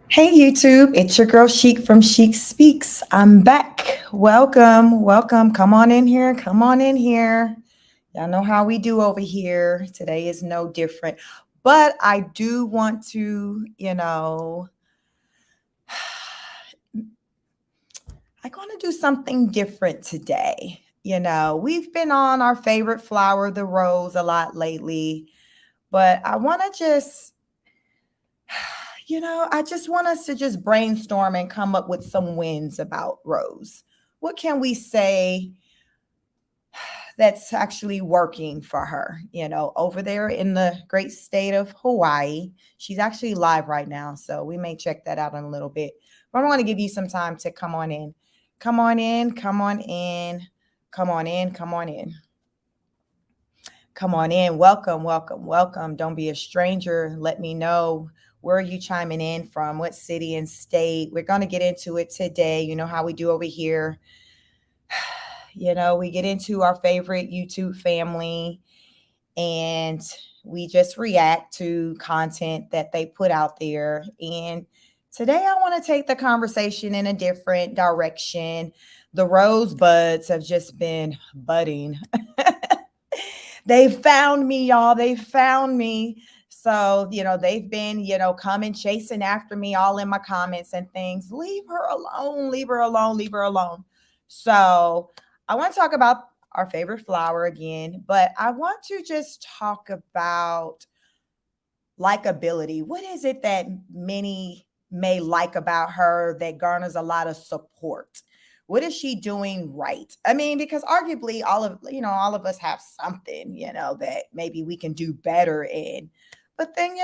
Hey YouTube, it's your girl Chic from Chic Speaks. I'm back. Welcome, welcome. Come on in here. Come on in here. Y'all know how we do over here. Today is no different. But I do want to, I'm going to do something different today. We've been on our favorite flower, the rose, a lot lately. But I want to just I just want us to just brainstorm and come up with some wins about Rose. What can we say that's actually working for her? Over there in the great state of Hawaii. She's actually live right now, so we may check that out in a little bit. But I want to give you some time to come on in. Come on in, come on in, come on in, come on in. Come on in. Welcome, welcome, welcome. Don't be a stranger. Let me know where are you chiming in from, what city and state. We're going to get into it today. You know how we do over here. We get into our favorite YouTube family and we just react to content that they put out there. And today I want to take the conversation in a different direction. The rosebuds have just been budding. They found me, y'all. They found me. So, they've been, coming chasing after me all in my comments and things. Leave her alone. Leave her alone. Leave her alone. So, I want to talk about our favorite flower again, but I want to just talk about likability. What is it that many may like about her that garners a lot of support? What is she doing right? I mean, because arguably all of us have something, that maybe we can do better in. But then,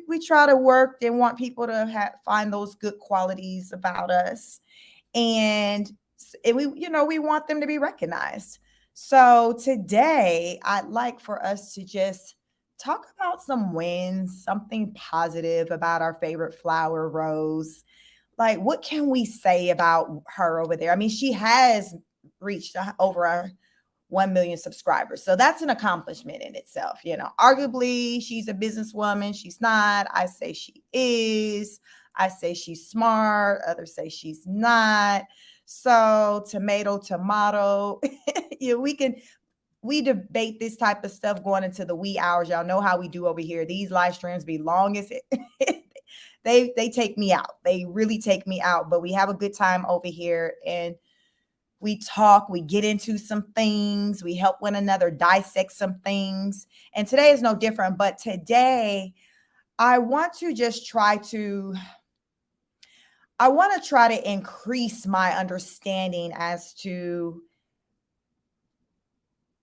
we try to work and want people to find those good qualities about us. And, and we want them to be recognized. So today I'd like for us to just talk about some wins, something positive about our favorite flower, Rose. Like, what can we say about her over there? I mean, she has reached over 1 million subscribers. So that's an accomplishment in itself. Arguably, she's a businesswoman. She's not. I say she is. I say she's smart. Others say she's not. So, tomato, tomato. We debate this type of stuff going into the wee hours. Y'all know how we do over here. These live streams be long as it. They take me out. They really take me out. But we have a good time over here, and we talk. We get into some things. We help one another dissect some things. And today is no different. But today, I want to just try to. I want to try to increase my understanding as to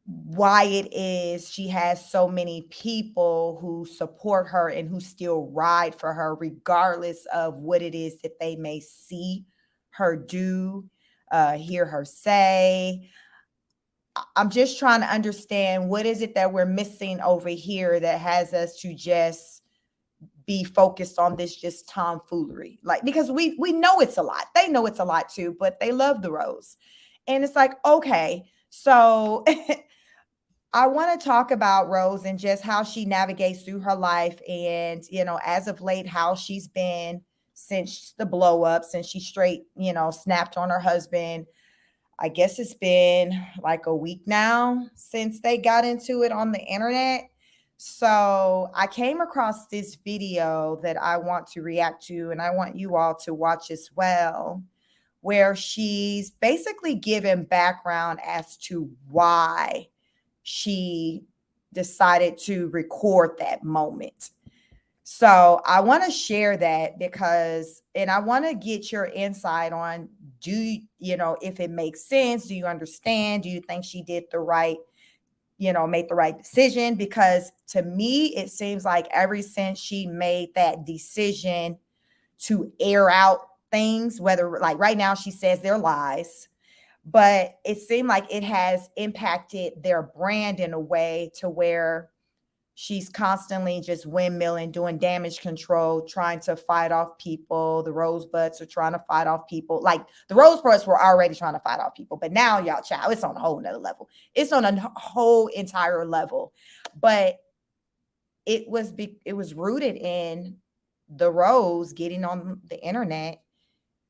why it is she has so many people who support her and who still ride for her, regardless of what it is that they may see her do, hear her say. I'm just trying to understand what is it that we're missing over here that has us to just be focused on this just tomfoolery. Like, because we know it's a lot. They know it's a lot too, but they love the rose. And it's like, okay, so I want to talk about Rose and just how she navigates through her life and, as of late, how she's been since the blow up, since she straight, snapped on her husband. I guess it's been like a week now since they got into it on the internet. So I came across this video that I want to react to, and I want you all to watch as well, where she's basically given background as to why she decided to record that moment. So I want to share that and I want to get your insight on, if it makes sense, do you understand? Do you think she did made the right decision? Because to me, it seems like ever since she made that decision to air out things, whether like right now she says they're lies, but it seemed like it has impacted their brand in a way to where she's constantly just windmilling, doing damage control, trying to fight off people. The rosebuds are trying to fight off people. Like, the rosebuds were already trying to fight off people, but now, y'all, child, it's on a whole nother level. It's on a whole entire level. But it was rooted in the Rose getting on the internet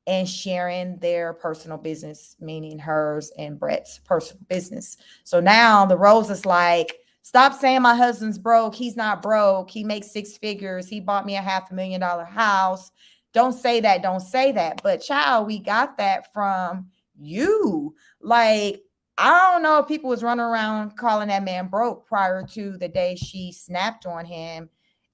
and sharing their personal business, meaning hers and Brett's personal business. So now the Rose is like, stop saying my husband's broke. He's not broke. He makes six figures. He bought me a $500,000 house. Don't say that. Don't say that. But child, we got that from you. Like, I don't know if people was running around calling that man broke prior to the day she snapped on him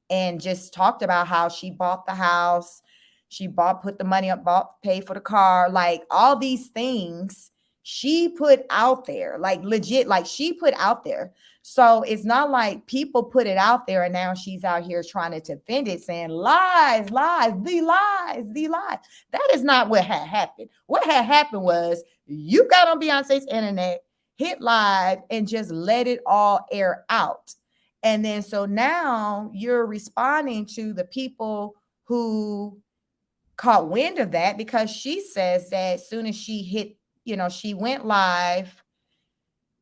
and just talked about how she bought the house, she put the money up, paid for the car, like all these things she put out there, like legit, like she put out there. So it's not like people put it out there and now she's out here trying to defend it, saying lies, lies, the lies, the lies. That is not what had happened. What had happened was you got on Beyonce's internet, hit live, and just let it all air out. And then so now you're responding to the people who caught wind of that, because she says that as soon as she hit, she went live.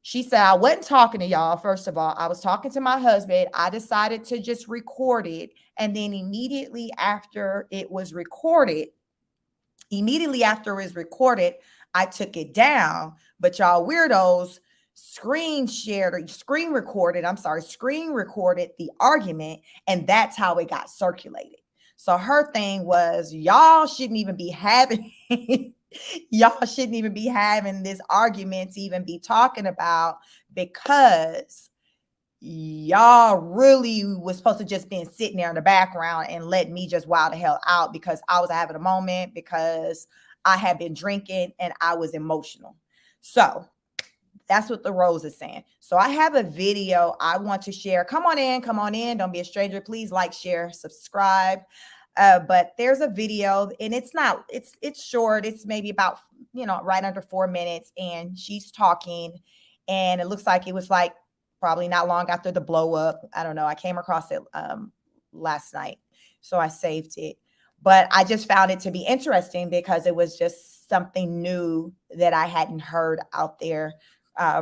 She said, I wasn't talking to y'all. First of all, I was talking to my husband. I decided to just record it. And then immediately after it was recorded, I took it down. But y'all weirdos screen recorded the argument, and that's how it got circulated. So her thing was, y'all shouldn't even be having this argument to even be talking about, because y'all really was supposed to just been sitting there in the background and let me just wow the hell out, because I was having a moment, because I had been drinking and I was emotional. So that's what the Rose is saying. So I have a video I want to share. Come on in. Don't be a stranger. Please like, share, subscribe. But there's a video, and it's short. It's maybe about, right under 4 minutes. And she's talking, and it looks like it was like probably not long after the blow up. I don't know. I came across it last night, so I saved it. But I just found it to be interesting because it was just something new that I hadn't heard out there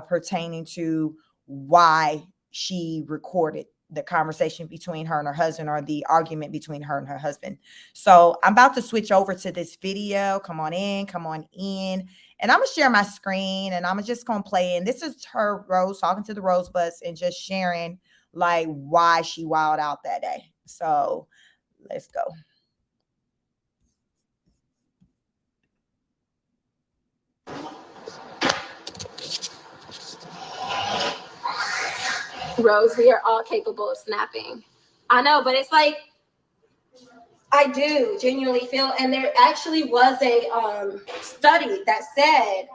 pertaining to why she recorded the conversation between her and her husband, or the argument between her and her husband. So I'm about to switch over to this video. Come on in. And I'm going to share my screen, and I'm just going to play. And this is her, Rose, talking to the Rosebuds and just sharing like why she wilded out that day. So let's go. Rose, we are all capable of snapping. I know, but it's like, I do genuinely feel, and there actually was a study that said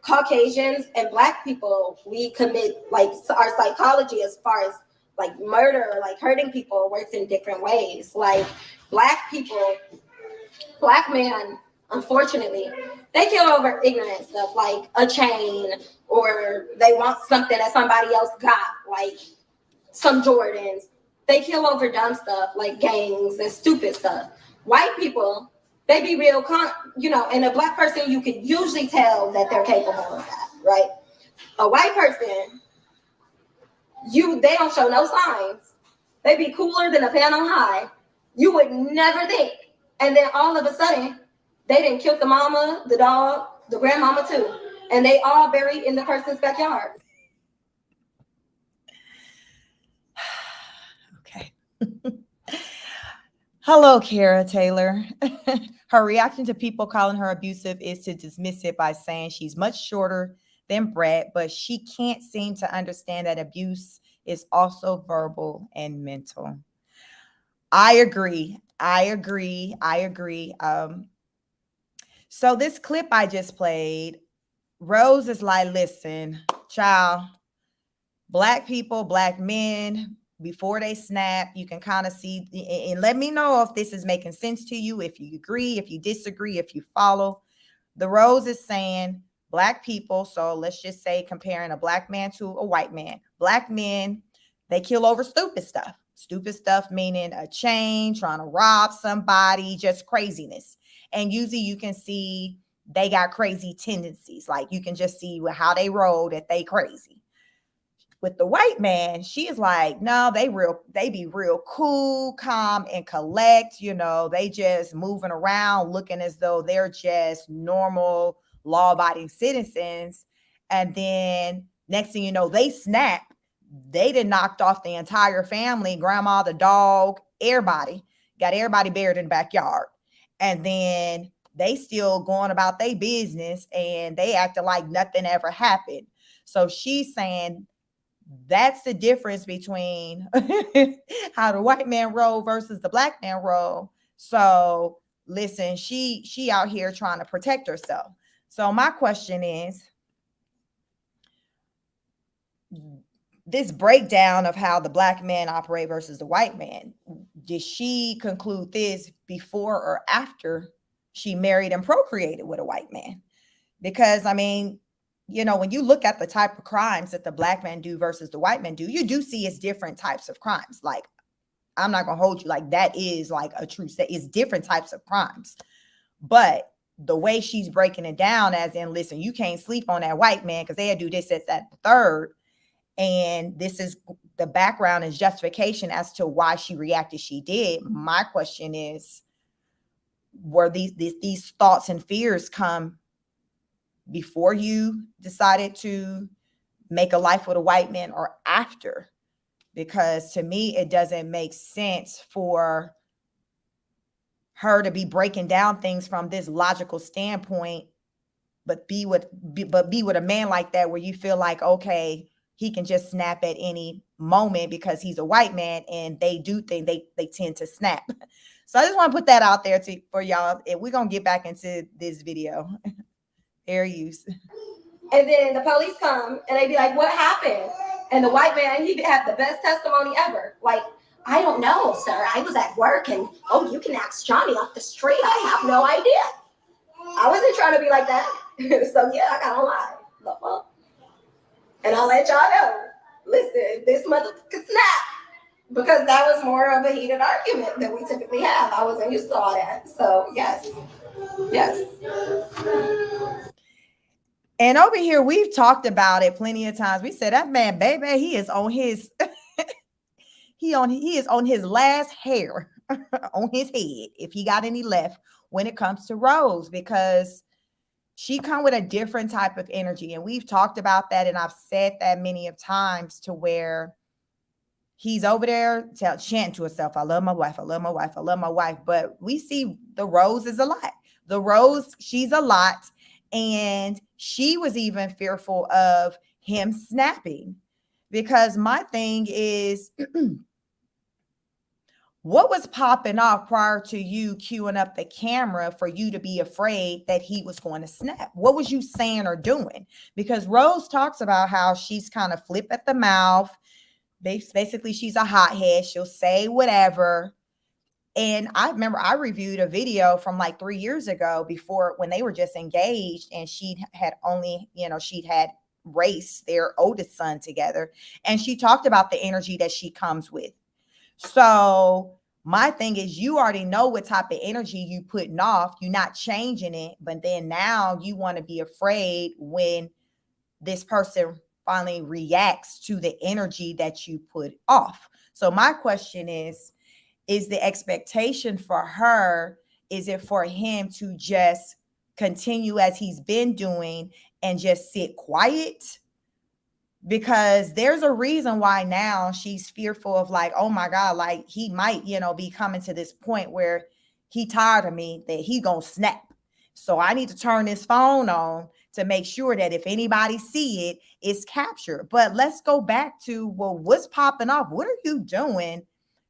Caucasians and Black people, we commit, like, our psychology as far as like murder, like hurting people, works in different ways. Like Black people, Black men, unfortunately, they kill over ignorant stuff like a chain, or they want something that somebody else got, like some Jordans. They kill over dumb stuff like gangs and stupid stuff. White people, they be real, and a Black person, you can usually tell that they're capable of that, right? A white person, they don't show no signs. They be cooler than a pan on high. You would never think. And then all of a sudden, they didn't kill the mama, the dog, the grandmama too. And they all buried in the person's backyard. Okay. Hello, Kara Taylor. Her reaction to people calling her abusive is to dismiss it by saying she's much shorter than Brett, but she can't seem to understand that abuse is also verbal and mental. I agree. So this clip I just played, Rose is like, listen, child, Black people, Black men, before they snap, you can kind of see, and let me know if this is making sense to you, if you agree, if you disagree, if you follow. The Rose is saying Black people, so let's just say comparing a Black man to a white man. Black men, they kill over stupid stuff. Stupid stuff meaning a chain, trying to rob somebody, just craziness. And usually you can see they got crazy tendencies. Like you can just see how they roll, that they crazy. With the white man, she is like, no, they be real cool, calm, and collect. They just moving around looking as though they're just normal, law-abiding citizens. And then next thing you know, they snap. They done knocked off the entire family, grandma, the dog, everybody. Got everybody buried in the backyard. And then they still going about their business and they acting like nothing ever happened. So she's saying that's the difference between how the white man roll versus the black man roll. So listen, she out here trying to protect herself. So my question is, this breakdown of how the black man operate versus the white man, did she conclude this before or after she married and procreated with a white man? Because I mean, when you look at the type of crimes that the black men do versus the white men do, you do see it's different types of crimes. Like, I'm not gonna hold you, like that is like a true state. It's different types of crimes. But the way she's breaking it down, as in, listen, you can't sleep on that white man because they'll do this, that, the third. And this is the background and justification as to why she reacted she did. My question is, were these thoughts and fears come before you decided to make a life with a white man or after? Because to me, it doesn't make sense for her to be breaking down things from this logical standpoint, but be with a man like that where you feel like, okay, he can just snap at any moment because he's a white man, and they do think they tend to snap. So I just want to put that out there for y'all. And we're gonna get back into this video. Air use. And then the police come and they be like, what happened? And the white man, he had the best testimony ever. Like, I don't know, sir. I was at work and, oh, you can ask Johnny off the street. I have no idea. I wasn't trying to be like that. So yeah, I gotta lie. And I'll let y'all know. Listen, this mother could snap. Because that was more of a heated argument than we typically have. I wasn't used to all that. So yes. Yes. And over here, we've talked about it plenty of times. We said that man, baby, he is on his he is on his last hair on his head, if he got any left, when it comes to Rose, because she come with a different type of energy. And we've talked about that, and I've said that many of times, to where he's over there chanting to himself, I love my wife, I love my wife, I love my wife. But we see the Rose is a lot. The Rose, she's a lot. And she was even fearful of him snapping, because my thing is, what was popping off prior to you queuing up the camera for you to be afraid that he was going to snap? What was you saying or doing? Because Rose talks about how she's kind of flip at the mouth. Basically, she's a hothead. She'll say whatever. And I remember I reviewed a video from like 3 years ago, before, when they were just engaged, and she had only, she'd had raced their oldest son together. And she talked about the energy that she comes with. So my thing is, you already know what type of energy you putting off. You're not changing it. But then now you want to be afraid when this person finally reacts to the energy that you put off. So my question is the expectation for her, is it for him to just continue as he's been doing and just sit quiet? Because there's a reason why now she's fearful of, like, oh my God, like he might, be coming to this point where he tired of me, that he gonna snap. So I need to turn this phone on to make sure that if anybody see it, it's captured. But let's go back to, well, what's popping off? What are you doing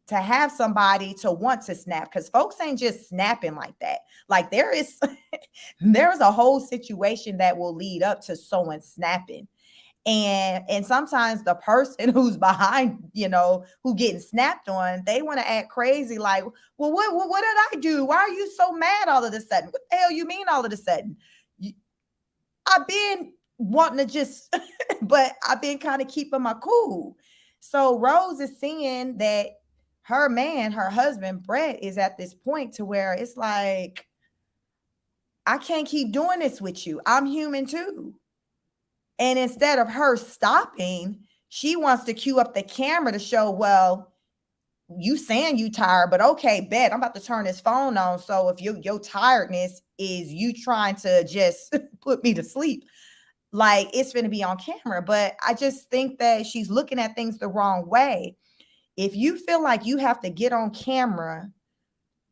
to have somebody to want to snap? Because folks ain't just snapping like that. Like, there's a whole situation that will lead up to someone snapping. And sometimes the person who's behind, who getting snapped on, they want to act crazy. Like, well, what did I do? Why are you so mad all of a sudden? What the hell you mean all of a sudden? I've been wanting to just, but I've been kind of keeping my cool. So Rose is seeing that her man, her husband, Brett, is at this point to where it's like, I can't keep doing this with you. I'm human too. And instead of her stopping, She wants to cue up the camera to show, well, you saying you tired, but okay, bet I'm about to turn this phone on. So if your tiredness is you trying to just put me to sleep, like it's going to be on camera. But I just think that she's looking at things the wrong way. If you feel like you have to get on camera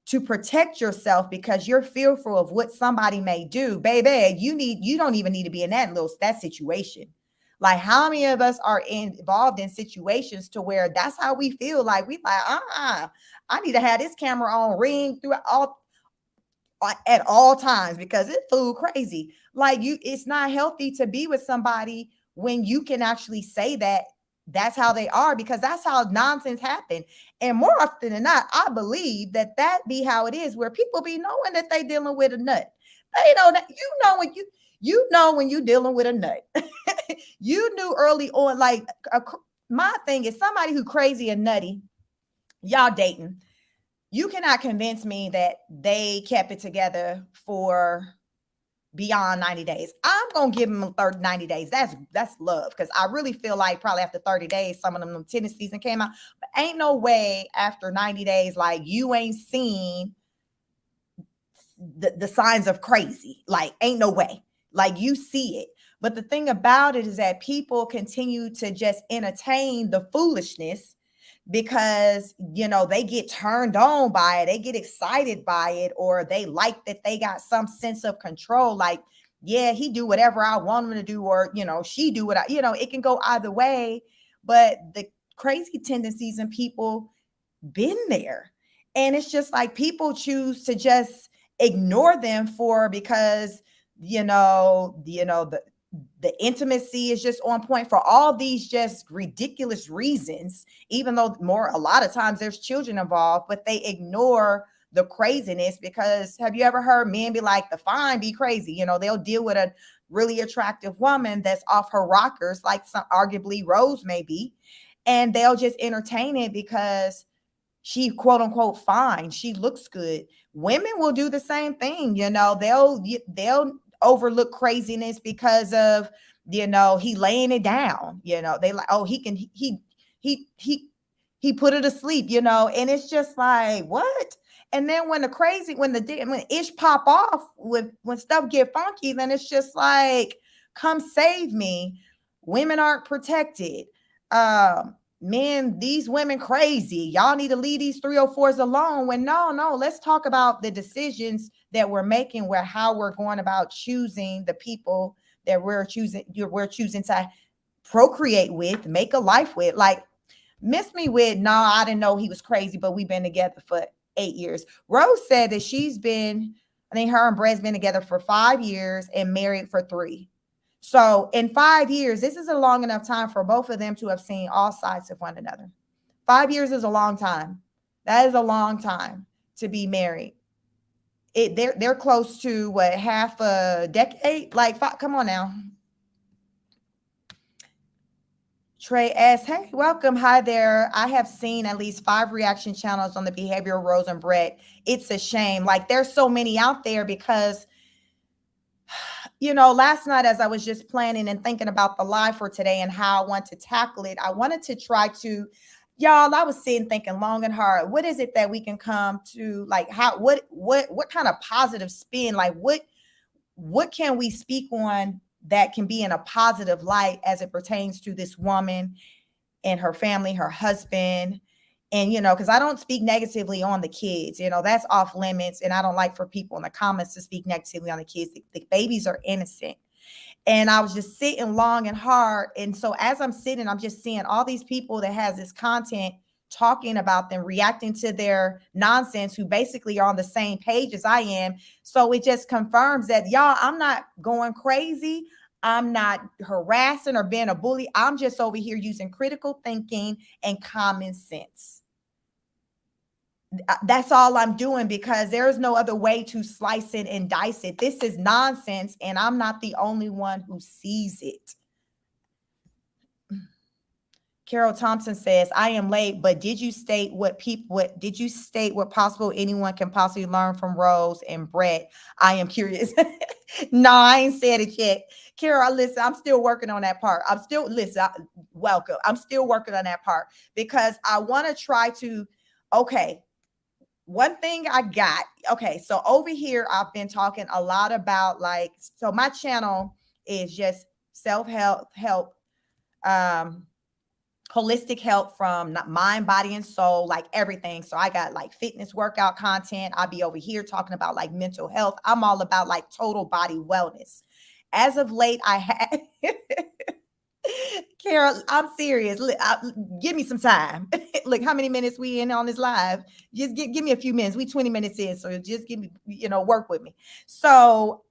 to protect yourself because you're fearful of what somebody may do, baby, you don't even need to be in that situation. Like how many of us are involved in situations to where that's how we feel, like we like, I need to have this camera on ring through all at all times because it's food crazy. Like it's not healthy to be with somebody when you can actually say that that's how they are, because that's how nonsense happen. And more often than not, I believe that be how it is, where people be knowing that they dealing with a nut. They know that you know when you dealing with a nut. You knew early on. Like my thing is, somebody who crazy and nutty, y'all dating, you cannot convince me that they kept it together for beyond 90 days. I'm going to give them 90 days. That's love. Because I really feel like probably after 30 days, some of them tennis season came out. But ain't no way after 90 days, like you ain't seen the signs of crazy. Like ain't no way. Like you see it. But the thing about it is that people continue to just entertain the foolishness because they get turned on by it, they get excited by it, or they like that they got some sense of control, like, yeah, he do whatever I want him to do, or she do what it can go either way. But the crazy tendencies in people been there, and it's just like people choose to just ignore them because the intimacy is just on point for all these just ridiculous reasons, even though a lot of times there's children involved, but they ignore the craziness. Because have you ever heard men be like, the fine be crazy? They'll deal with a really attractive woman that's off her rockers, like some arguably Rose may be, and they'll just entertain it because she quote unquote fine, she looks good. Women will do the same thing. They'll overlook craziness because of he laying it down. They like, oh, he put her to sleep. And it's just like, what? And then when when ish pop off, when stuff get funky, then it's just like, come save me. Women aren't protected. Men, these women crazy. Y'all need to leave these 304s alone. When no, let's talk about the decisions that we're making, where how we're going about choosing the people that we're choosing to procreate with, make a life with. Like, miss me with, no, I didn't know he was crazy, but we've been together for 8 years. Rose said that I think her and Brett's been together for 5 years and married for 3. So in 5 years, this is a long enough time for both of them to have seen all sides of one another. 5 years is a long time. That is a long time to be married. They're close to what, half a decade? Like, come on now. Trey asks, hey, welcome. Hi there. I have seen at least 5 reaction channels on the behavior of Rose and Brett. It's a shame. Like, there's so many out there because last night as I was just planning and thinking about the live for today and how I want to tackle it, I wanted to try to, y'all, I was sitting thinking long and hard, what is it that we can come to, like, what kind of positive spin, like what can we speak on that can be in a positive light as it pertains to this woman and her family, her husband. And, because I don't speak negatively on the kids, that's off limits. And I don't like for people in the comments to speak negatively on the kids. The babies are innocent. And I was just sitting long and hard. And so as I'm sitting, I'm just seeing all these people that has this content talking about them, reacting to their nonsense, who basically are on the same page as I am. So it just confirms that, y'all, I'm not going crazy. I'm not harassing or being a bully. I'm just over here using critical thinking and common sense. That's all I'm doing, because there's no other way to slice it and dice it. This is nonsense, and I'm not the only one who sees it. Carol Thompson says, I am late, but did you state what possible anyone can possibly learn from Rose and Brett? I am curious. No, I ain't said it yet. Kara, listen, I'm still working on that part. I'm still, listen, welcome. I'm still working on that part because I want to try to, okay, one thing I got, okay, so over here, I've been talking a lot about like, so my channel is just help, um, holistic help from mind, body, and soul, like everything. So I got like fitness workout content. I'll be over here talking about like mental health. I'm all about like total body wellness. As of late, I had Carol, I'm serious. Give me some time. Look, how many minutes we in on this live? Just give me a few minutes. We 20 minutes in, so just give me, work with me. So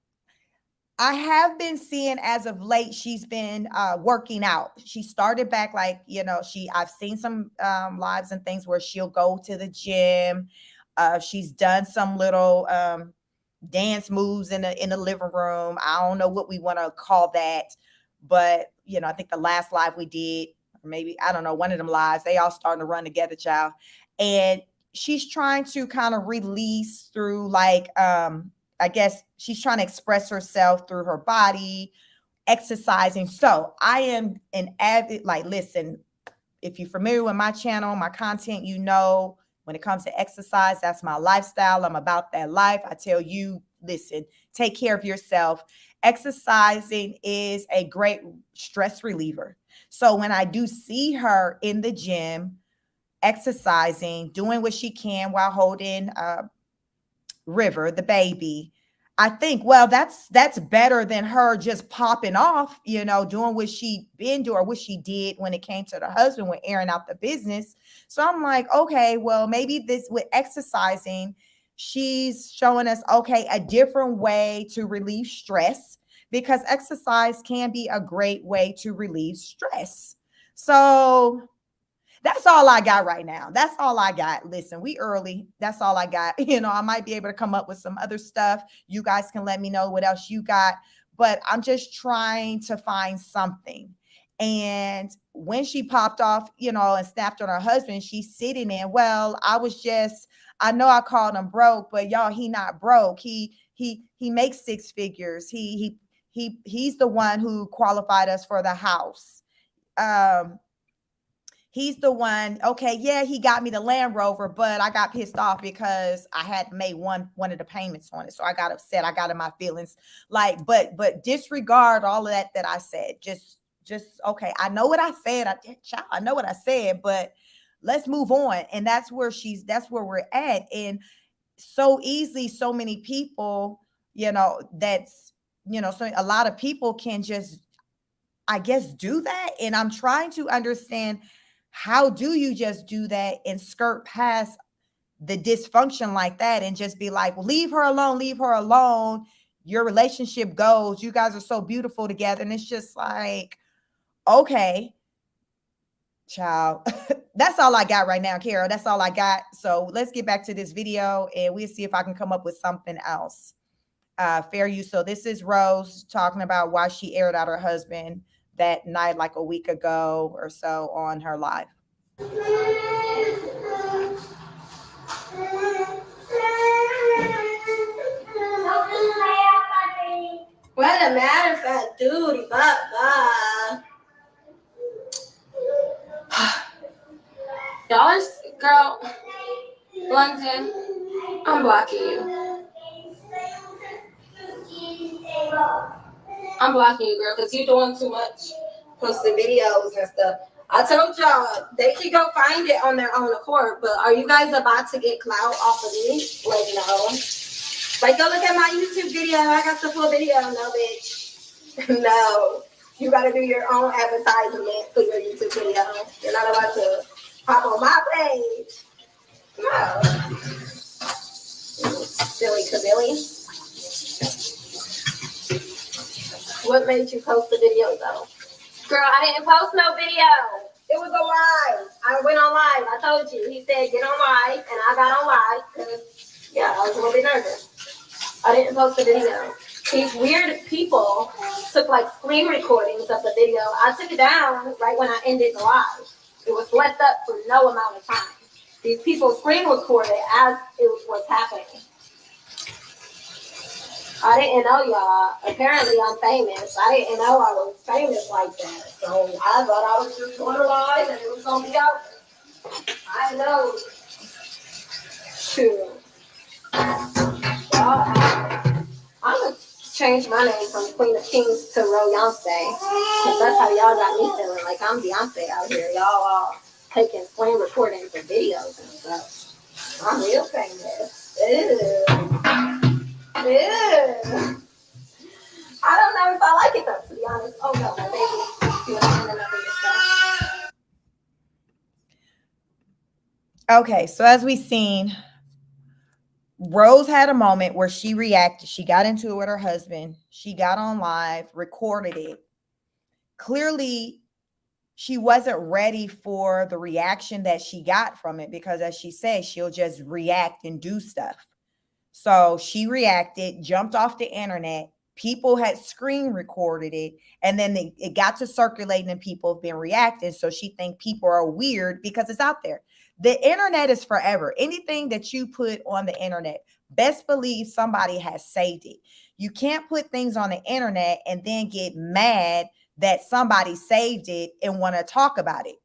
I have been seeing as of late, she's been working out. She started back like, I've seen some lives and things where she'll go to the gym. She's done some little dance moves in the living room. I don't know what we want to call that, but I think the last live we did, or maybe I don't know, one of them lives, they all starting to run together, child. And she's trying to kind of release through like I guess she's trying to express herself through her body, exercising. So I am an avid, like, listen, if you're familiar with my channel, my content, when it comes to exercise, that's my lifestyle. I'm about that life. I tell you, listen, take care of yourself. Exercising is a great stress reliever. So when I do see her in the gym, exercising, doing what she can while holding River, the baby, I think, well, that's better than her just popping off, doing what she been doing or what she did when it came to the husband when airing out the business. So I'm like, okay, well, maybe this with exercising, she's showing us, okay, a different way to relieve stress because exercise can be a great way to relieve stress. So that's all I got right now. That's all I got. Listen, we early. That's all I got. I might be able to come up with some other stuff. You guys can let me know what else you got, but I'm just trying to find something. And when she popped off, and snapped on her husband, she's sitting in, well, I know I called him broke, but y'all, he not broke. He makes six figures. He's the one who qualified us for the house. He's the one, okay, yeah, he got me the Land Rover, but I got pissed off because I had made one of the payments on it. So I got upset. I got in my feelings. Like, but disregard all of that I said. Just okay. I know what I said. I know what I said, but let's move on. And that's where we're at. And so easily, so many people, so a lot of people can just, I guess, do that. And I'm trying to understand, how do you just do that and skirt past the dysfunction like that and just be like, well, leave her alone, leave her alone. Your relationship goes. You guys are so beautiful together. And it's just like, okay, child. That's all I got right now, Carol. That's all I got. So let's get back to this video and we'll see if I can come up with something else. Fair use. So this is Rose talking about why she aired out her husband that night, like a week ago or so on her live. What a matter of fact, dude, bye. Y'all, girl, London, I'm blocking you. I'm blocking you, girl, because you're doing too much. Posting videos and stuff. I told y'all they can go find it on their own accord, but are you guys about to get clout off of me? Like, no. Like, go look at my YouTube video. I got the full video. No, bitch. No. You got to do your own advertisement for your YouTube video. You're not about to hop on my page. No. Silly Cabilly. What made you post the video, though? Girl, I didn't post no video. It was a live. I went on live. I told you. He said, get on live. And I got on live because, yeah, I was a little bit nervous. I didn't post the video. These weird people took, like, screen recordings of the video. I took it down right when I ended the live. It was left up for no amount of time. These people screen recorded as it was happening. I didn't know y'all. Apparently, I'm famous. I didn't know I was famous like that. So I thought I was just going live and it was gonna be out. I know. Shoot. I'm gonna change my name from Queen of Kings to Royonce. Cause that's how y'all got me feeling like I'm Beyonce out here. Y'all all taking screen recordings and videos and stuff. I'm real famous. Ew. Ew. I don't know if I like it though, to be honest. Oh no, my baby. You want to another stuff? Okay, so as we've seen, Rose had a moment where she reacted. She got into it with her husband. She got on live, recorded it. Clearly, she wasn't ready for the reaction that she got from it because, as she said, she'll just react and do stuff. So she reacted, jumped off the internet. People had screen recorded it, and then it got to circulating, and people have been reacting. So she think people are weird because it's out there. The internet is forever. Anything that you put on the internet, best believe somebody has saved it. You can't put things on the internet and then get mad that somebody saved it and want to talk about it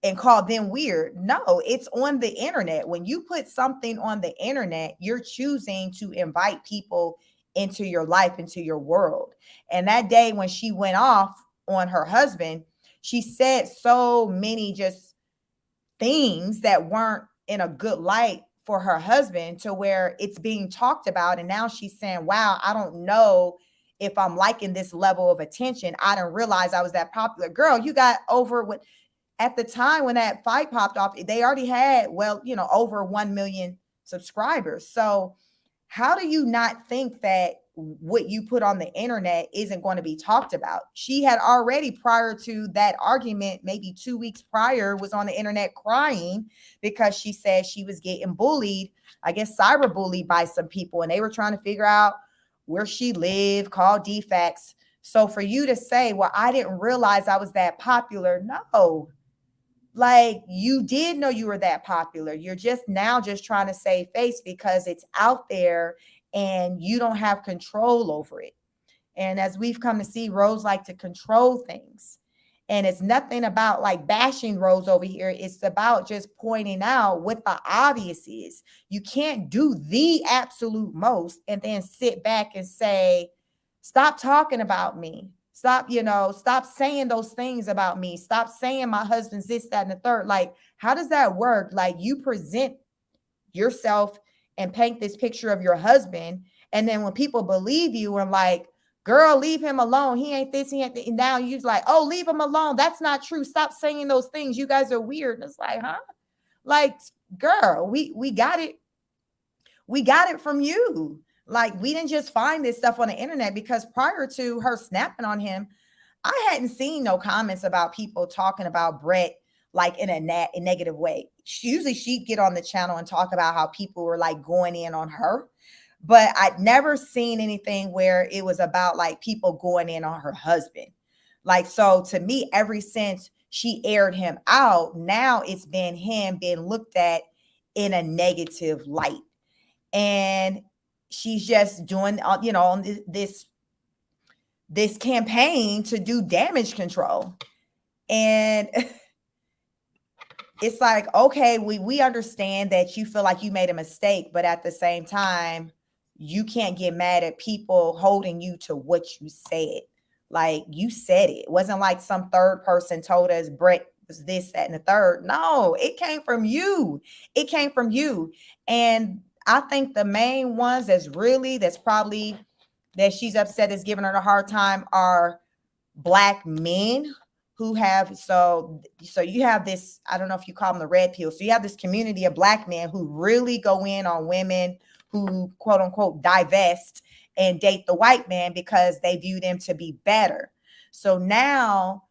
and call them weird. No, it's on the internet. When you put something on the internet, you're choosing to invite people into your life, into your world. And that day when she went off on her husband, she said so many just things that weren't in a good light for her husband to where it's being talked about. And now she's saying, wow, I don't know if I'm liking this level of attention. I didn't realize I was that popular. Girl, you got over what at the time when that fight popped off, they already had, well, over 1 million subscribers. So how do you not think that what you put on the internet isn't going to be talked about? She had already, prior to that argument, maybe 2 weeks prior, was on the internet crying because she said she was getting bullied, I guess cyber bullied by some people, and they were trying to figure out where she lived, call defects. So for you to say, well, I didn't realize I was that popular, no, like you did know you were that popular. You're just now just trying to save face because it's out there and you don't have control over it. And as we've come to see, Rose like to control things. And it's nothing about like bashing Rose over here. It's about just pointing out what the obvious is. You can't do the absolute most and then sit back and say, stop talking about me. Stop saying those things about me. Stop saying my husband's this, that, and the third. Like, how does that work? Like, you present yourself and paint this picture of your husband. And then when people believe you and like, girl, leave him alone. He ain't this, he ain't that. And now you're like, oh, leave him alone. That's not true. Stop saying those things. You guys are weird. And it's like, huh? Like, girl, we got it. We got it from you. Like, we didn't just find this stuff on the internet because prior to her snapping on him, I hadn't seen no comments about people talking about Brett like in a negative way. Usually she'd get on the channel and talk about how people were like going in on her, but I'd never seen anything where it was about like people going in on her husband. Like, so to me, ever since she aired him out, now it's been him being looked at in a negative light. And she's just doing, on this campaign to do damage control. And it's like, okay, we understand that you feel like you made a mistake, but at the same time, you can't get mad at people holding you to what you said. Like, you said it. It wasn't like some third person told us Brett was this, that, and the third. No, it came from you. It came from you. And I think the main ones that's probably that she's upset is giving her a hard time are Black men who have, so you have this, I don't know if you call them the red pill. So you have this community of Black men who really go in on women who quote unquote divest and date the white man because they view them to be better. So now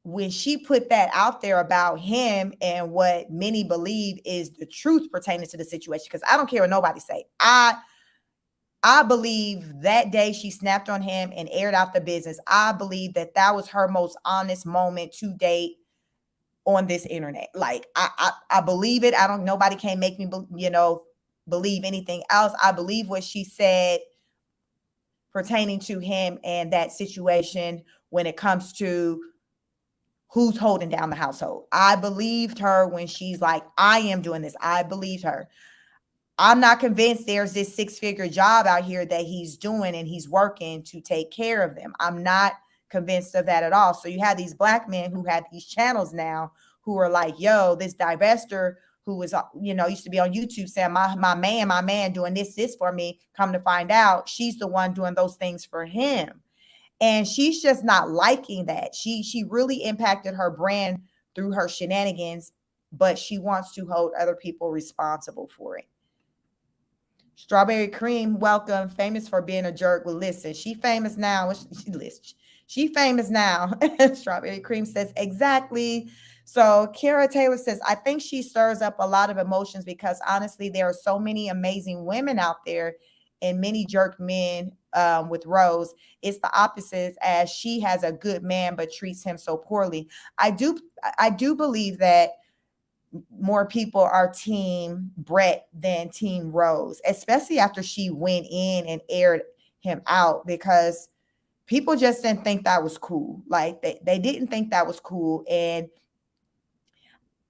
when she put that out there about him and what many believe is the truth pertaining to the situation, because I don't care what nobody say, I believe that day she snapped on him and aired out the business, I believe that was her most honest moment to date on this internet. Like, I believe it. Nobody can make me, believe anything else. I believe what she said pertaining to him and that situation when it comes to who's holding down the household. I believed her when she's like, I am doing this. I believed her. I'm not convinced there's this six-figure job out here that he's doing and he's working to take care of them. I'm not convinced of that at all. So you have these black men who have these channels now who are like, yo, this divester who was, used to be on YouTube saying, my man doing this for me. Come to find out, she's the one doing those things for him. And she's just not liking that. She really impacted her brand through her shenanigans, but she wants to hold other people responsible for it. Strawberry Cream, welcome. Famous for being a jerk. Well, listen, she famous now. She famous now. Strawberry Cream says, exactly. So Kara Taylor says, I think she stirs up a lot of emotions because honestly, there are so many amazing women out there and many jerk men with Rose. It's the opposite, as she has a good man but treats him so poorly. I do believe that more people are team Brett than team Rose, especially after she went in and aired him out, because people just didn't think that was cool. Like they didn't think that was cool. And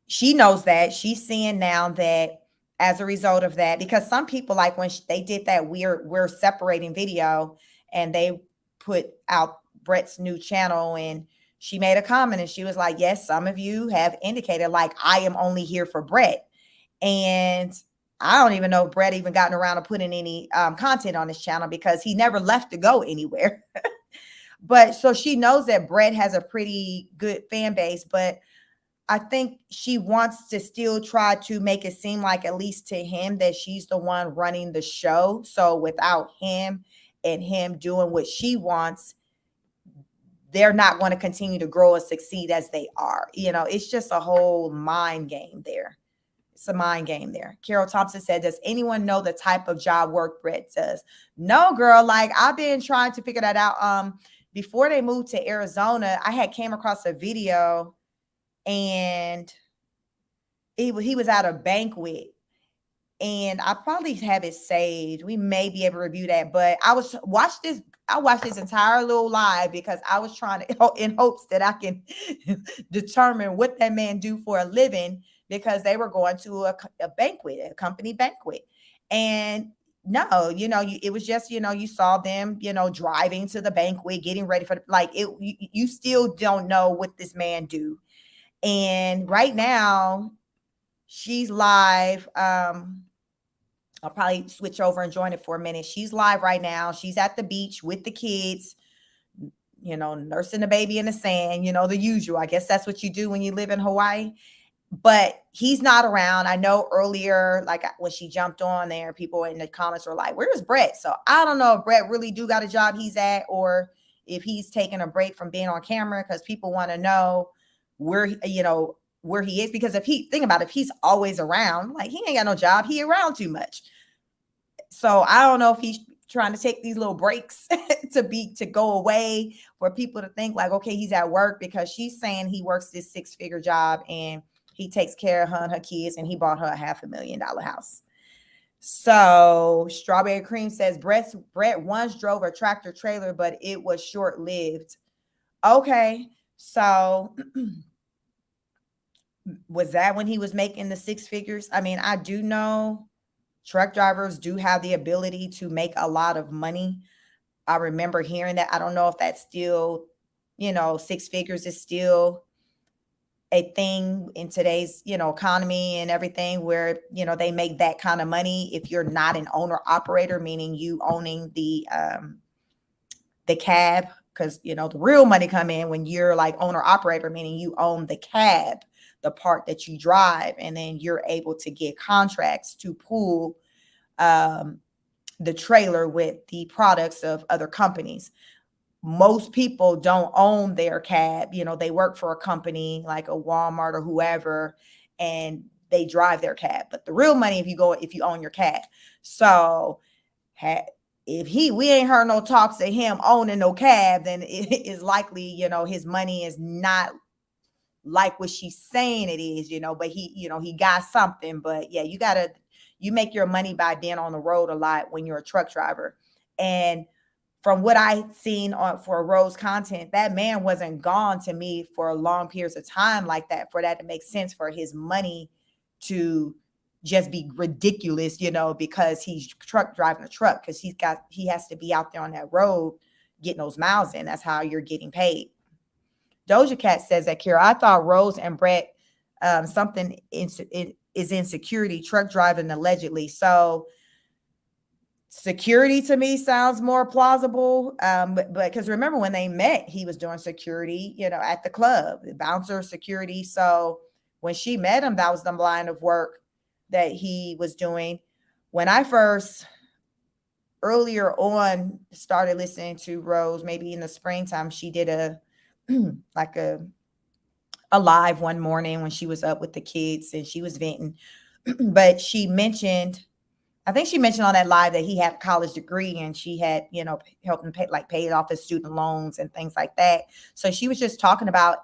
she knows that. She's seeing now that as a result of that, because some people, like when they did that we're separating video and they put out Brett's new channel, and she made a comment and she was like, yes, some of you have indicated like, I am only here for Brett. And I don't even know if Brett even gotten around to putting any content on his channel because he never left to go anywhere. But so she knows that Brett has a pretty good fan base, but I think she wants to still try to make it seem like, at least to him, that she's the one running the show. So without him and him doing what she wants, they're not going to continue to grow and succeed as they are. It's just a whole mind game there. It's a mind game there. Carol Thompson said, does anyone know the type of job work Brett does? No, girl. Like, I've been trying to figure that out. Before they moved to Arizona, I had came across a video and he was at a banquet, and I probably have it saved. We may be able to review that, but I watched this entire little live because I was trying to, in hopes that I can determine what that man do for a living, because they were going to a banquet, a company banquet. And no, it was just, you saw them, driving to the banquet, getting ready for like it. You still don't know what this man do. And right now she's live. I'll probably switch over and join it for a minute. She's live right now. She's at the beach with the kids, nursing the baby in the sand, the usual. I guess that's what you do when you live in Hawaii. But he's not around. I know earlier, like when she jumped on there, people in the comments were like, where's Brett? So I don't know if Brett really do got a job he's at, or if he's taking a break from being on camera, because people want to know where he is. Because if he's always around, like, he ain't got no job, he around too much. So I don't know if he's trying to take these little breaks to go away, for people to think like, okay, he's at work, because she's saying he works this 6-figure job and he takes care of her and her kids, and he bought her a $500,000 house. So Strawberry Cream says Brett once drove a tractor trailer, but it was short-lived. Okay, so was that when he was making the 6 figures? I mean, I do know truck drivers do have the ability to make a lot of money. I remember hearing that. I don't know if that's still, 6 figures is still a thing in today's, economy and everything, where, they make that kind of money if you're not an owner operator, meaning you owning the cab, because, the real money come in when you're like owner operator, meaning you own the cab, the part that you drive, and then you're able to get contracts to pull the trailer with the products of other companies. Most people don't own their cab. They work for a company like a Walmart or whoever, and they drive their cab. But the real money, if you own your cab. So we ain't heard no talks of him owning no cab, then it is likely, his money is not like what she's saying it is, but he got something. But yeah, you make your money by being on the road a lot when you're a truck driver. And from what I seen on for Rose content, that man wasn't gone to me for long periods of time like that, for that to make sense, for his money to just be ridiculous, because he's truck driving a truck, because he has to be out there on that road getting those miles in. That's how you're getting paid. Doja Cat says that, Kira, I thought Rose and Brett, something is insecurity, truck driving allegedly. So security to me sounds more plausible. But because remember when they met, he was doing security, at the club, the bouncer security. So when she met him, that was the line of work that he was doing. When I first earlier on started listening to Rose, maybe in the springtime, she did a like a live one morning when she was up with the kids and she was venting. But I think she mentioned on that live that he had a college degree and she had, helped him paid off his student loans and things like that. So she was just talking about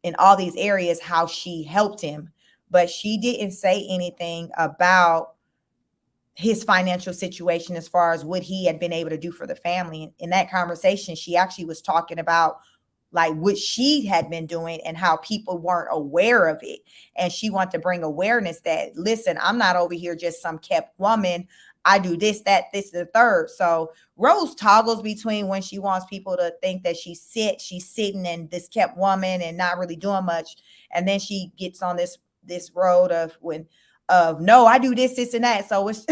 in all these areas how she helped him, but she didn't say anything about his financial situation as far as what he had been able to do for the family. In that conversation, she actually was talking about like what she had been doing and how people weren't aware of it. And she wanted to bring awareness that, listen, I'm not over here just some kept woman. I do this, that, this, the third. So Rose toggles between when she wants people to think that she's sitting and this kept woman and not really doing much. And then she gets on this road of no, I do this, and that. So it's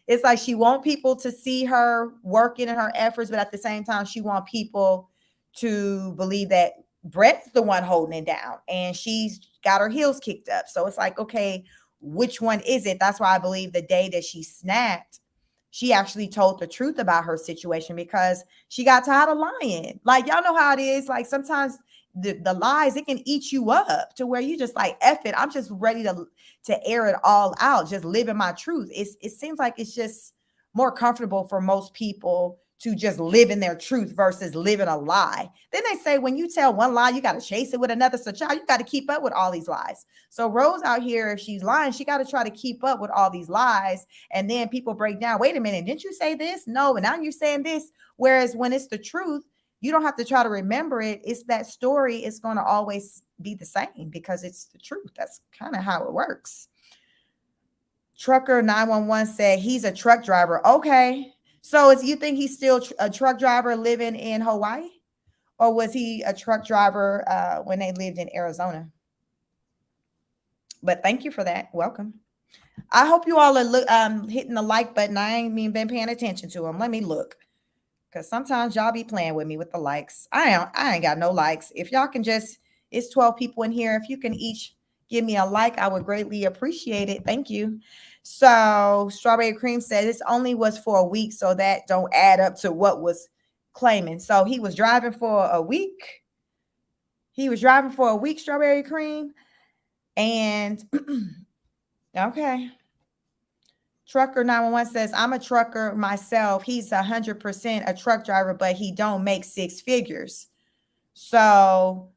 it's like she want people to see her working and her efforts, but at the same time, she want people to believe that Brett's the one holding it down and she's got her heels kicked up. So it's like, okay, which one is it? That's why I believe the day that she snapped, she actually told the truth about her situation because she got tired of lying. Like, y'all know how it is. Like sometimes the lies, it can eat you up to where you just like, F it, I'm just ready to air it all out, just living my truth. It seems like it's just more comfortable for most people to just live in their truth versus living a lie. Then they say when you tell one lie, you got to chase it with another. So child, you got to keep up with all these lies. So Rose out here, if she's lying, she got to try to keep up with all these lies. And then people break down, wait a minute, didn't you say this? No, and now you're saying this. Whereas when it's the truth, you don't have to try to remember it. It's that story is going to always be the same because it's the truth. That's kind of how it works. Trucker 911 said he's a truck driver. Okay. So you think he's still a truck driver living in Hawaii? Or was he a truck driver when they lived in Arizona? But thank you for that. Welcome. I hope you all are hitting the like button. I ain't even been paying attention to them. Let me look. Because sometimes y'all be playing with me with the likes. I ain't got no likes. If y'all can it's 12 people in here. If you can each give me a like, I would greatly appreciate it. Thank you. So Strawberry Cream said this only was for a week, so that don't add up to what was claiming. So he was driving for a week. Strawberry Cream. And okay. Trucker 911 says, I'm a trucker myself. He's 100% a truck driver, but he don't make six figures. So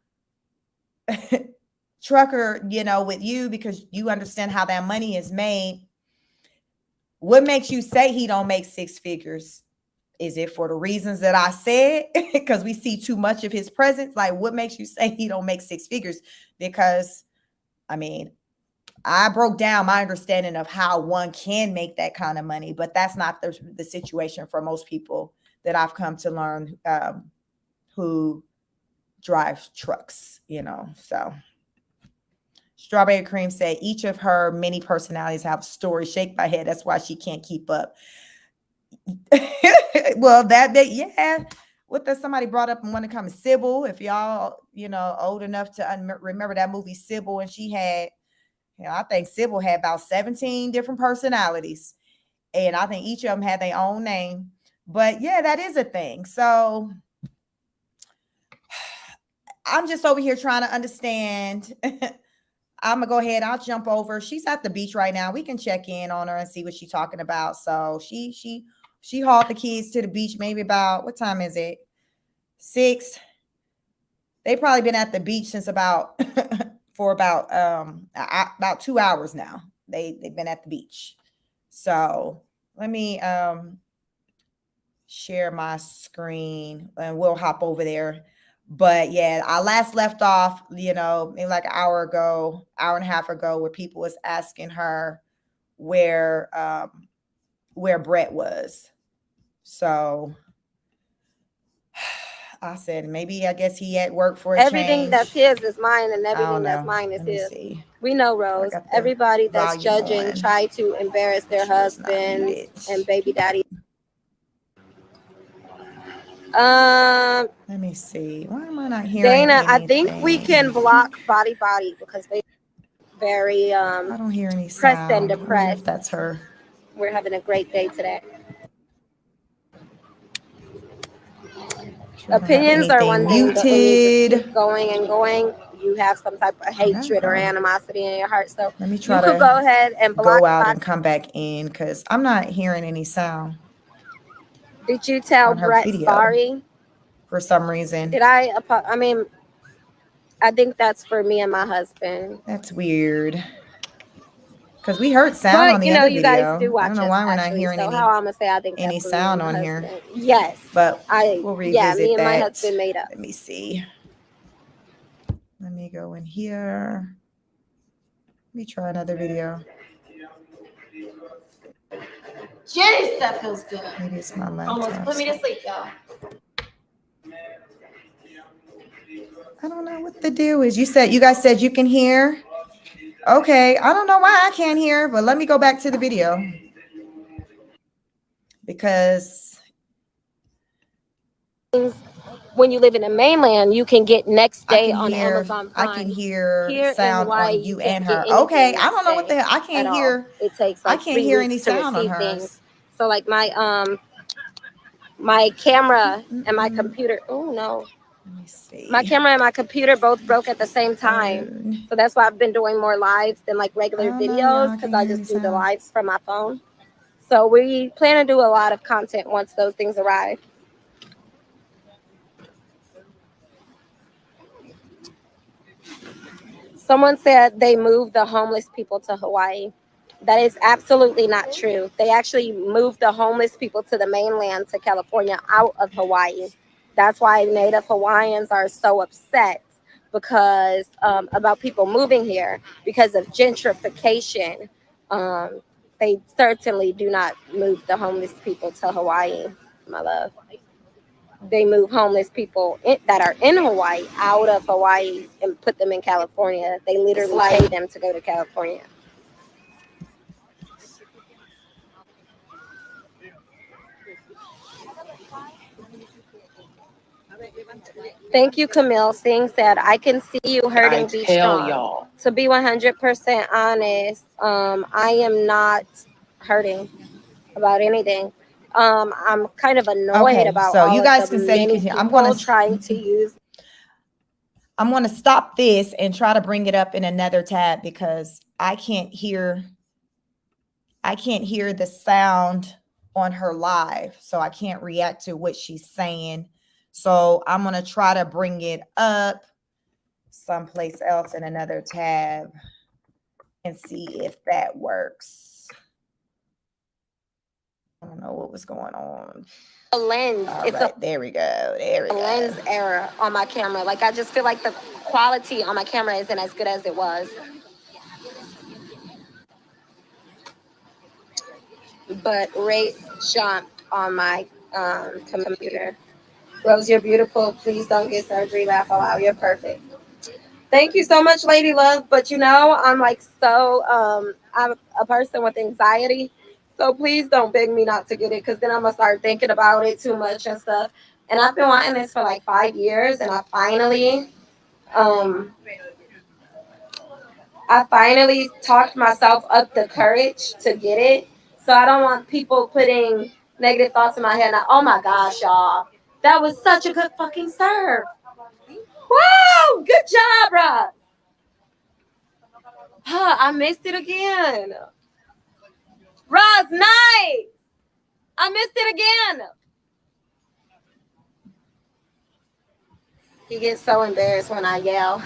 trucker, with you, because you understand how that money is made. What makes you say he don't make six figures? Is it for the reasons that I said? Because we see too much of his presence. Like, what makes you say he don't make six figures? Because, I broke down my understanding of how one can make that kind of money, but that's not the situation for most people that I've come to learn who drive trucks, So Strawberry Cream said each of her many personalities have stories. Shake my head. That's why she can't keep up. Well, yeah. What does somebody brought up when it comes to Sybil? If y'all, old enough to remember that movie Sybil, and she had, I think Sybil had about 17 different personalities, and I think each of them had their own name. But yeah, that is a thing. So I'm just over here trying to understand. I'm gonna go ahead. I'll jump over. She's at the beach right now. We can check in on her and see what she's talking about. So she hauled the kids to the beach. Maybe about, what time is it? 6. They've probably been at the beach since about for about 2 hours now. They've been at the beach. So let me share my screen and we'll hop over there. But yeah, I last left off, maybe like an hour and a half ago, where people was asking her where where Brett was. So I said maybe, I guess he at work for a Everything that's change. his is mine, and I everything don't that's know. mine is Let me his. see. We know, I Rose. got the Everybody that's volume judging on. try to embarrass their Sure it's not husbands muted. and baby daddy. Let me see. Why am I not hearing Dana, I anything? think we can block body because they very I don't hear any pressed and sound. I wonder if depressed. that's her. We're having a great day today. Sure, Opinions are one thing, but when you just keep going and going, you have some type of hatred or animosity in your heart. So let me try you could go ahead and block go out and come back in, because I'm not hearing any sound. Did you tell Brett sorry? For some reason. Did I? I mean, I think that's for me and my husband. That's weird. Because we heard sound on the other video. You guys do watch. I don't know why we're not hearing so how I'm gonna say I think any that's sound on here. Yes, but we'll revisit me and that. my husband made up. Let me see. Let me go in here. Let me try another video. Jeez, that feels good. Maybe it's my laptop. Almost put me to sleep, y'all. I don't know what the deal is. You guys said you can hear. Okay, I don't know why I can't hear, but let me go back to the video, because when you live in the mainland, you can get next day on Amazon Prime. I can hear sound on you and her. Okay, I don't know what the hell. I can't hear. It takes like I can't hear any sound on hers. So like my camera and my computer. Oh no. Let me see. My camera and my computer both broke at the same time. So that's why I've been doing more lives than like regular videos, because I just do the lives from my phone. So we plan to do a lot of content once those things arrive. Someone said they moved the homeless people to Hawaii. That is absolutely not true. They actually moved the homeless people to the mainland, to California, out of Hawaii. That's why Native Hawaiians are so upset because about people moving here, because of gentrification. They certainly do not move the homeless people to Hawaii, my love. They move homeless people that are in Hawaii out of Hawaii and put them in California. They literally pay them to go to California. Thank you, Camille. Singh said, I can see you hurting. Be strong. Y'all. To be 100% honest, I am not hurting about anything. I'm kind of annoyed about so all you guys can say you can hear. I'm going to trying to use. I'm going to stop this and try to bring it up in another tab, because I can't hear the sound on her live, so I can't react to what she's saying. So I'm going to try to bring it up someplace else in another tab and see if that works. I don't know what was going on. A lens. There we go. There we go. Lens error on my camera. Like, I just feel like the quality on my camera isn't as good as it was. But rate jumped on my computer. Rose, you're beautiful. Please don't get surgery. Laugh out loud. You're perfect. Thank you so much, Lady Love. But I'm like I'm a person with anxiety. So please don't beg me not to get it, because then I'm going to start thinking about it too much and stuff. And I've been wanting this for like 5 years, and I finally talked myself up the courage to get it. So I don't want people putting negative thoughts in my head. Now, oh my gosh, y'all. That was such a good fucking serve. Wow, good job, Rob. I missed it again. Roz, nice. I missed it again. He gets so embarrassed when I yell.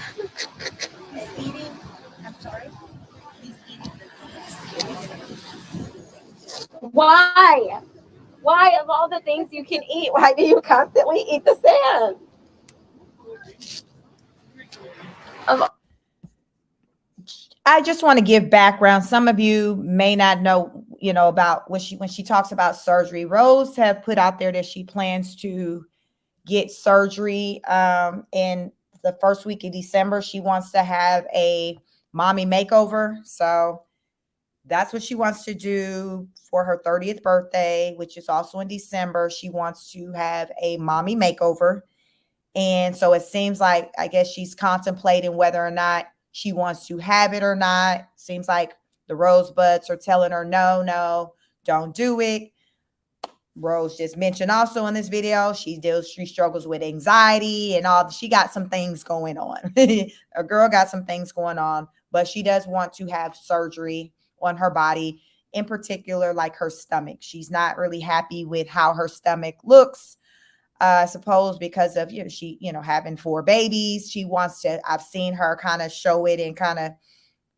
He's eating. I'm sorry. He's eating. Why? Why, of all the things you can eat, why do you constantly eat the sand? I just want to give background. Some of you may not know, about when she talks about surgery. Rose have put out there that she plans to get surgery in the first week of December. She wants to have a mommy makeover. So that's what she wants to do for her 30th birthday, which is also in December. She wants to have a mommy makeover. And so it seems like, I guess she's contemplating whether or not she wants to have it or not. Seems like the rosebuds are telling her, no, no, don't do it. Rose just mentioned also in this video, she struggles with anxiety and all. She got some things going on. A girl got some things going on, but she does want to have surgery on her body, in particular, like her stomach. She's not really happy with how her stomach looks. I suppose because of, she, having 4 babies. She wants to, I've seen her kind of show it and kind of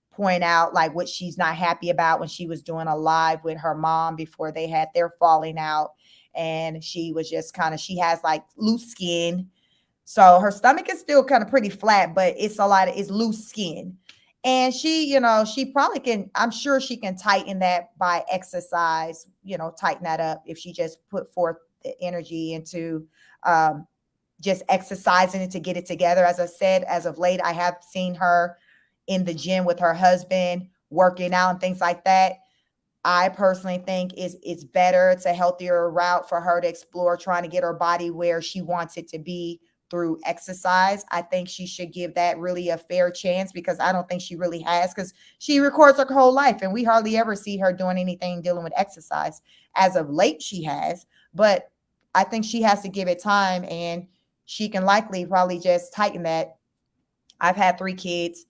point out like what she's not happy about when she was doing a live with her mom before they had their falling out. And she was just she has like loose skin. So her stomach is still kind of pretty flat, but it's loose skin. And she, she probably can, I'm sure she can tighten that by exercise, tighten that up if she just put forth the energy into just exercising it to get it together. As I said, as of late, I have seen her in the gym with her husband, working out and things like that. I personally think it's better. It's a healthier route for her to explore, trying to get her body where she wants it to be through exercise. I think she should give that really a fair chance, because I don't think she really has, because she records her whole life and we hardly ever see her doing anything dealing with exercise. As of late, she has, but I think she has to give it time, and she can likely probably just tighten that. I've had 3 kids.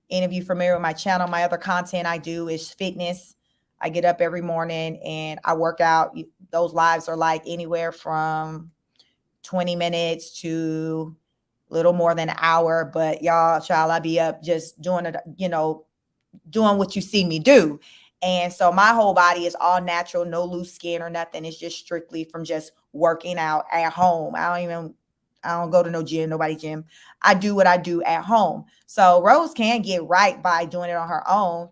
Any of you familiar with my channel, my other content I do is fitness. I get up every morning and I work out. Those lives are like anywhere from 20 minutes to a little more than an hour. But y'all, child, I be up just doing it, doing what you see me do. And so my whole body is all natural, no loose skin or nothing. It's just strictly from just working out at home. I don't go to no gym, nobody gym. I do what I do at home. So Rose can get right by doing it on her own.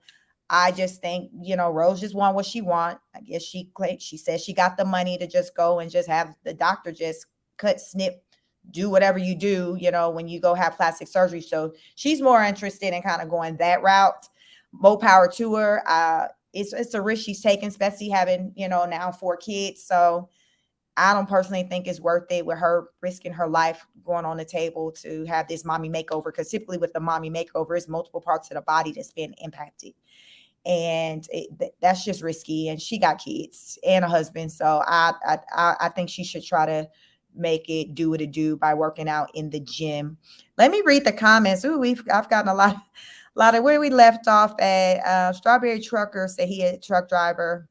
I just think, Rose just want what she want. I guess she says she got the money to just go and just have the doctor just cut, snip, do whatever you do, when you go have plastic surgery. So she's more interested in kind of going that route. More power to her. It's a risk she's taking, especially having, now 4 kids. So I don't personally think it's worth it with her risking her life going on the table to have this mommy makeover, because typically with the mommy makeover, it's multiple parts of the body that's been impacted. And that's just risky. And she got kids and a husband. So I think she should try to make it do what it do by working out in the gym. Let me read the comments. I've gotten a lot of where we left off at. Strawberry Trucker said he a truck driver.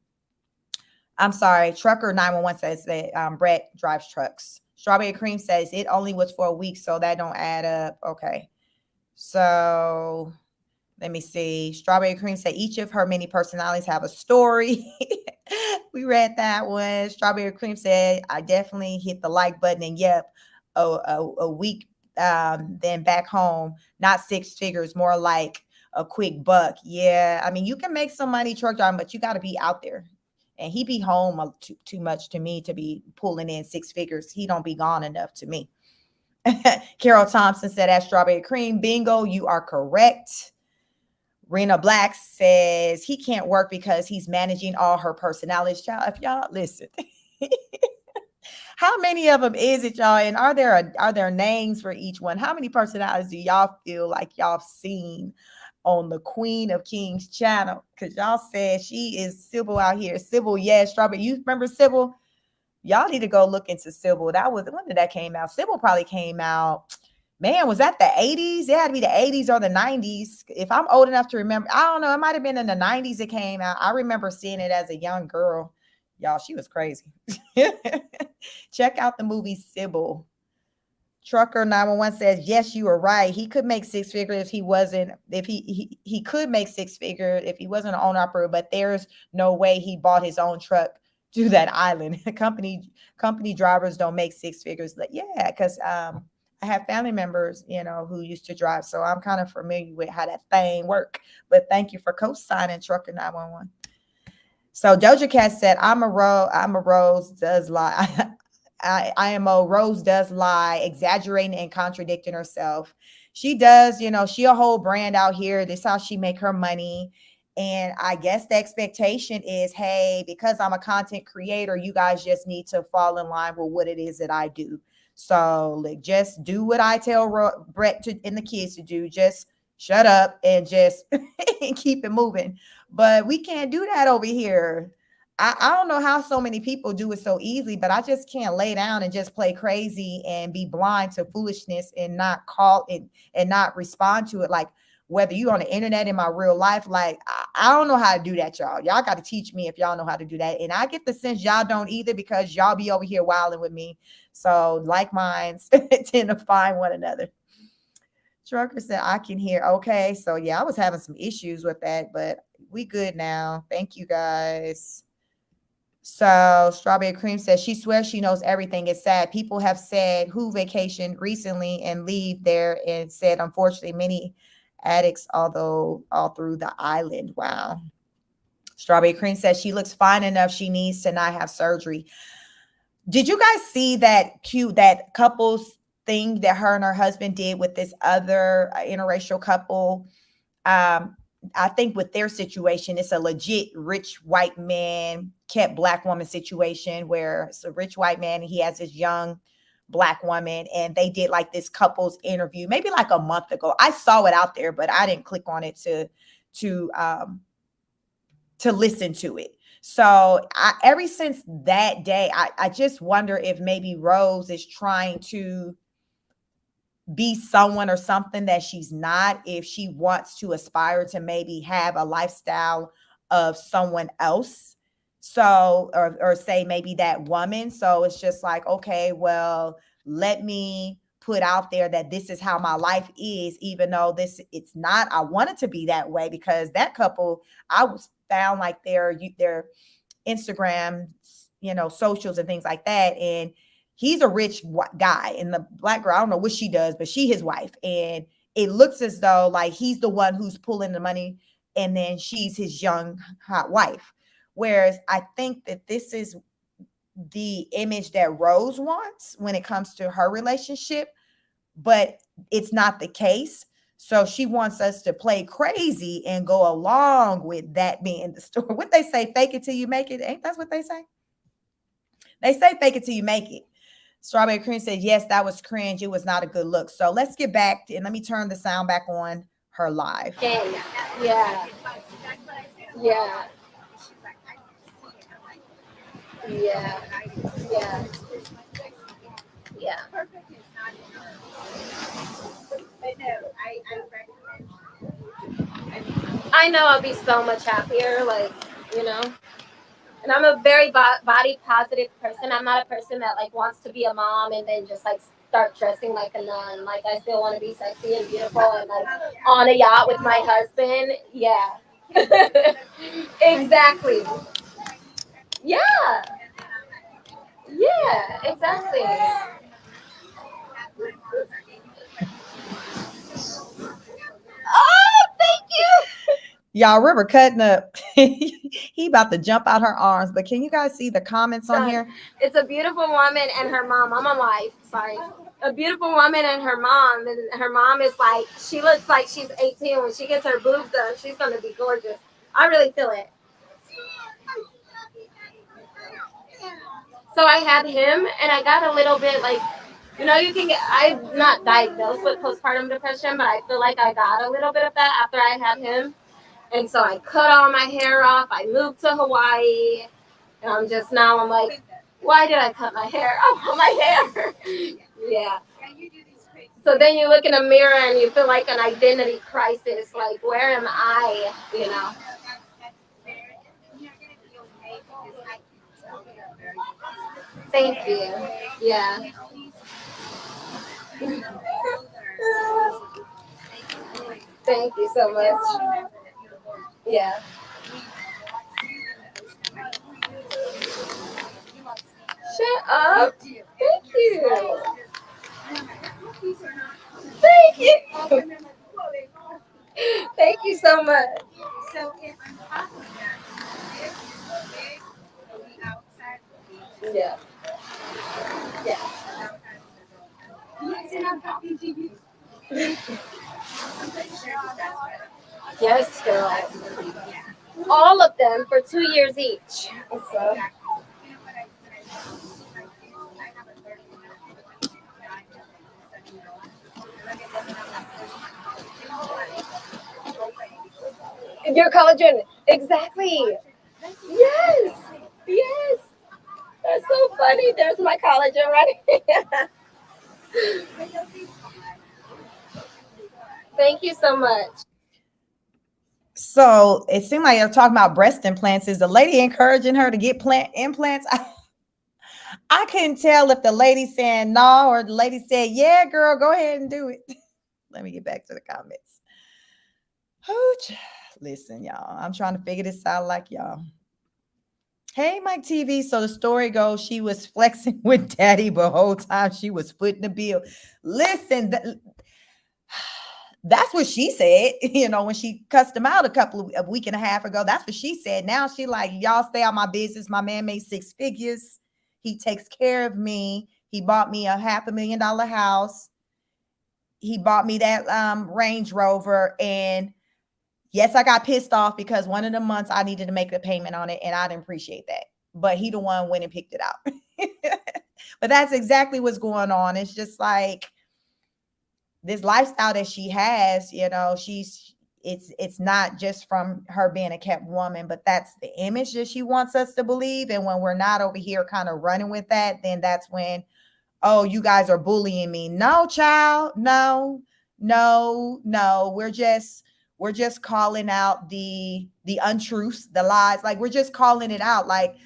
I'm sorry, Trucker 911 says that Brett drives trucks. Strawberry Cream says it only was for a week, so that don't add up. Okay. So let me see. Strawberry Cream said each of her many personalities have a story. We read that one. Strawberry Cream said, I definitely hit the like button, and yep, a week then back home, not 6 figures, more like a quick buck. Yeah, I mean, you can make some money truck driving, but you got to be out there. And he be home too much to me to be pulling in 6 figures. He don't be gone enough to me. Carol Thompson said, at Strawberry Cream, bingo, you are correct. Rena Black says he can't work because he's managing all her personalities. Child, if y'all listen, how many of them is it, y'all? And are there names for each one? How many personalities do y'all feel like y'all have seen on the Queen of Kings channel? Because y'all said she is Sybil out here. Sybil, yes, Strawberry. You remember Sybil? Y'all need to go look into Sybil. When did that came out? Sybil probably came out, man, was that the 80s? It had to be the 80s or the 90s. If I'm old enough to remember, I don't know. It might have been in the 90s it came out. I remember seeing it as a young girl. Y'all, she was crazy. Check out the movie Sybil. Trucker 911 says, yes, you were right. He could make 6 figures if he wasn't, if he could make 6 figures if he wasn't an owner operator, but there's no way he bought his own truck do that island. Company drivers don't make six figures. But yeah, because I have family members, who used to drive, so I'm kind of familiar with how that thing work. But thank you for co-signing Trucker 911. So Doja Cat said, I'm a Rose does lie. IMO Rose does lie, exaggerating and contradicting herself. She does, she a whole brand out here. This is how she make her money. And I guess the expectation is, hey, because I'm a content creator, you guys just need to fall in line with what it is that I do. So like, just do what I tell Brett and the kids to do. Just shut up and just keep it moving. But we can't do that over here. I don't know how so many people do it so easily, but I just can't lay down and just play crazy and be blind to foolishness and not call it and not respond to it. Like whether you on the internet in my real life, like I don't know how to do that, y'all. Y'all got to teach me if y'all know how to do that. And I get the sense y'all don't either because y'all be over here wilding with me. So like minds tend to find one another. Trucker said, I can hear. Okay. So yeah, I was having some issues with that, but we good now. Thank you guys. So Strawberry Cream says she swears she knows everything. It's sad. People have said who vacationed recently and leave there and said, unfortunately, many addicts, although all through the island. Wow. Strawberry Cream says she looks fine enough. She needs to not have surgery. Did you guys see that couples thing that her and her husband did with this other interracial couple? I think with their situation, it's a legit rich white man kept black woman situation where it's a rich white man and he has this young black woman, and they did like this couples interview maybe like a month ago. I saw it out there, but I didn't click on it to listen to it. So ever since that day, I just wonder if maybe Rose is trying to be someone or something that she's not, if she wants to aspire to maybe have a lifestyle of someone else. So, or say maybe that woman. So it's just like, okay, well, let me put out there that this is how my life is, even though it's not, I want it to be that way, because that couple, I was found like their Instagram, socials and things like that. And he's a rich guy, and the black girl, I don't know what she does, but she his wife. And it looks as though like he's the one who's pulling the money, and then she's his young hot wife. Whereas I think that this is the image that Rose wants when it comes to her relationship, but it's not the case. So she wants us to play crazy and go along with that being the story. What they say, fake it till you make it. Ain't that's what they say? They say fake it till you make it. Strawberry Cream said, yes, that was cringe. It was not a good look. So let's get back to, and let me turn the sound back on her live. Okay. Yeah. Yeah. Yeah. Yeah. Yeah. I know I'll be so much happier, like, you know. And I'm a very body positive person. I'm not a person that like wants to be a mom and then just like start dressing like a nun. Like I still want to be sexy and beautiful and like on a yacht with my husband. Yeah. Exactly. Yeah. Yeah, exactly. Oh, thank you. Y'all, River cutting up. He about to jump out her arms. But can you guys see the comments on here? It's a beautiful woman and her mom. I'm on live. Sorry. A beautiful woman and her mom. And her mom is like, she looks like she's 18. When she gets her boobs done, she's going to be gorgeous. I really feel it. So I had him, and I got a little bit like, you can get, I'm not diagnosed with postpartum depression, but I feel like I got a little bit of that after I had him. And so I cut all my hair off. I moved to Hawaii. And I'm like, why did I cut my hair off my hair? Yeah. So then you look in a mirror and you feel like an identity crisis. Like, where am I? Thank you. Yeah. Thank you so much. Yeah. Shut up. Thank you. Thank you. Thank you so much. So if on top of that, this is so big on the outside. Yeah. Yeah. Yes, and I'm talking to you. Yes, girl. All of them for 2 years each. So. You know what I see like this, I have a 13-year-old, I have a 7-year-old. Look at them now, Your collagen. Exactly. Yes. Yes. That's so funny. There's my collagen right here. Thank you so much. So it seemed like they're talking about breast implants. Is the lady encouraging her to get plant implants? I couldn't tell if the lady saying no or the lady said, yeah, girl, go ahead and do it. Let me get back to the comments. Hooch. Listen, y'all, I'm trying to figure this out like y'all. Hey, Mike TV. So the story goes, she was flexing with daddy, but whole time she was footing the bill. Listen, that's what she said, when she cussed him out a week and a half ago. That's what she said. Now she like, y'all stay out my business. My man made 6 figures. He takes care of me. He bought me a $500,000 house. He bought me that Range Rover. And yes, I got pissed off because one of the months I needed to make the payment on it and I didn't appreciate that. But he the one went and picked it out. But that's exactly what's going on. It's just like this lifestyle that she has, it's not just from her being a kept woman, but that's the image that she wants us to believe. And when we're not over here kind of running with that, then that's when, oh, you guys are bullying me. No, child, no. We're just calling out the untruths, the lies. Like we're just calling it out. Like,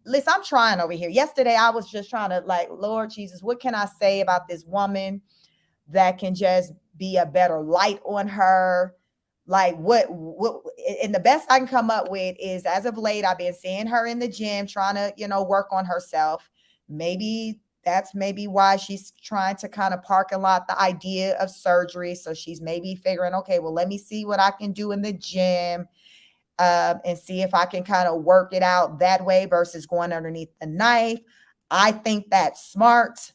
listen, I'm trying over here. Yesterday, I was just trying to like, Lord Jesus, what can I say about this woman that can just be a better light on her? Like what and the best I can come up with is, as of late, I've been seeing her in the gym trying to, work on herself. Maybe that's maybe why she's trying to kind of parking lot the idea of surgery. So she's maybe figuring, okay, well, let me see what I can do in the gym, and see if I can kind of work it out that way versus going underneath the knife. I think that's smart.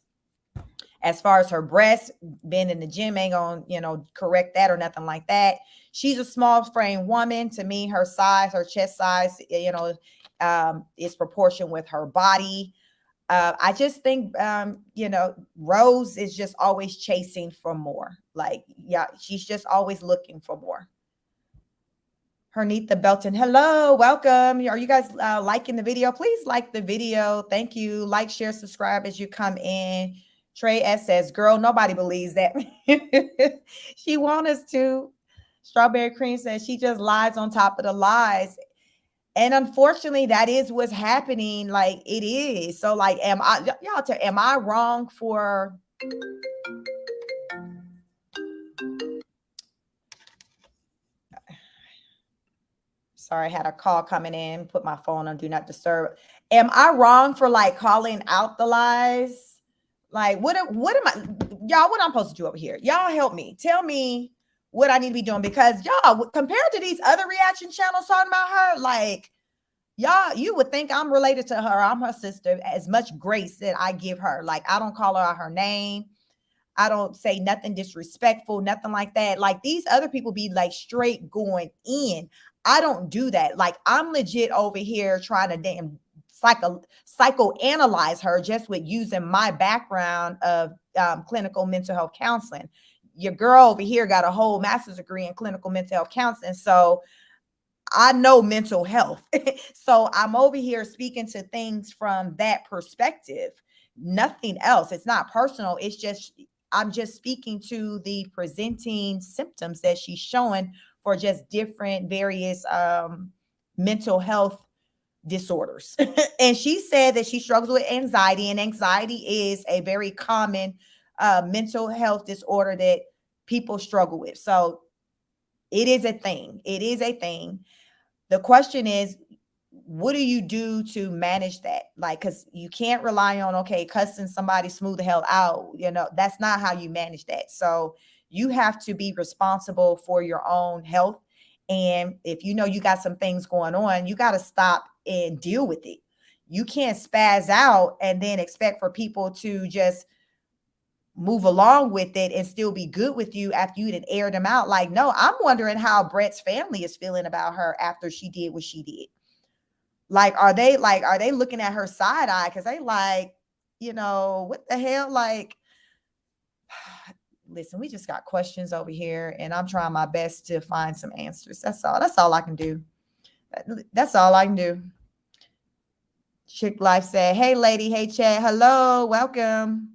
As far as her breasts, being in the gym ain't gonna, correct that or nothing like that. She's a small frame woman. To me, her size, her chest size, is proportion with her body. I just think, Rose is just always chasing for more. Like, yeah, she's just always looking for more. Hernita Belton, hello, welcome. Are you guys liking the video? Please like the video. Thank you. Like, share, subscribe as you come in. Trey S says, girl, nobody believes that. She wants us to. Strawberry Cream says she just lies on top of the lies. And unfortunately, that is what's happening. Like, it is. So, like, am I wrong for... Sorry, I had a call coming in, put my phone on do not disturb. Am I wrong for like calling out the lies? Like, what am I, y'all, what I'm supposed to do over here? Y'all help me. Tell me what I need to be doing, because y'all, compared to these other reaction channels talking about her, like, y'all, you would think I'm related to her. I'm her sister. As much grace that I give her. Like, I don't call her out her name. I don't say nothing disrespectful, nothing like that. Like, these other people be like straight going in. I don't do that. Like, I'm legit over here trying to damn psychoanalyze her just with using my background of clinical mental health counseling. Your girl over here got a whole master's degree in clinical mental health counseling. So I know mental health. So I'm over here speaking to things from that perspective. Nothing else. It's not personal. It's just, I'm just speaking to the presenting symptoms that she's showing for just different various mental health disorders. And she said that she struggles with anxiety, and anxiety is a very common mental health disorder that people struggle with. So it is a thing. It is a thing. The question is, what do you do to manage that? Like, because you can't rely on, okay, cussing somebody smooth the hell out. That's not how you manage that. So you have to be responsible for your own health. And if you know you got some things going on, you got to stop and deal with it. You can't spaz out and then expect for people to just move along with it and still be good with you after you didn't air them out. Like, no, I'm wondering how Brett's family is feeling about her after she did what she did. Like, are they looking at her side eye? Cause they like, what the hell? Like, listen, we just got questions over here and I'm trying my best to find some answers. That's all I can do. That's all I can do. Chick Life said, hey lady, hey Chad, hello, welcome.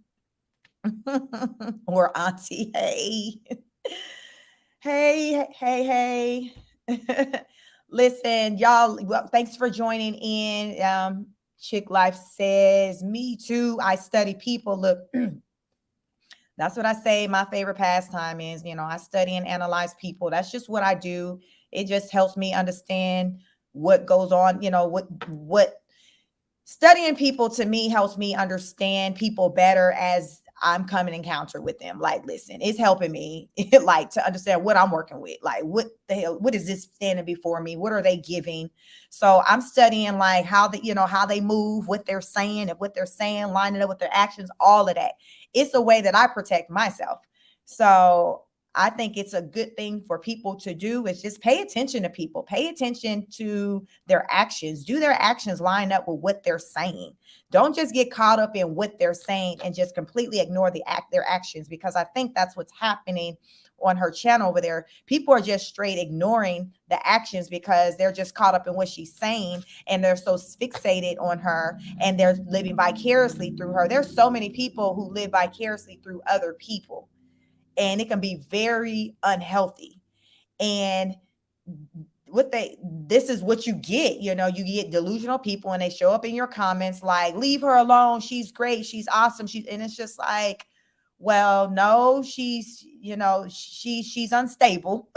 Or auntie, hey. Hey. Listen, y'all, well, thanks for joining in. Chick Life says, me too. I study people. Look, that's what I say. My favorite pastime is, I study and analyze people. That's just what I do. It just helps me understand what goes on, what studying people to me helps me understand people better as I'm coming in encounter with them. Like, listen, it's helping me like to understand what I'm working with. Like, what the hell, what is this standing before me? What are they giving? So I'm studying like how they move, what they're saying, and what they're saying, lining up with their actions, all of that. It's a way that I protect myself. So I think it's a good thing for people to do is just pay attention to people, pay attention to their actions. Do their actions line up with what they're saying? Don't just get caught up in what they're saying and just completely ignore their actions, because I think that's what's happening on her channel over there. People are just straight ignoring the actions because they're just caught up in what she's saying and they're so fixated on her and they're living vicariously through her. There's so many people who live vicariously through other people, and it can be very unhealthy. And this is what you get, you get delusional people and they show up in your comments like, leave her alone, she's great, she's awesome, and it's just like, well, no, she's unstable.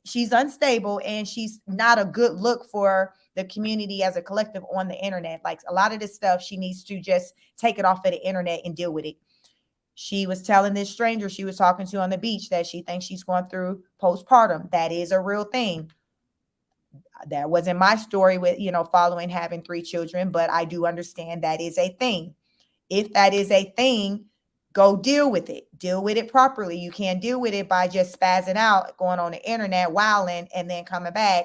She's unstable and she's not a good look for the community as a collective on the internet. Like, a lot of this stuff, she needs to just take it off of the internet and deal with it. She was telling this stranger she was talking to on the beach that she thinks she's going through postpartum. That is a real thing. That wasn't my story with, following having 3 children, but I do understand that is a thing. If that is a thing, go deal with it. Deal with it properly. You can't deal with it by just spazzing out, going on the internet, wilding, and then coming back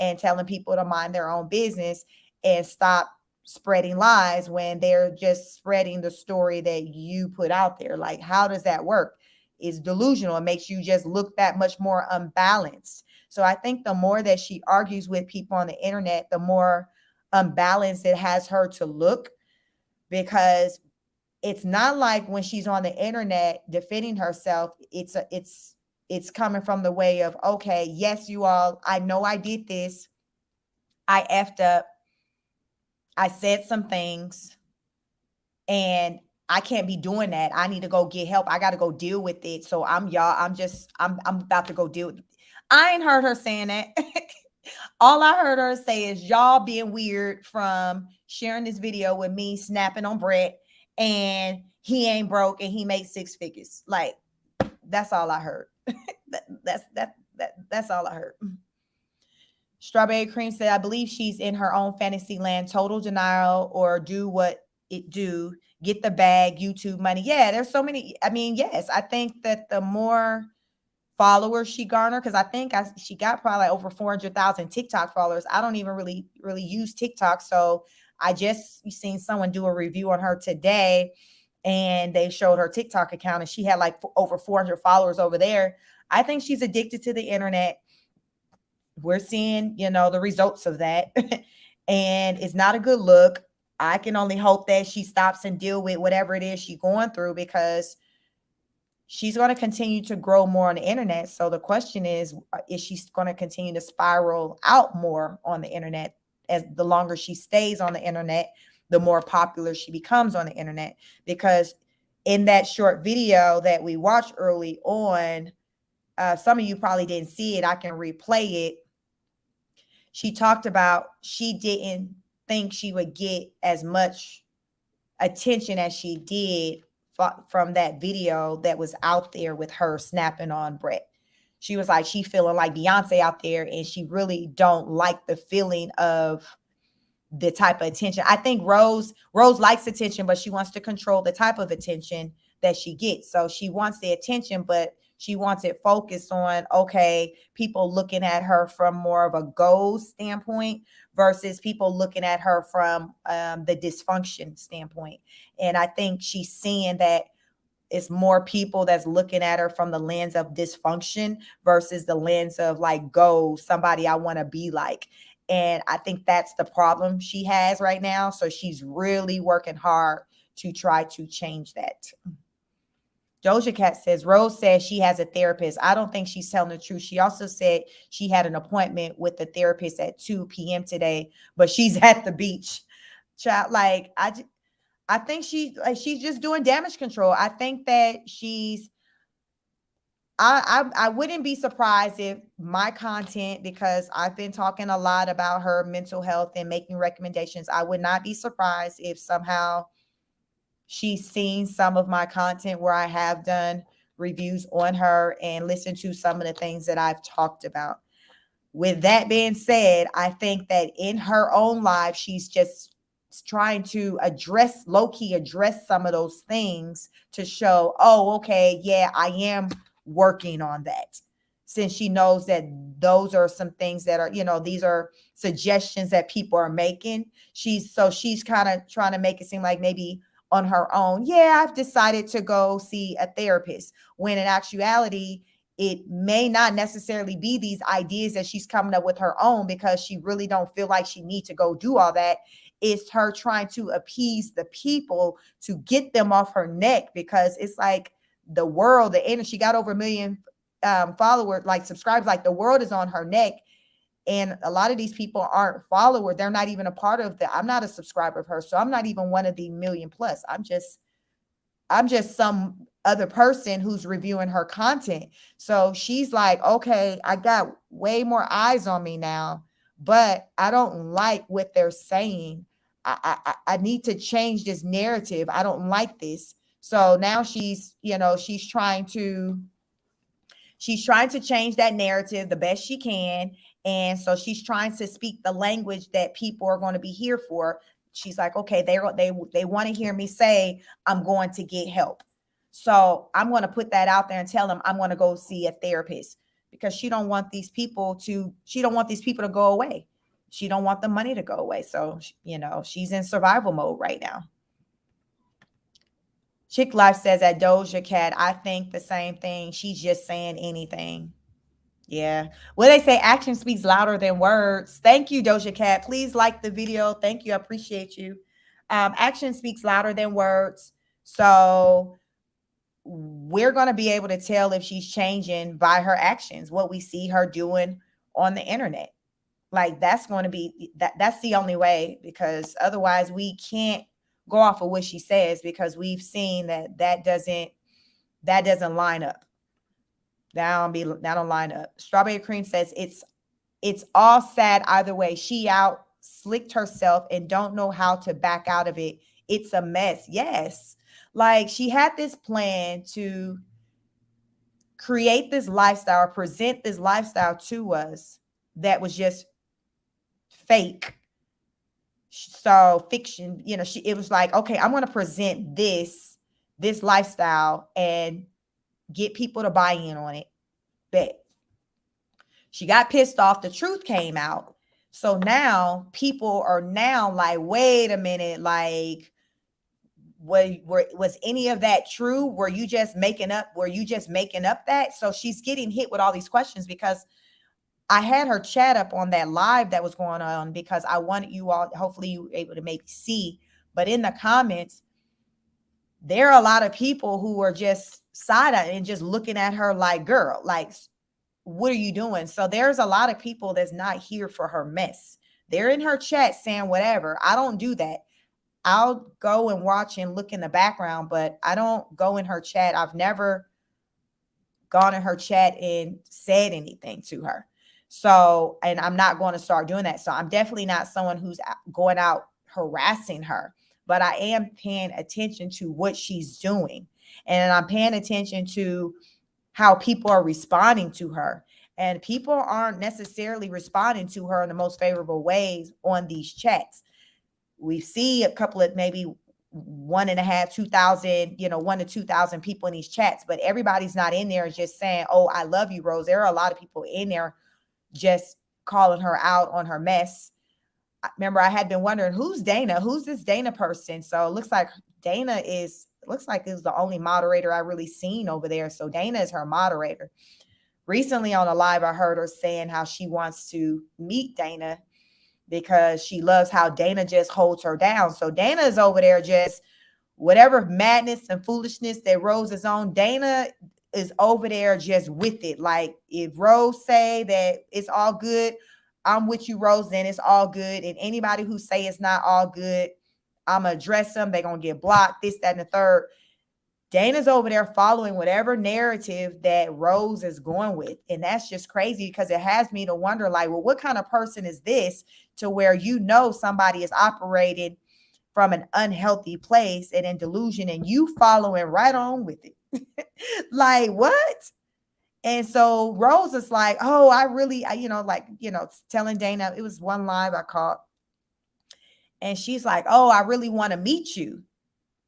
and telling people to mind their own business and stop spreading lies when they're just spreading the story that you put out there. Like, how does that work? It's delusional. It makes you just look that much more unbalanced. So I think the more that she argues with people on the internet, the more unbalanced it has her to look, because it's not like when she's on the internet defending herself, it's coming from the way of, okay, yes, you all, I know I did this. I effed up. I said some things and I can't be doing that. I need to go get help. I got to go deal with it. So I'm about to go deal with it. I ain't heard her saying that. All I heard her say is y'all being weird from sharing this video with me snapping on Brett and he ain't broke and he made 6 figures. Like, that's all I heard. That's all I heard. Strawberry Cream said, I believe she's in her own fantasy land, total denial, or do what it do, get the bag, YouTube money. Yeah, there's so many. I mean, yes, I think that the more followers she garnered, because I think she got probably over 400,000 TikTok followers. I don't even really use TikTok. So I just seen someone do a review on her today and they showed her TikTok account and she had like over 400 followers over there. I think she's addicted to the internet. We're seeing, the results of that. And it's not a good look. I can only hope that she stops and deal with whatever it is she's going through, because she's going to continue to grow more on the internet. So the question is she going to continue to spiral out more on the internet? As the longer she stays on the internet, the more popular she becomes on the internet. Because in that short video that we watched early on, some of you probably didn't see it. I can replay it. she talked about she didn't think she would get as much attention as she did from that video that was out there with her snapping on Brett. She was like, she feeling like Beyonce out there, and she really don't like the feeling of the type of attention. I think Rose likes attention, but she wants to control the type of attention that she gets. So she wants the attention, but she wants it focused on, okay, people looking at her from more of a goals standpoint versus people looking at her from the dysfunction standpoint. And I think she's seeing that it's more people that's looking at her from the lens of dysfunction versus the lens of like goals, somebody I want to be like. And I think that's the problem she has right now. So she's really working hard to try to change that. Doja Cat says, Rose says she has a therapist. I don't think she's telling the truth. She also said she had an appointment with the therapist at 2 p.m. today, but she's at the beach. Child, like, I think she's just doing damage control. I think that I wouldn't be surprised if my content, because I've been talking a lot about her mental health and making recommendations. I would not be surprised if somehow she's seen some of my content where I have done reviews on her and listened to some of the things that I've talked about. With that being said, I think that in her own life, she's just trying to low-key address some of those things to show, oh, okay, yeah, I am working on that. Since she knows that those are some things that are, these are suggestions that people are making. She's kind of trying to make it seem like maybe on her own, yeah, I've decided to go see a therapist, when in actuality, it may not necessarily be these ideas that she's coming up with her own, because she really don't feel like she needs to go do all that. It's her trying to appease the people to get them off her neck, because it's like the world, and she got over 1 million followers, like subscribers, like the world is on her neck. And a lot of these people aren't followers. They're not even a part of I'm not a subscriber of hers. So I'm not even one of the 1 million plus. I'm just some other person who's reviewing her content. So she's like, okay, I got way more eyes on me now, but I don't like what they're saying. I need to change this narrative. I don't like this. So now she's trying to change that narrative the best she can. And so she's trying to speak the language that people are going to be here for. She's like, okay, they want to hear me say, I'm going to get help. So I'm going to put that out there and tell them I'm going to go see a therapist, because she don't want these people to go away. She don't want the money to go away. So, she's in survival mode right now. Chick Life says at Doja Cat, I think the same thing. She's just saying anything. Yeah. Well, they say action speaks louder than words. Thank you, Doja Cat. Please like the video. Thank you. I appreciate you. Action speaks louder than words. So we're going to be able to tell if she's changing by her actions, what we see her doing on the internet. Like, that's going to be that's the only way, because otherwise we can't go off of what she says, because we've seen that doesn't line up. That don't line up. Strawberry Cream says it's all sad either way. She out slicked herself and don't know how to back out of it. It's a mess. Yes. Like, she had this plan to create this lifestyle, present this lifestyle to us that was just fake. So fiction, it was like, okay, I'm going to present this lifestyle and get people to buy in on it. But she got pissed off. The truth came out. So now people are now like, wait a minute, like, was any of that true? Were you just making up that? So she's getting hit with all these questions, because I had her chat up on that live that was going on, because I wanted you all, hopefully you were able to maybe see, but in the comments, there are a lot of people who are just side-eye and just looking at her like, girl, like, what are you doing? So there's a lot of people that's not here for her mess. They're in her chat saying whatever. I don't do that. I'll go and watch and look in the background, but I don't go in her chat. I've never gone in her chat and said anything to her. So, and I'm not going to start doing that. So I'm definitely not someone who's going out harassing her, but I am paying attention to what she's doing. And I'm paying attention to how people are responding to her. And people aren't necessarily responding to her in the most favorable ways on these chats. We see a couple of maybe 1.5, 2,000, 1 to 2,000 people in these chats, but everybody's not in there just saying, "Oh, I love you, Rose." There are a lot of people in there just calling her out on her mess. Remember, I had been wondering, who's Dana? Who's this Dana person? So it looks like Dana looks like is the only moderator I really seen over there. So Dana is her moderator. Recently on a live, I heard her saying how she wants to meet Dana because she loves how Dana just holds her down. So Dana is over there just whatever madness and foolishness that Rose is on, Dana is over there just with it. Like if Rose say that it's all good, I'm with you, Rose, then it's all good. And anybody who say it's not all good, I'm gonna address them. They're gonna get blocked, this, that, and the third. Dana's over there following whatever narrative that Rose is going with. And that's just crazy because it has me to wonder, like, well, what kind of person is this to where somebody is operating from an unhealthy place and in delusion and you following right on with it? Like, what? And so Rose is like, oh, telling Dana, it was one live I caught. And she's like, oh, I really want to meet you.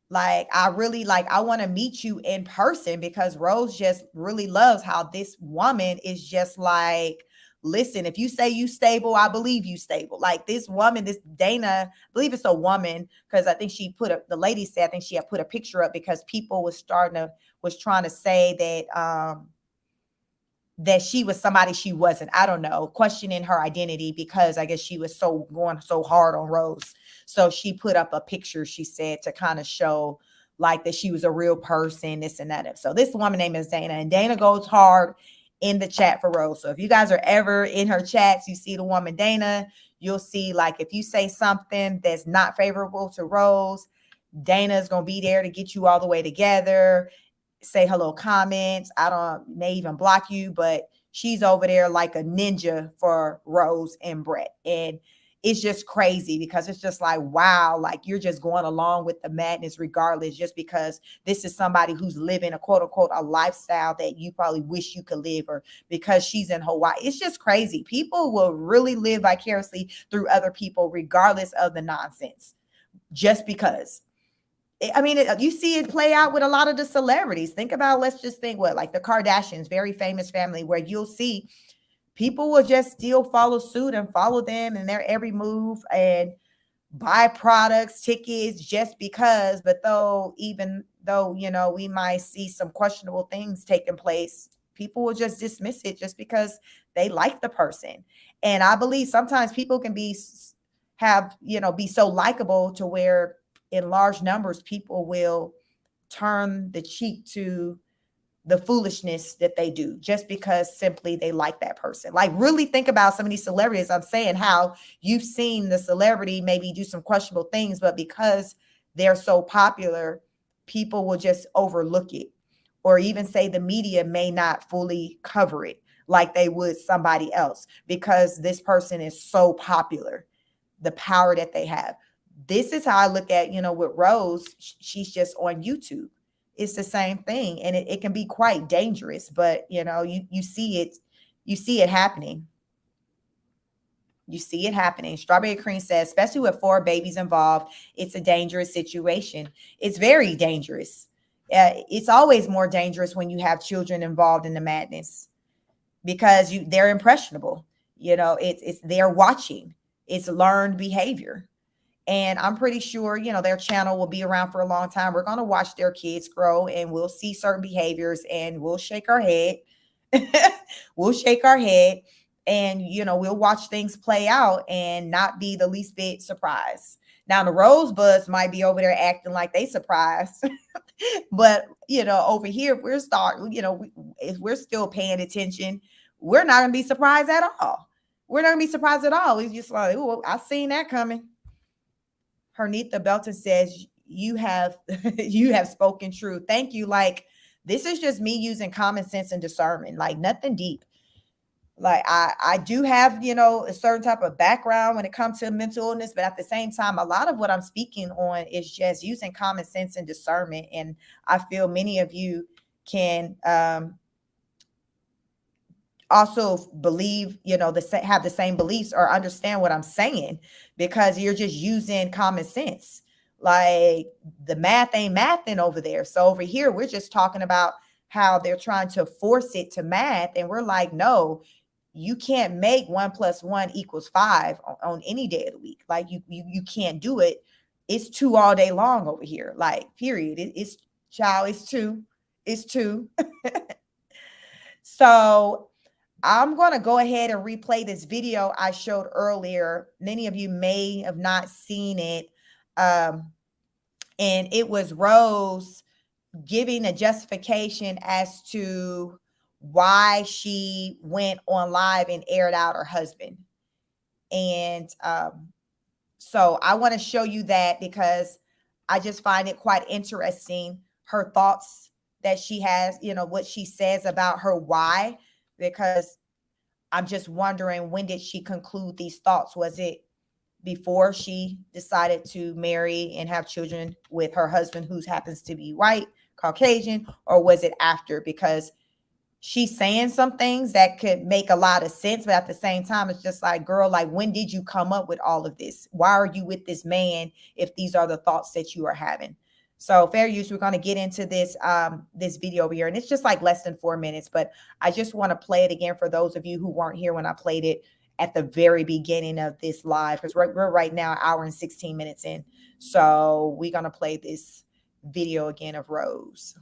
Like, I want to meet you in person because Rose just really loves how this woman is just like, listen, if you say you stable, I believe you stable. Like this woman, this Dana, I believe it's a woman, because I think the lady said, I think she had put a picture up because people was trying to say that she was somebody she wasn't. I don't know, questioning her identity because I guess she was going so hard on Rose. So she put up a picture, she said, to kind of show like that she was a real person, this and that. So this woman name is Dana, and Dana goes hard in the chat for Rose. So if you guys are ever in her chats, you see the woman Dana, you'll see like if you say something that's not favorable to Rose, Dana is going to be there to get you all the way together, say hello, comments. May even block you, but she's over there like a ninja for Rose and Brett. And it's just crazy because it's just like, wow, like you're just going along with the madness regardless, just because this is somebody who's living a quote unquote a lifestyle that you probably wish you could live, or because she's in Hawaii. It's just crazy. People will really live vicariously through other people regardless of the nonsense, just because. I mean, you see it play out with a lot of the celebrities. Think about, let's just think like the Kardashians, very famous family, where you'll see people will just still follow suit and follow them in their every move and buy products, tickets, just because. But even though, we might see some questionable things taking place, people will just dismiss it just because they like the person. And I believe sometimes people can be so likable to where in large numbers, people will turn the cheek to the foolishness that they do just because simply they like that person. Like really think about some of these celebrities. I'm saying how you've seen the celebrity maybe do some questionable things, but because they're so popular, people will just overlook it, or even say the media may not fully cover it like they would somebody else because this person is so popular, the power that they have. This is how I look at, with Rose, she's just on YouTube. It's the same thing. And it can be quite dangerous, but you see it happening. You see it happening. Strawberry Cream says, especially with 4 babies involved, it's a dangerous situation. It's very dangerous. It's always more dangerous when you have children involved in the madness because they're impressionable. It's they're watching. It's learned behavior. And I'm pretty sure, their channel will be around for a long time. We're going to watch their kids grow and we'll see certain behaviors and we'll shake our head. We'll shake our head and, we'll watch things play out and not be the least bit surprised. Now, the Rosebuds might be over there acting like they surprised. But, over here, if we're still paying attention, we're not going to be surprised at all. We're not going to be surprised at all. It's just like, oh, I seen that coming. Hernita Belton says, you have spoken true. Thank you. Like, this is just me using common sense and discernment, like nothing deep. Like I do have, you know, a certain type of background when it comes to mental illness, but at the same time, a lot of what I'm speaking on is just using common sense and discernment. And I feel many of you can also believe, you know, have the same beliefs or understand what I'm saying, because you're just using common sense. Like the math ain't mathing over there. So over here, we're just talking about how they're trying to force it to math. And we're like, no, you can't make 1 + 1 = 5 on any day of the week. Like you can't do it. It's two all day long over here. Like, period. It's child, it's two. It's two. So I'm going to go ahead and replay this video I showed earlier. Many of you may have not seen it. And it was Rose giving a justification as to why she went on live and aired out her husband. And so I want to show you that because I just find it quite interesting, her thoughts that she has, you know, what she says about her why, because I'm just wondering, when did she conclude these thoughts? Was it before she decided to marry and have children with her husband, who happens to be white, Caucasian, or was it after? Because she's saying some things that could make a lot of sense, but at the same time, it's just like, girl, like, when did you come up with all of this? Why are you with this man if these are the thoughts that you are having? So fair use, we're going to get into this video over here, and it's just like less than 4 minutes, but I just want to play it again for those of you who weren't here when I played it at the very beginning of this live, because we're right now 1 hour and 16 minutes in. So we're going to play this video again of Rose.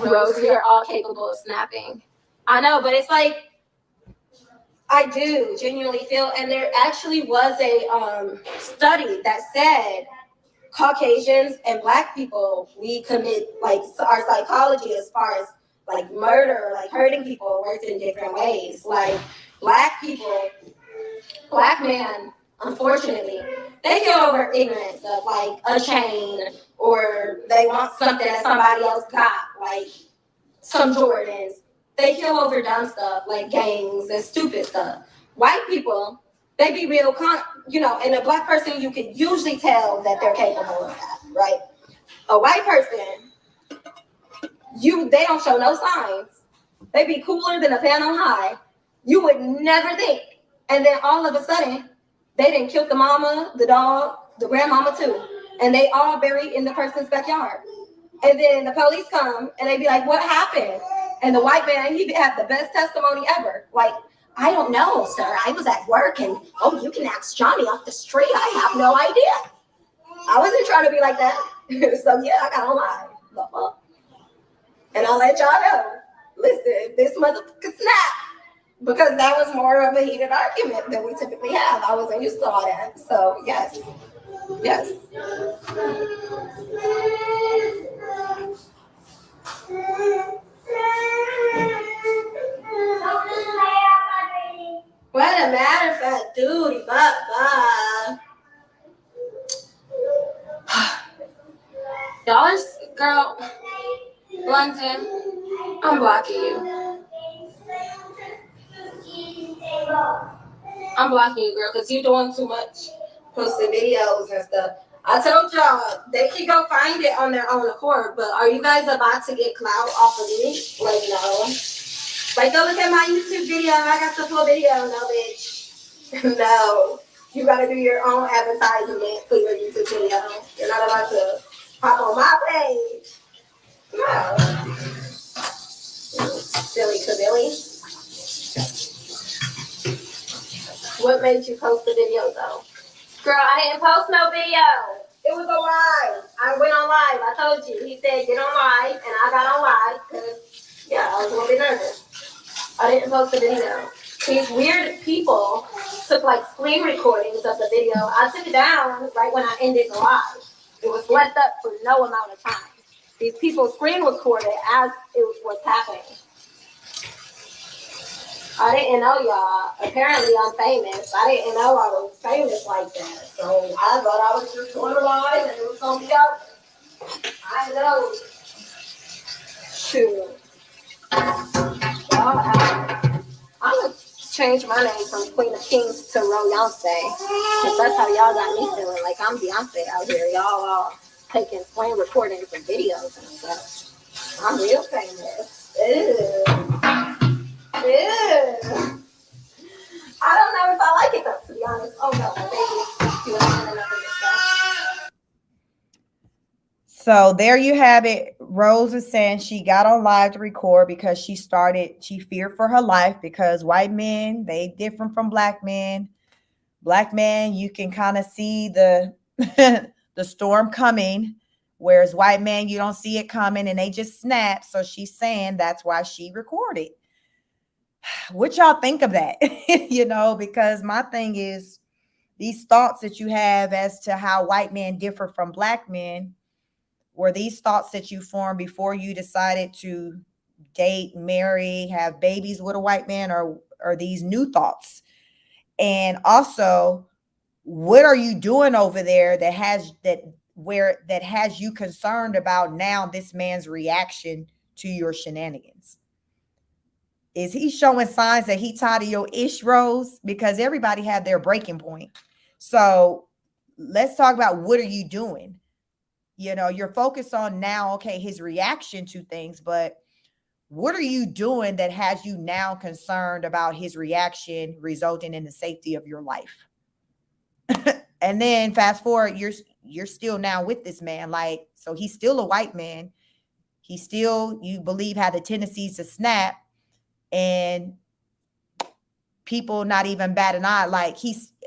Rose, we are all capable of snapping. I know, but it's like, I do genuinely feel, and there actually was a study that said Caucasians and Black people, we commit, like, our psychology as far as like murder, like hurting people, works in different ways. Like Black people, Black men, unfortunately, they kill over ignorance of like a chain, or they want something that somebody else got, like some Jordans. They kill over dumb stuff like gangs and stupid stuff. White people, they be real, you know, and a Black person, you can usually tell that they're capable of that, right? A white person, they don't show no signs. They be cooler than a pan on high. You would never think. And then all of a sudden, they didn't kill the mama, the dog, the grandmama too. And they all buried in the person's backyard. And then the police come and they be like, what happened? And the white man, he had the best testimony ever. Like, I don't know, sir. I was at work and, oh, you can ask Johnny off the street. I have no idea. I wasn't trying to be like that. So, yeah, I got on live. The fuck? And I'll let y'all know. Listen, this motherfucker snap. Because that was more of a heated argument than we typically have. I wasn't used to all that. So, yes. Yes. What a matter of fact, dude. Bye. Y'all are, girl, London, I'm blocking you. I'm blocking you, girl, because you're doing too much. Posting videos and stuff. I told y'all, they can go find it on their own accord, but are you guys about to get clout off of me? Like, no. Like, go look at my YouTube video. I got the full video. No, bitch. No. You got to do your own advertisement for your YouTube video. You're not about to hop on my page. No. Silly cabilly. What made you post the video, though? Girl, I didn't post no video. It was a live. I went on live. I told you. He said, get on live, and I got on live because, yeah, I was a little bit nervous. I didn't post the video. These weird people took, like, screen recordings of the video. I took it down right when I ended the live. It was left up for no amount of time. These people screen recorded as it was happening. I didn't know, y'all. Apparently, I'm famous. I didn't know I was famous like that. So I thought I was just going live and it was going to be up. I know. Shoot. Y'all out. I'm gonna change my name from Queen of Kings to Royance. Because that's how y'all got me feeling like I'm Beyonce out here. Y'all all taking screen recordings and videos and stuff. I'm real famous. Ew. Ew. I don't know if I like it though, to be honest. Oh no, my baby. He was standing up in the sky. So there you have it. Rose is saying she got on live to record because she feared for her life because white men, they different from black men. Black men, you can kind of see the the storm coming, whereas white men, you don't see it coming and they just snap. So she's saying that's why she recorded. What y'all think of that? Because my thing is these thoughts that you have as to how white men differ from black men, were these thoughts that you formed before you decided to date, marry, have babies with a white man, or are these new thoughts? And also, what are you doing over there that has you concerned about now this man's reaction to your shenanigans? Is he showing signs that he tired of your ish, Rose? Because everybody had their breaking point. So let's talk about what are you doing? You're focused on now, okay, his reaction to things, but what are you doing that has you now concerned about his reaction resulting in the safety of your life? And then fast forward, you're still now with this man. Like, so he's still a white man. He still, you believe, had the tendencies to snap, and people not even bat an eye. Like,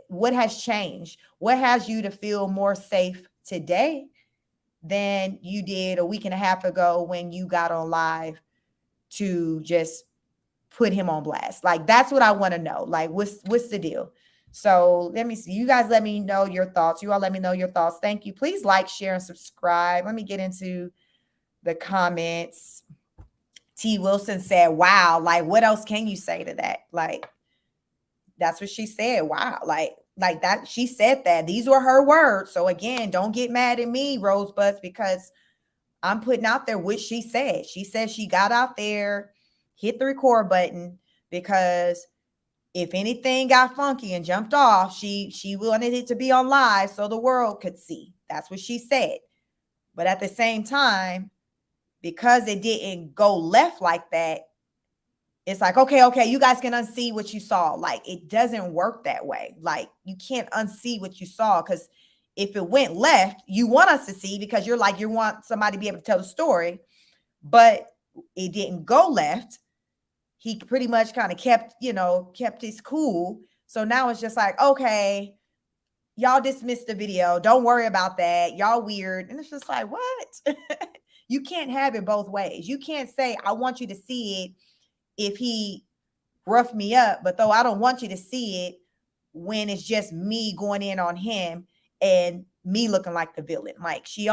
what has changed? What has you to feel more safe today than you did a week and a half ago when you got on live to just put him on blast? Like, that's what I want to know. Like, what's the deal? So let me see. You guys let me know your thoughts. You all let me know your thoughts. Thank you. Please like, share, and subscribe. Let me get into the comments. T. Wilson said, wow. Like, what else can you say to that? Like, that's what she said. Wow. Like that. She said that. These were her words. So again, don't get mad at me, Rosebuds, because I'm putting out there what she said. She said she got out there, hit the record button because if anything got funky and jumped off, she wanted it to be on live so the world could see. That's what she said. But at the same time, because it didn't go left like that, it's like, okay, you guys can unsee what you saw. Like, it doesn't work that way. Like, you can't unsee what you saw, because if it went left, you want us to see because you want somebody to be able to tell the story, but it didn't go left. He pretty much kind of kept his cool. So now it's just like, okay, y'all dismissed the video. Don't worry about that. Y'all weird. And it's just like, what? You can't have it both ways. You can't say, I want you to see it if he roughed me up, but though I don't want you to see it when it's just me going in on him and me looking like the villain. Like, she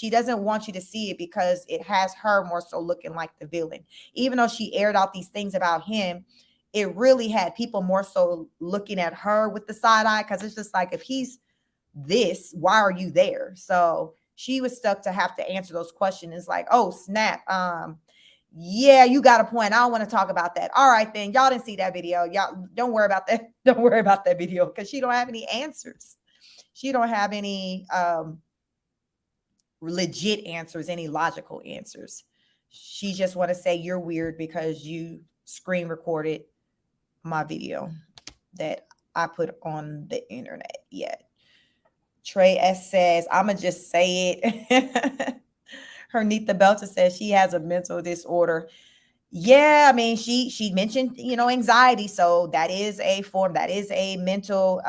doesn't want you to see it because it has her more so looking like the villain. Even though she aired out these things about him, it really had people more so looking at her with the side eye, because it's just like, if he's this, why are you there? So she was stuck to have to answer those questions. It's like, oh snap, yeah, you got a point. I don't want to talk about that. All right, then. Y'all didn't see that video. Y'all don't worry about that. Don't worry about that video, because she don't have any answers. She don't have any legit answers, any logical answers. She just want to say you're weird because you screen recorded my video that I put on the internet. Yeah. Trey S says, I'ma just say it. Hernita Belter says she has a mental disorder. Yeah, I mean, she mentioned, anxiety. So that is a form, that is a mental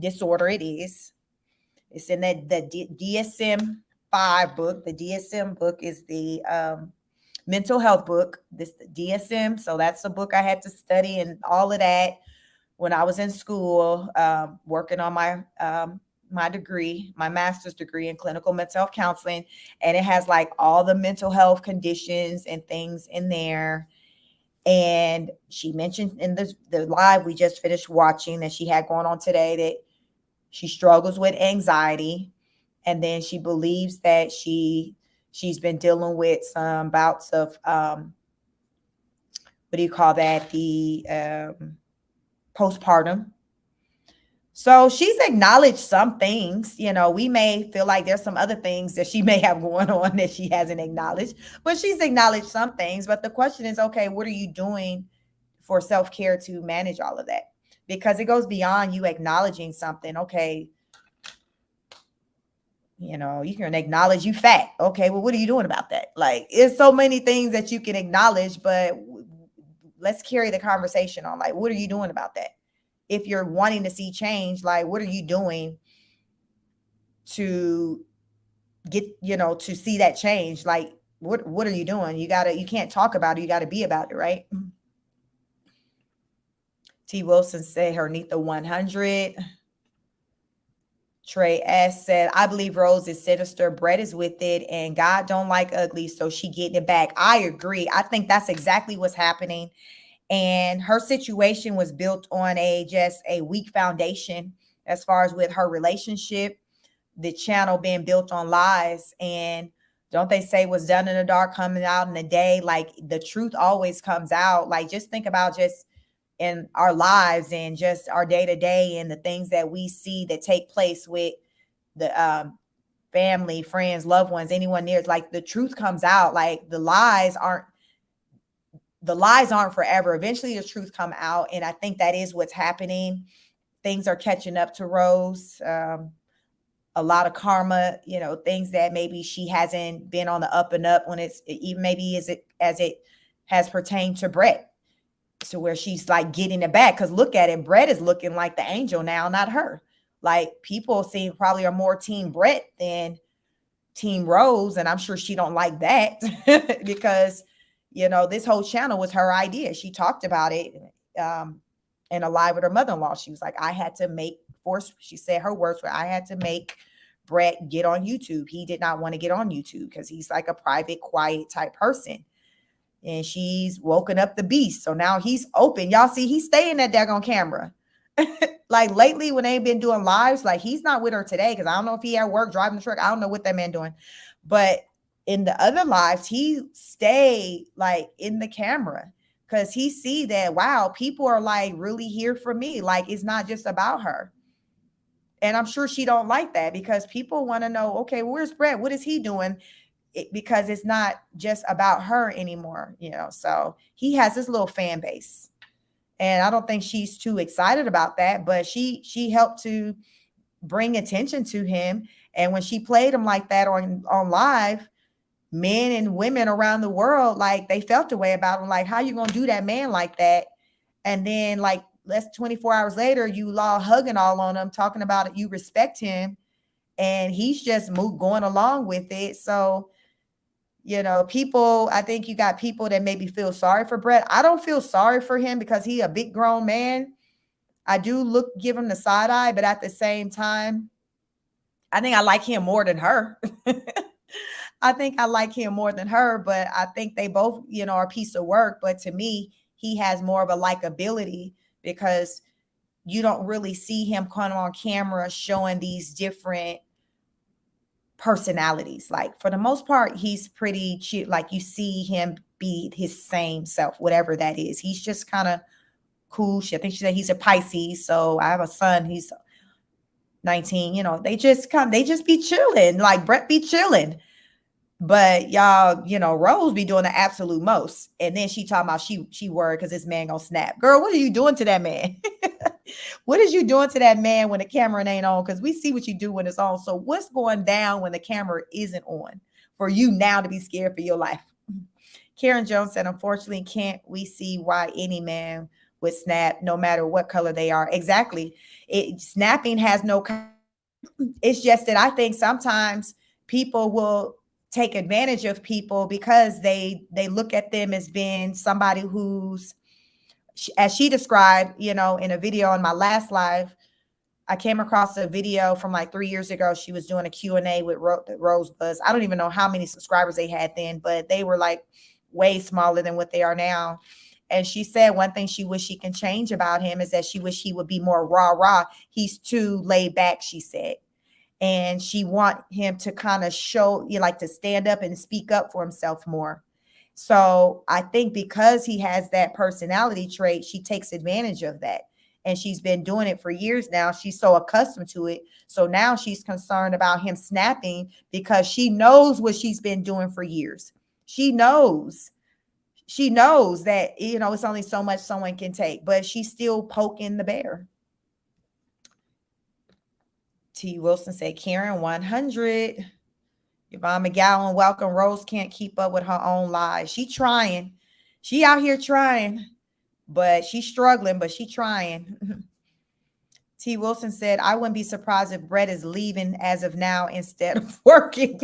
disorder. It is. It's in the DSM-5 book. The DSM book is the mental health book. This DSM. So that's a book I had to study and all of that when I was in school, working on my degree, my master's degree in clinical mental health counseling. And it has like all the mental health conditions and things in there. And she mentioned in the live we just finished watching that she had going on today that she struggles with anxiety. And then she believes that she She's been dealing with some bouts of what do you call that? The postpartum. So she's acknowledged some things. We may feel like there's some other things that she may have going on that she hasn't acknowledged, but she's acknowledged some things. But the question is, okay, what are you doing for self-care to manage all of that? Because it goes beyond you acknowledging something. Okay, you can acknowledge you fat. Okay, well, what are you doing about that? Like, it's so many things that you can acknowledge, but let's carry the conversation on. Like, what are you doing about that? If you're wanting to see change, like, what are you doing to get, to see that change? Like, what are you doing? You can't talk about it. You got to be about it, right? T. Wilson said her Neath the 100. Trey S said, I believe Rose is sinister. Brett is with it, and God don't like ugly, so she getting it back. I agree. I think that's exactly what's happening. And her situation was built on just a weak foundation as far as with her relationship, the channel being built on lies. And don't they say what's done in the dark coming out in the day? Like, the truth always comes out. Like, just think about just in our lives and just our day to day and the things that we see that take place with the family, friends, loved ones, anyone near. Like, the truth comes out. Like, the lies aren't forever. Eventually the truth come out. And I think that is what's happening. Things are catching up to Rose. A lot of karma, things that maybe she hasn't been on the up and up when it's even maybe as it has pertained to Brett. So where she's like getting it back. Cause look at it. Brett is looking like the angel now, not her. Like, people probably are more team Brett than team Rose. And I'm sure she don't like that because this whole channel was her idea. She talked about it in a live with her mother-in-law. She was like, she said her words were, I had to make Brett get on YouTube. He did not want to get on YouTube because he's like a private, quiet type person. And she's woken up the beast. So now he's open. Y'all see, he's staying that daggone camera. Like, lately when they've been doing lives, like, he's not with her today because I don't know if he at work driving the truck. I don't know what that man doing. But in the other lives, he stayed like in the camera because he see that, wow, people are like really here for me. Like, it's not just about her. And I'm sure she don't like that because people want to know, okay, where's Brett? What is he doing? Because it's not just about her anymore, so he has this little fan base. And I don't think she's too excited about that, but she helped to bring attention to him. And when she played him like that on live, men and women around the world, like, they felt the way about him. Like, how you gonna do that man like that? And then like less 24 hours later, you all hugging all on him, talking about it, you respect him, and he's just going along with it. So, people, I think you got people that maybe feel sorry for Brett. I don't feel sorry for him because he a big grown man. I do give him the side eye, but at the same time, I think I like him more than her. I think I like him more than her, but I think they both, are a piece of work. But to me, he has more of a likability because you don't really see him come on camera showing these different personalities. Like, for the most part, he's pretty chill. Like, you see him be his same self, whatever that is. He's just kind of cool. I think she said he's a Pisces. So I have a son, he's 19. They just be chilling. Like, Brett be chilling. But y'all, Rose be doing the absolute most. And then she talking about she worried because this man gonna snap. Girl, what are you doing to that man? What is you doing to that man when the camera ain't on? Because we see what you do when it's on. So what's going down when the camera isn't on for you now to be scared for your life? Karen Jones said, unfortunately, can't we see why any man would snap no matter what color they are? Exactly. Snapping has no color. It's just that I think sometimes people will take advantage of people because they look at them as being somebody who's, as she described, in a video on my last live. I came across a video from like 3 years ago. She was doing a Q&A with Rosebuzz. I don't even know how many subscribers they had then, but they were like way smaller than what they are now. And she said one thing she wished she can change about him is that she wished he would be more rah-rah. He's too laid back, she said. and she want him to kind of show you like to stand up and speak up for himself more. So I think because he has that personality trait, she takes advantage of that. And she's been doing it for years now. She's so accustomed to it. So now she's concerned about him snapping because she knows what she's been doing for years. She knows. She knows that, it's only so much someone can take, but she's still poking the bear. T. Wilson said, Karen 100. Yvonne McGowan, welcome. Rose can't keep up with her own lies. She trying. She out here trying, but she's struggling, but she trying. T. Wilson said, I wouldn't be surprised if Brett is leaving as of now instead of working.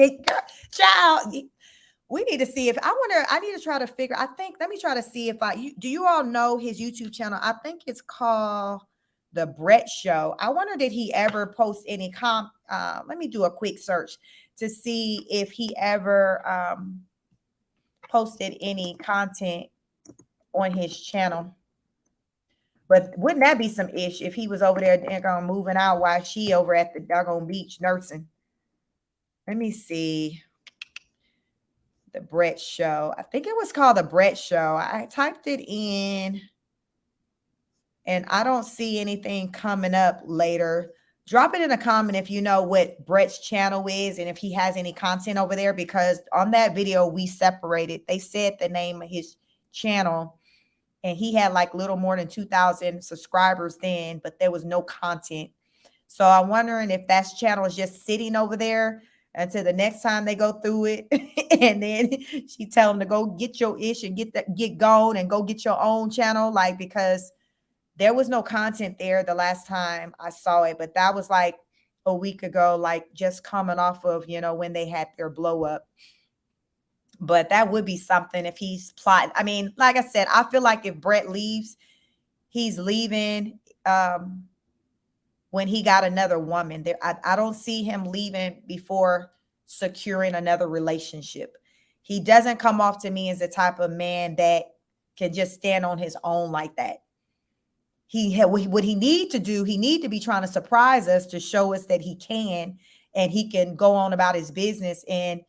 Child, we need to see if, I need to try to figure, let me try to see if do you all know his YouTube channel? I think it's called The Brett Show. I wonder, did he ever post any let me do a quick search to see if he ever posted any content on his channel. But wouldn't that be some ish if he was over there moving out while she over at the doggone beach nursing? Let me see. The Brett Show. I think it was called The Brett Show. I typed it in and I don't see anything coming up later. Drop it in a comment if you know what Brett's channel is and if he has any content over there, because on that video we separated. They said the name of his channel and he had like little more than 2,000 subscribers then, but there was no content. So I'm wondering if that channel is just sitting over there until the next time they go through it. And then she tell them to go get your ish and get going and go get your own channel. Like, because there was no content there the last time I saw it, but that was like a week ago, like just coming off of, when they had their blow up. But that would be something if he's plotting. I mean, like I said, I feel like if Brett leaves, he's leaving when he got another woman. I don't see him leaving before securing another relationship. He doesn't come off to me as the type of man that can just stand on his own like that. What he need to do, he need to be trying to surprise us to show us that he can, and he can go on about his business and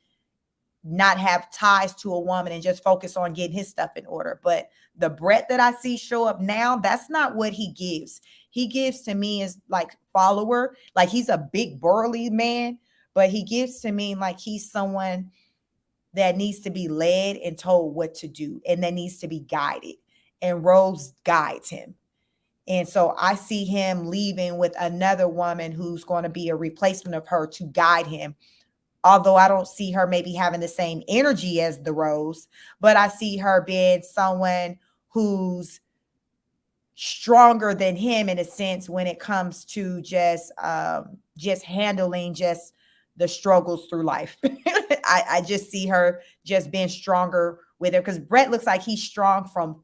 not have ties to a woman and just focus on getting his stuff in order. But the Brett that I see show up now, that's not what he gives. He gives to me as like follower, like he's a big burly man, but he gives to me like he's someone that needs to be led and told what to do, and that needs to be guided. And Rose guides him. And so I see him leaving with another woman who's going to be a replacement of her to guide him. Although I don't see her maybe having the same energy as the Rose, but I see her being someone who's stronger than him in a sense when it comes to just handling just the struggles through life. I just see her just being stronger with her, because Brett looks like he's strong from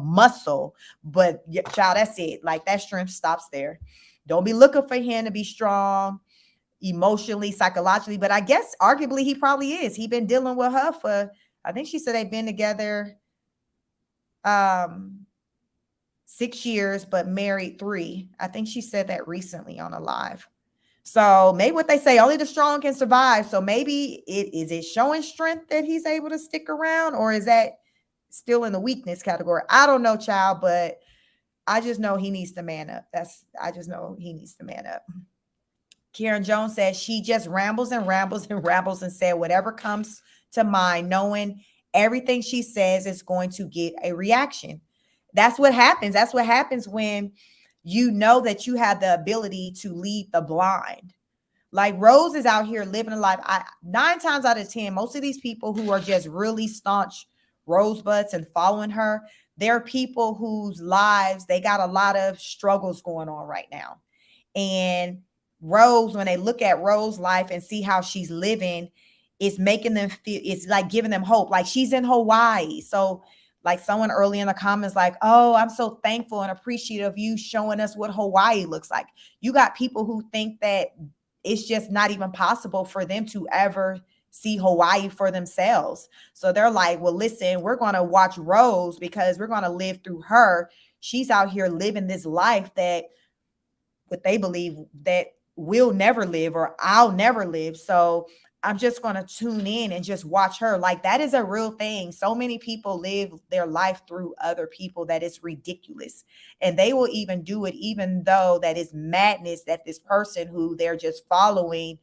muscle, but child, that's it. Like that strength stops there. Don't be looking for him to be strong emotionally, psychologically, but I guess arguably he probably is. He been dealing with her for, I think she said they've been together 6 years, but married 3. I think she said that recently on a live. So maybe what they say, only the strong can survive. So maybe it showing strength that he's able to stick around, or is that still in the weakness category? I don't know, child, but I just know he needs to man up. I just know he needs to man up. Karen Jones says she just rambles and rambles and rambles and said whatever comes to mind, knowing everything she says is going to get a reaction. That's what happens. That's what happens when you know that you have the ability to lead the blind. Like Rose is out here living a life. 9 times out of 10, most of these people who are just really staunch rosebuds and following her, they're people whose lives, they got a lot of struggles going on right now. And Rose, when they look at Rose's life and see how she's living, it's making them feel, it's like giving them hope. Like she's in Hawaii. So like someone early in the comments, like, oh, I'm so thankful and appreciative of you showing us what Hawaii looks like. You got people who think that it's just not even possible for them to ever see Hawaii for themselves. So they're like, well, listen, we're going to watch Rose because we're going to live through her. She's out here living this life that what they believe that will never live or I'll never live. So I'm just going to tune in and just watch her. Like, that is a real thing. So many people live their life through other people that is ridiculous. And they will even do it, even though that is madness, that this person who they're just following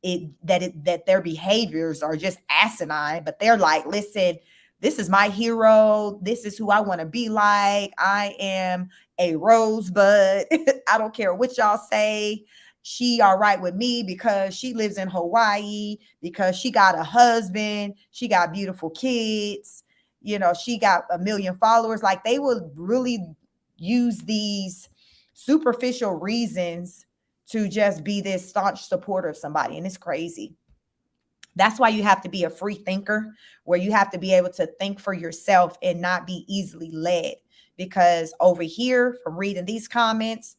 that their behaviors are just asinine, but they're like, listen, this is my hero. This is who I want to be like. I am a rosebud. I don't care what y'all say. She all right with me because she lives in Hawaii, because she got a husband, she got beautiful kids, she got a million followers. Like, they will really use these superficial reasons to just be this staunch supporter of somebody. And it's crazy. That's why you have to be a free thinker, where you have to be able to think for yourself and not be easily led. Because over here, from reading these comments,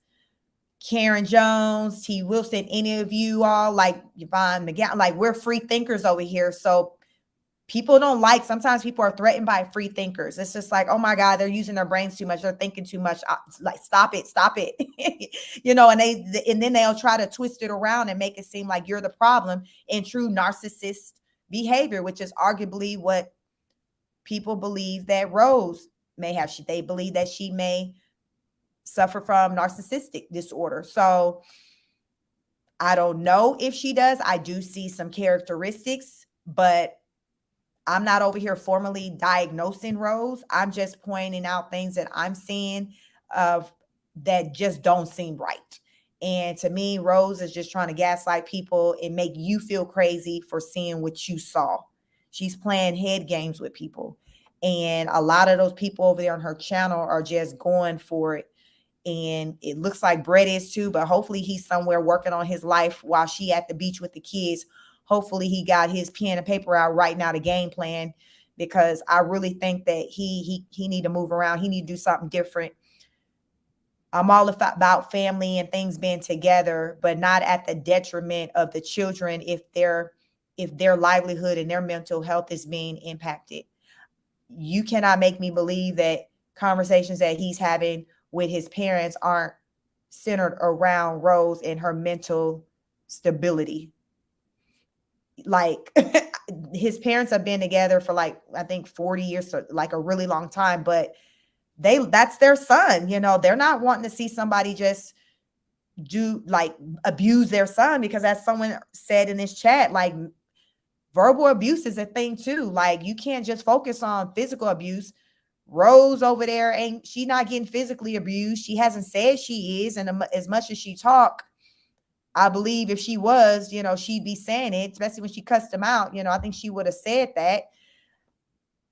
Karen Jones, T. Wilson, any of you all, like Yvonne McGowan, like, we're free thinkers over here. So people don't like, sometimes people are threatened by free thinkers. It's just like, oh my God, they're using their brains too much. They're thinking too much. Like, stop it. And then they'll try to twist it around and make it seem like you're the problem in true narcissist behavior, which is arguably what people believe that Rose may have. They believe that she may suffer from narcissistic disorder. So I don't know if she does. I do see some characteristics, but I'm not over here formally diagnosing Rose. I'm just pointing out things that I'm seeing of that just don't seem right. And to me, Rose is just trying to gaslight people and make you feel crazy for seeing what you saw. She's playing head games with people. And a lot of those people over there on her channel are just going for it. And it looks like Brett is too, but hopefully he's somewhere working on his life while she at the beach with the kids. Hopefully he got his pen and paper out right now, the game plan, because I really think that he need to move around. He need to do something different. I'm all about family and things being together, but not at the detriment of the children if their livelihood and their mental health is being impacted. You cannot make me believe that conversations that he's having with his parents aren't centered around Rose and her mental stability. Like, his parents have been together for, like, I think 40 years, so like a really long time, but that's their son. They're not wanting to see somebody just do, like, abuse their son, because as someone said in this chat, like, verbal abuse is a thing too. Like, you can't just focus on physical abuse. Rose over there, she not getting physically abused. She hasn't said she is, and as much as she talk, I believe if she was, she'd be saying it, especially when she cussed him out. I think she would have said that.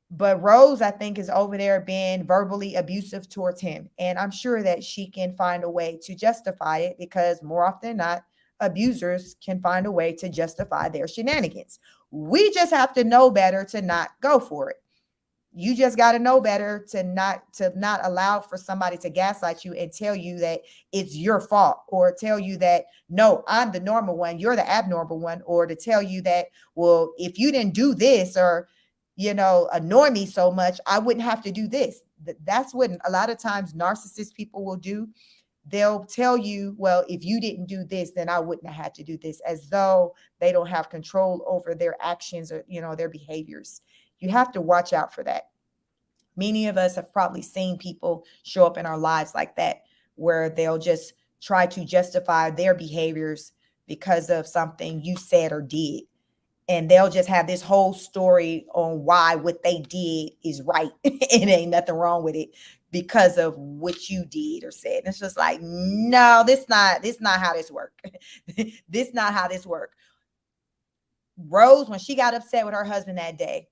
But Rose, I think, is over there being verbally abusive towards him. And I'm sure that she can find a way to justify it, because more often than not, abusers can find a way to justify their shenanigans. We just have to know better to not go for it. You just got to know better to not allow for somebody to gaslight you and tell you that it's your fault, or tell you that, no, I'm the normal one, you're the abnormal one, or to tell you that, well, if you didn't do this or, annoy me so much, I wouldn't have to do this. That's what a lot of times narcissist people will do. They'll tell you, well, if you didn't do this, then I wouldn't have had to do this, as though they don't have control over their actions or, their behaviors. You have to watch out for that. Many of us have probably seen people show up in our lives like that, where they'll just try to justify their behaviors because of something you said or did. And they'll just have this whole story on why what they did is right. It ain't nothing wrong with it because of what you did or said. It's just like, no, this not how this work. This not how this work. Rose, when she got upset with her husband that day,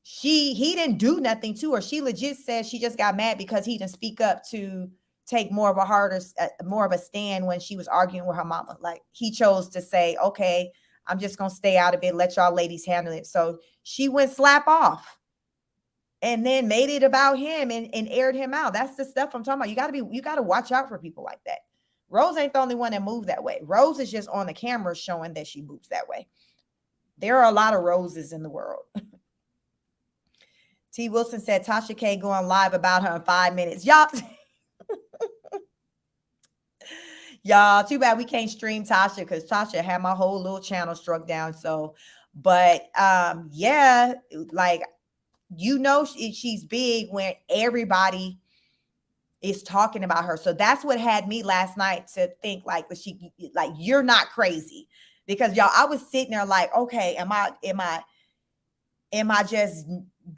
he didn't do nothing to her. She legit said she just got mad because he didn't speak up to take more of a stand when she was arguing with her mama. Like, he chose to say, okay, I'm just going to stay out of it. Let y'all ladies handle it. So she went slap off and then made it about him and aired him out. That's the stuff I'm talking about. You got to watch out for people like that. Rose ain't the only one that moved that way. Rose is just on the camera showing that she moves that way. There are a lot of Roses in the world. T. Wilson said Tasha K going live about her in 5 minutes. Y'all Y'all, too bad we can't stream Tasha because Tasha had my whole little channel struck down. So, but yeah, like she's big when everybody is talking about her. So that's what had me last night to think like, like you're not crazy, because y'all, I was sitting there like, okay, am I just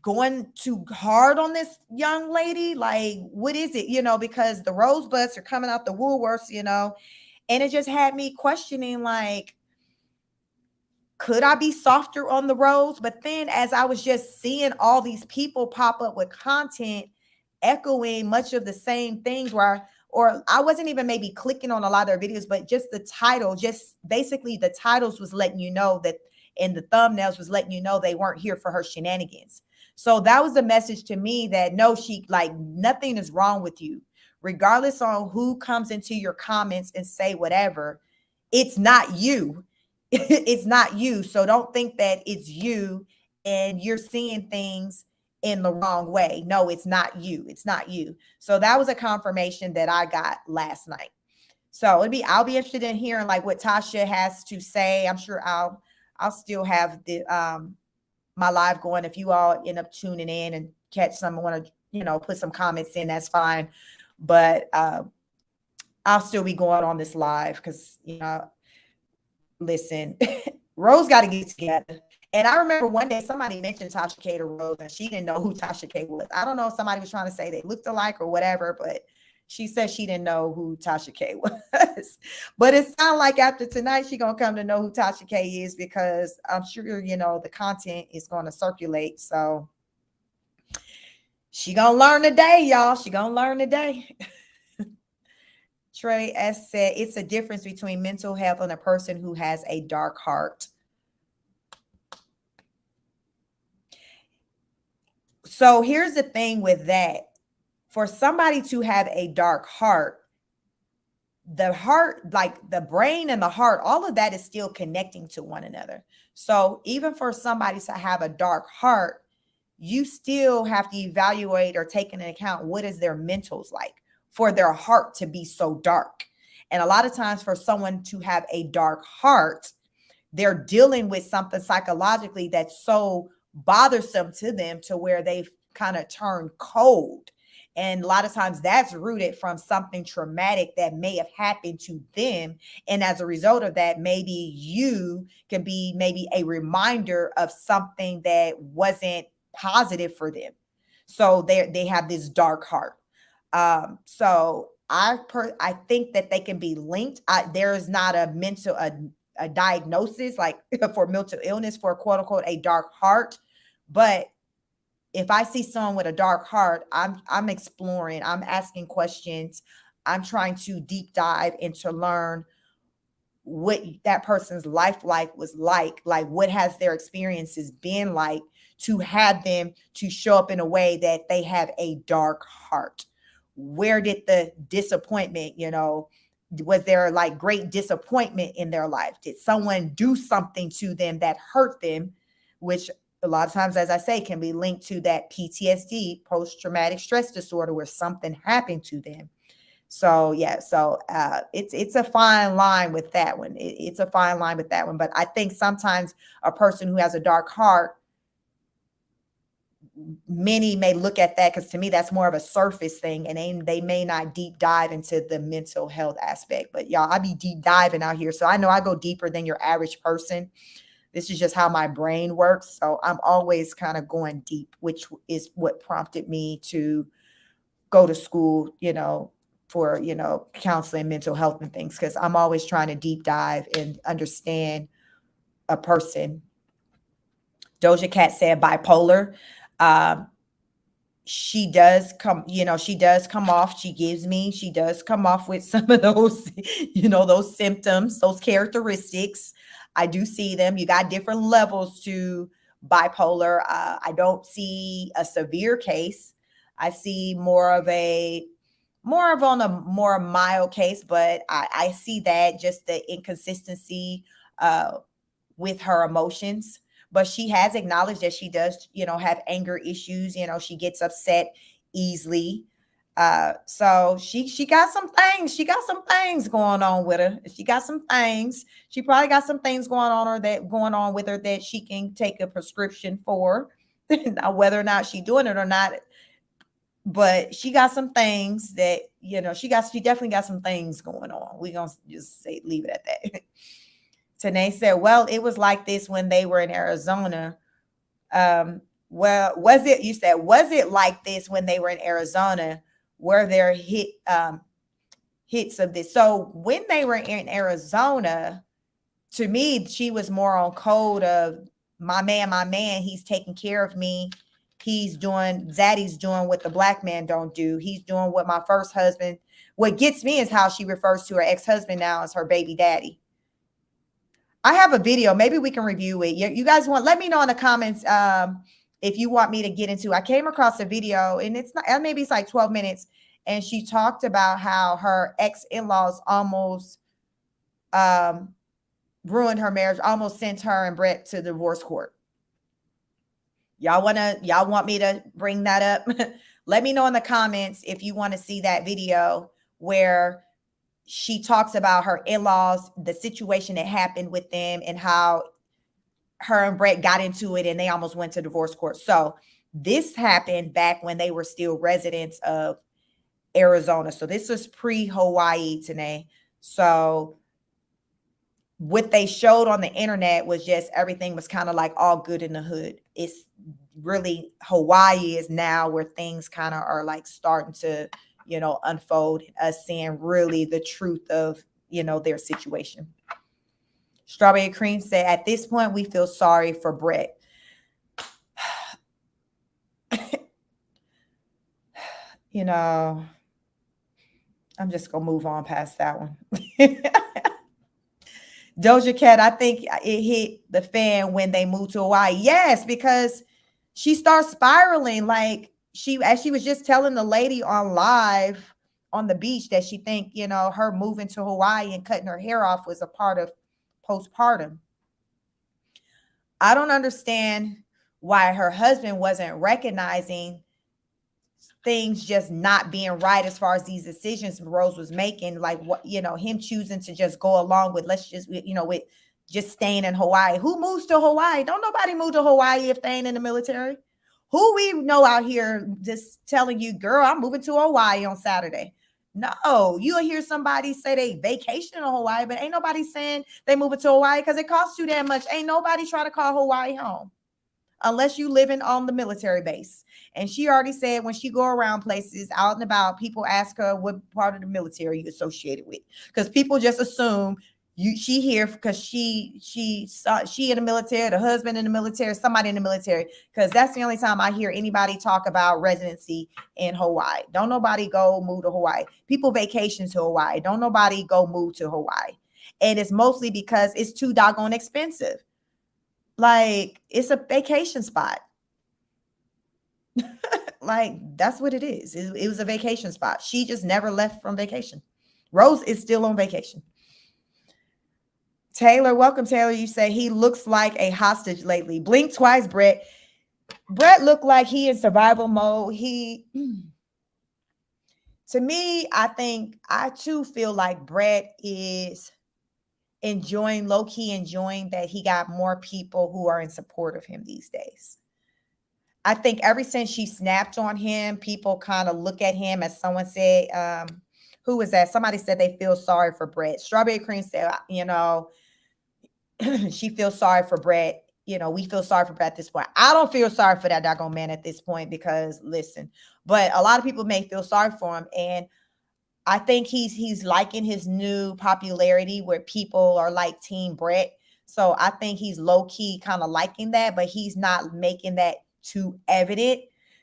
going too hard on this young lady? Like, what is it? Because the rosebuds are coming out the Woolworths, and it just had me questioning, like, could I be softer on the rose? But then as I was just seeing all these people pop up with content echoing much of the same things, or I wasn't even maybe clicking on a lot of their videos, but just the title, just basically the titles was letting you know that, and the thumbnails was letting you know they weren't here for her shenanigans. So that was a message to me that no, like nothing is wrong with you, regardless on who comes into your comments and say whatever. It's not you. It's not you. So don't think that it's you and you're seeing things in the wrong way. No, it's not you. It's not you. So that was a confirmation that I got last night. So I'll be interested in hearing like what Tasha has to say. I'm sure I'll still have the my live going. If you all end up tuning in and catch some, want to, put some comments in, that's fine. But I'll still be going on this live because, listen, Rose got to get together. And I remember one day somebody mentioned Tasha K to Rose, and she didn't know who Tasha K was. I don't know if somebody was trying to say they looked alike or whatever, but she said she didn't know who Tasha K was. But it sounds like after tonight, she's going to come to know who Tasha K is, because I'm sure, the content is going to circulate. So she going to learn today, y'all. She going to learn today. Trey S said, it's a difference between mental health and a person who has a dark heart. So here's the thing with that. For somebody to have a dark heart, the heart, like the brain and the heart, all of that is still connecting to one another. So even for somebody to have a dark heart, you still have to evaluate or take into account what is their mentals like for their heart to be so dark. And a lot of times for someone to have a dark heart, they're dealing with something psychologically that's so bothersome to them to where they've kind of turned cold. And a lot of times that's rooted from something traumatic that may have happened to them. And as a result of that, maybe you can be maybe a reminder of something that wasn't positive for them. So they have this dark heart. So I think that they can be linked. There is not a diagnosis like for mental illness for quote unquote a dark heart, but if I see someone with a dark heart, I'm exploring, I'm asking questions, I'm trying to deep dive and to learn what that person's life was like what has their experiences been like to have them to show up in a way that they have a dark heart. Where did the disappointment, was there like great disappointment in their life? Did someone do something to them that hurt them, which a lot of times, as I say, can be linked to that PTSD, post-traumatic stress disorder, where something happened to them. So yeah, so it's a fine line with that one. It's a fine line with that one. But I think sometimes a person who has a dark heart, many may look at that, because to me that's more of a surface thing, and they may not deep dive into the mental health aspect. But y'all, I be deep diving out here, so I know I go deeper than your average person. This is just how my brain works. So I'm always kind of going deep, which is what prompted me to go to school, for, counseling, mental health and things, because I'm always trying to deep dive and understand a person. Doja Cat said bipolar. She does come off. She does come off with some of those, those symptoms, those characteristics. I do see them. You got different levels to bipolar. I don't see a severe case. I see more of a more mild case, but I see that just the inconsistency with her emotions. But she has acknowledged that she does, have anger issues. She gets upset easily. So she got some things. She got some things going on with her. She got some things. She probably got some things going on with her that she can take a prescription for. Now, whether or not she's doing it or not, but she got some things that she definitely got some things going on. We gonna just say leave it at that. Tanae said, "Well, it was like this when they were in Arizona." Well, was it like this when they were in Arizona? Were there hits of this? So when they were in Arizona, to me, she was more on code of my man, he's taking care of me. Zaddy's doing what the black man don't do. He's doing what my first husband. What gets me is how she refers to her ex-husband now as her baby daddy. I have a video. Maybe we can review it. You guys let me know in the comments if you want me to get into. I came across a video and it's not, maybe it's like 12 minutes. And she talked about how her ex-in-laws almost ruined her marriage, almost sent her and Brett to divorce court. Y'all want me to bring that up? Let me know in the comments if you want to see that video where she talks about her in-laws, the situation that happened with them, and how her and Brett got into it and they almost went to divorce court. So this happened back when they were still residents of Arizona. So this was pre-Hawaii today. So what they showed on the internet was just everything was kind of like all good in the hood. It's really Hawaii is now where things kind of are like starting to, unfold, us seeing really the truth of, their situation. Strawberry Cream said, at this point, we feel sorry for Brett. I'm just going to move on past that one. Doja Cat, I think it hit the fan when they moved to Hawaii. Yes, because she starts spiraling. Like as she was just telling the lady on live on the beach that she think, her moving to Hawaii and cutting her hair off was a part of postpartum. I don't understand why her husband wasn't recognizing things just not being right as far as these decisions Rose was making, like what, him choosing to just go along with, let's just, with just staying in Hawaii. Who moves to Hawaii? Don't nobody move to Hawaii if they ain't in the military. Who we know out here just telling you, girl, I'm moving to Hawaii on Saturday. No, you'll hear somebody say they vacation in Hawaii, but ain't nobody saying they moving to Hawaii because it costs you that much. Ain't nobody trying to call Hawaii home unless you living on the military base. And she already said when she go around places out and about, people ask her what part of the military you associated with, because people just assume she here because she in the military, the husband in the military, somebody in the military, because that's the only time I hear anybody talk about residency in Hawaii. Don't nobody go move to Hawaii. People vacation to Hawaii. Don't nobody go move to Hawaii. And it's mostly because it's too doggone expensive. Like, it's a vacation spot. Like, that's what it is. It was a vacation spot. She just never left from vacation. Rose is still on vacation. Taylor, welcome, Taylor. You say he looks like a hostage lately. Blink twice, Brett. Brett looked like he in survival mode. To me, I too feel like Brett is low-key enjoying that he got more people who are in support of him these days. I think ever since she snapped on him, people kind of look at him, as someone said, who was that? Somebody said they feel sorry for Brett. Strawberry Cream said, she feels sorry for Brett. We feel sorry for Brett at this point. I don't feel sorry for that doggone man at this point because, listen, but a lot of people may feel sorry for him. And I think he's liking his new popularity where people are like Team Brett. So I think he's low-key kind of liking that, but he's not making that too evident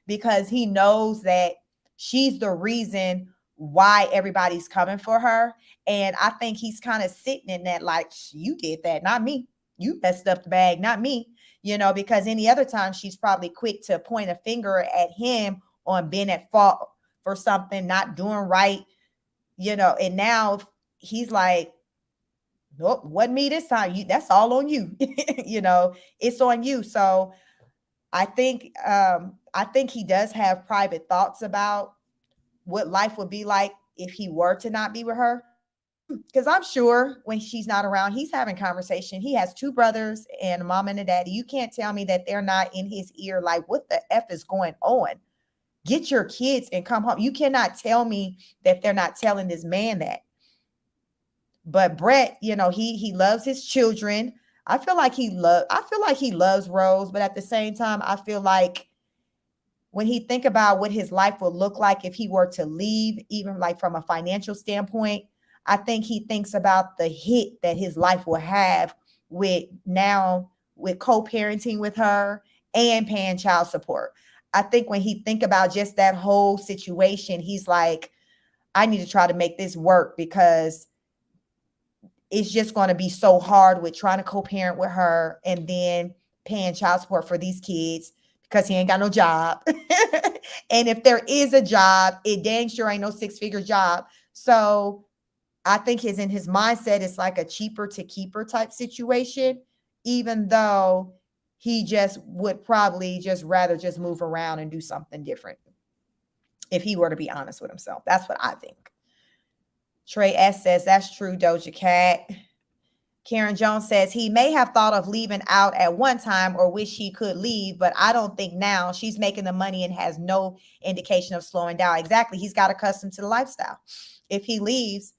because he knows that she's the reason why everybody's coming for her. And I think he's kind of sitting in that like, you did that, not me. You messed up the bag, not me. Because any other time she's probably quick to point a finger at him on being at fault for something, not doing right. And now he's like, nope, wasn't me this time. That's all on you. It's on you. So I think he does have private thoughts about what life would be like if he were to not be with her. Because I'm sure when she's not around, he's having conversation. He has two brothers and a mom and a daddy. You can't tell me that they're not in his ear like, what the F is going on? Get your kids and come home. You cannot tell me that they're not telling this man that. But Brett, he loves his children. I feel like he loves Rose, but at the same time, I feel like when he think about what his life would look like if he were to leave, even like from a financial standpoint, I think he thinks about the hit that his life will have with co-parenting with her and paying child support. I think when he think about just that whole situation, he's like, I need to try to make this work because it's just going to be so hard with trying to co-parent with her and then paying child support for these kids because he ain't got no job. And if there is a job, it dang sure ain't no six-figure job. So I think in his mindset, it's like a cheaper to keeper type situation, even though he just would probably just rather just move around and do something different if he were to be honest with himself. That's what I think. Trey S says, that's true, Doja Cat. Karen Jones says, he may have thought of leaving out at one time or wish he could leave, but I don't think now. She's making the money and has no indication of slowing down. Exactly. He's got accustomed to the lifestyle. If he leaves,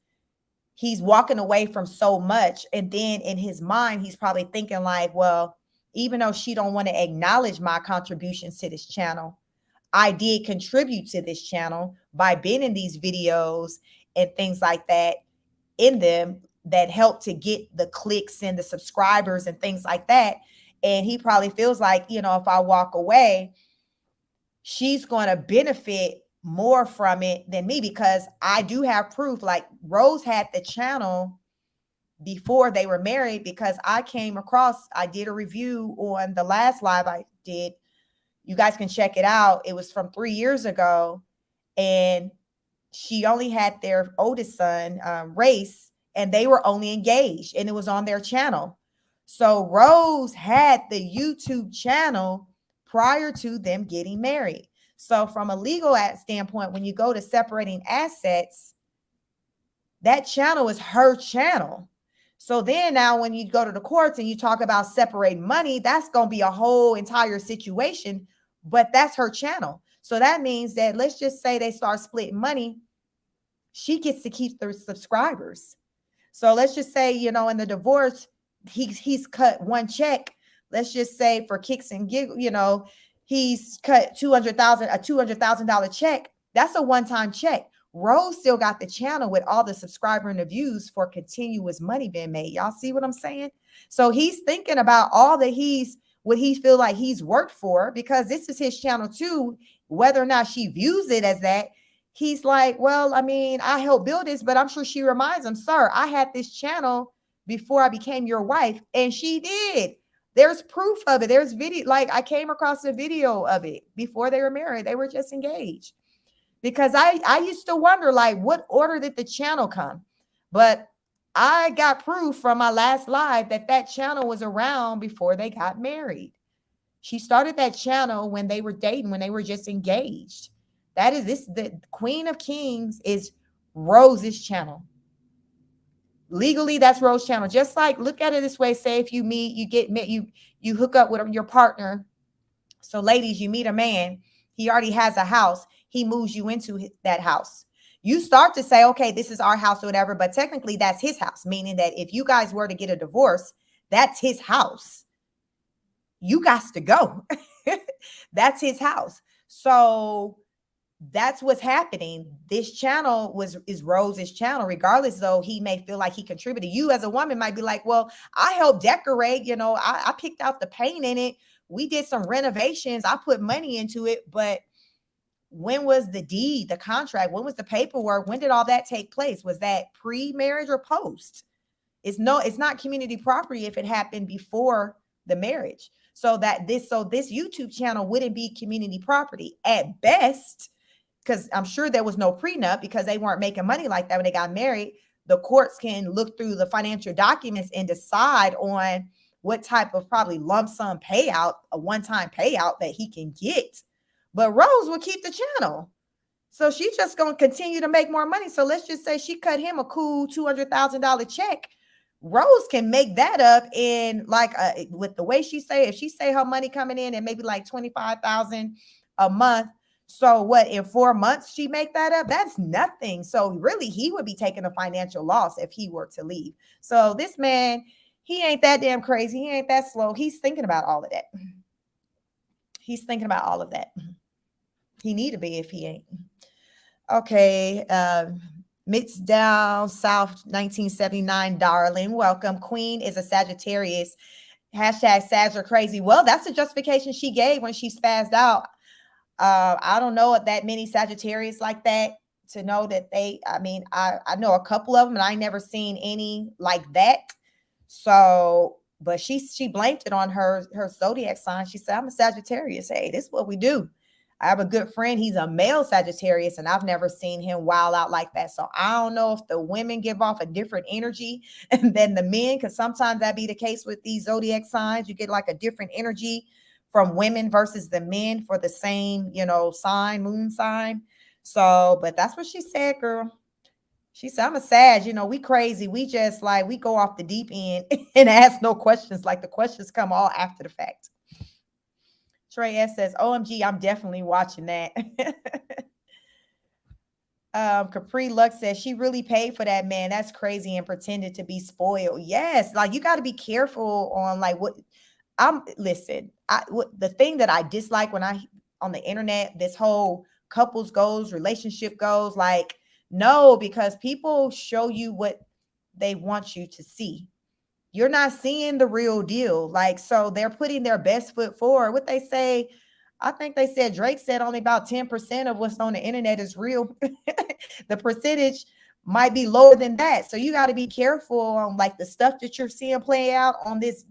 he's walking away from so much. And then in his mind, he's probably thinking like, well, even though she don't want to acknowledge my contributions to this channel, I did contribute to this channel by being in these videos and things like that in them that help to get the clicks and the subscribers and things like that. And he probably feels like, if I walk away, she's going to benefit more from it than me because I do have proof. Like Rose had the channel before they were married because I did a review on the last live I did. You guys can check it out. It was from 3 years ago. And she only had their oldest son, Race, and they were only engaged and it was on their channel. So Rose had the YouTube channel prior to them getting married. So from a legal standpoint, when you go to separating assets, that channel is her channel. So then now when you go to the courts and you talk about separating money, that's going to be a whole entire situation, but that's her channel. So that means that let's just say they start splitting money. She gets to keep the subscribers. So let's just say, in the divorce, he's cut one check. Let's just say for kicks and giggles, he's cut a $200,000 check. That's a one-time check. Rose still got the channel with all the subscriber and the views for continuous money being made. Y'all see what I'm saying? So he's thinking about all that what he feel like he's worked for because this is his channel too. Whether or not she views it as that, he's like, well, I mean, I helped build this, but I'm sure she reminds him, sir, I had this channel before I became your wife. And she did. There's proof of it. There's video. Like I came across a video of it before they were married. They were just engaged. Because I used to wonder, like, what order did the channel come? But I got proof from my last live that channel was around before they got married. She started that channel when they were dating, when they were just engaged. The Queen of Kings is Rose's channel. Legally, that's Rose's channel. Just like, look at it this way. Say if you meet, you hook up with your partner. So ladies, you meet a man. He already has a house. He moves you into that house. You start to say, okay, this is our house or whatever, but technically that's his house, meaning that if you guys were to get a divorce, that's his house. You got to go. That's his house. So that's what's happening. This channel is Rose's channel, regardless though he may feel like he contributed. You as a woman might be like, well, I helped decorate, I picked out the paint in it. We did some renovations. I put money into it, but when was the deed, the contract? When was the paperwork? When did all that take place? Was that pre-marriage or post? It's not community property if it happened before the marriage. So this YouTube channel wouldn't be community property at best, because I'm sure there was no prenup because they weren't making money like that when they got married. The courts can look through the financial documents and decide on what type of probably lump sum payout, a one-time payout that he can get. But Rose will keep the channel. So she's just going to continue to make more money. So let's just say she cut him a cool $200,000 check. Rose can make that up in like with the way she say, if she say her money coming in and maybe like 25,000 a month. So what, in 4 months she make that up? That's nothing. So really he would be taking a financial loss if he were to leave. So this man, he ain't that damn crazy. He ain't that slow. He's thinking about all of that. He's thinking about all of that. He need to be if he ain't. Okay. Mixed down South 1979, darling. Welcome. Queen is a Sagittarius. Hashtag Sag are crazy. Well, that's the justification she gave when she spazzed out. I don't know that many Sagittarius like that to know that they, I mean, I know a couple of them and I never seen any like that. So, but she blamed it on her zodiac sign. She said, I'm a Sagittarius. Hey, this is what we do. I have a good friend. He's a male Sagittarius, and I've never seen him wild out like that. So I don't know if the women give off a different energy than the men, because sometimes that be the case with these zodiac signs. You get like a different energy from women versus the men for the same, sign, moon sign. So, but that's what she said, girl. She said, I'm a Sag, we crazy. We just like, we go off the deep end and ask no questions. Like the questions come all after the fact. Trey S says, OMG, I'm definitely watching that. Capri Lux says, she really paid for that man. That's crazy, and pretended to be spoiled. Yes, like you got to be careful on like what listen, the thing that I dislike when I on the internet, this whole couples goals, relationship goals, like no, because people show you what they want you to see. You're not seeing the real deal. Like, so they're putting their best foot forward. What they say, I think they said Drake said only about 10% of what's on the internet is real. The percentage might be lower than that. So you got to be careful on like the stuff that you're seeing play out on this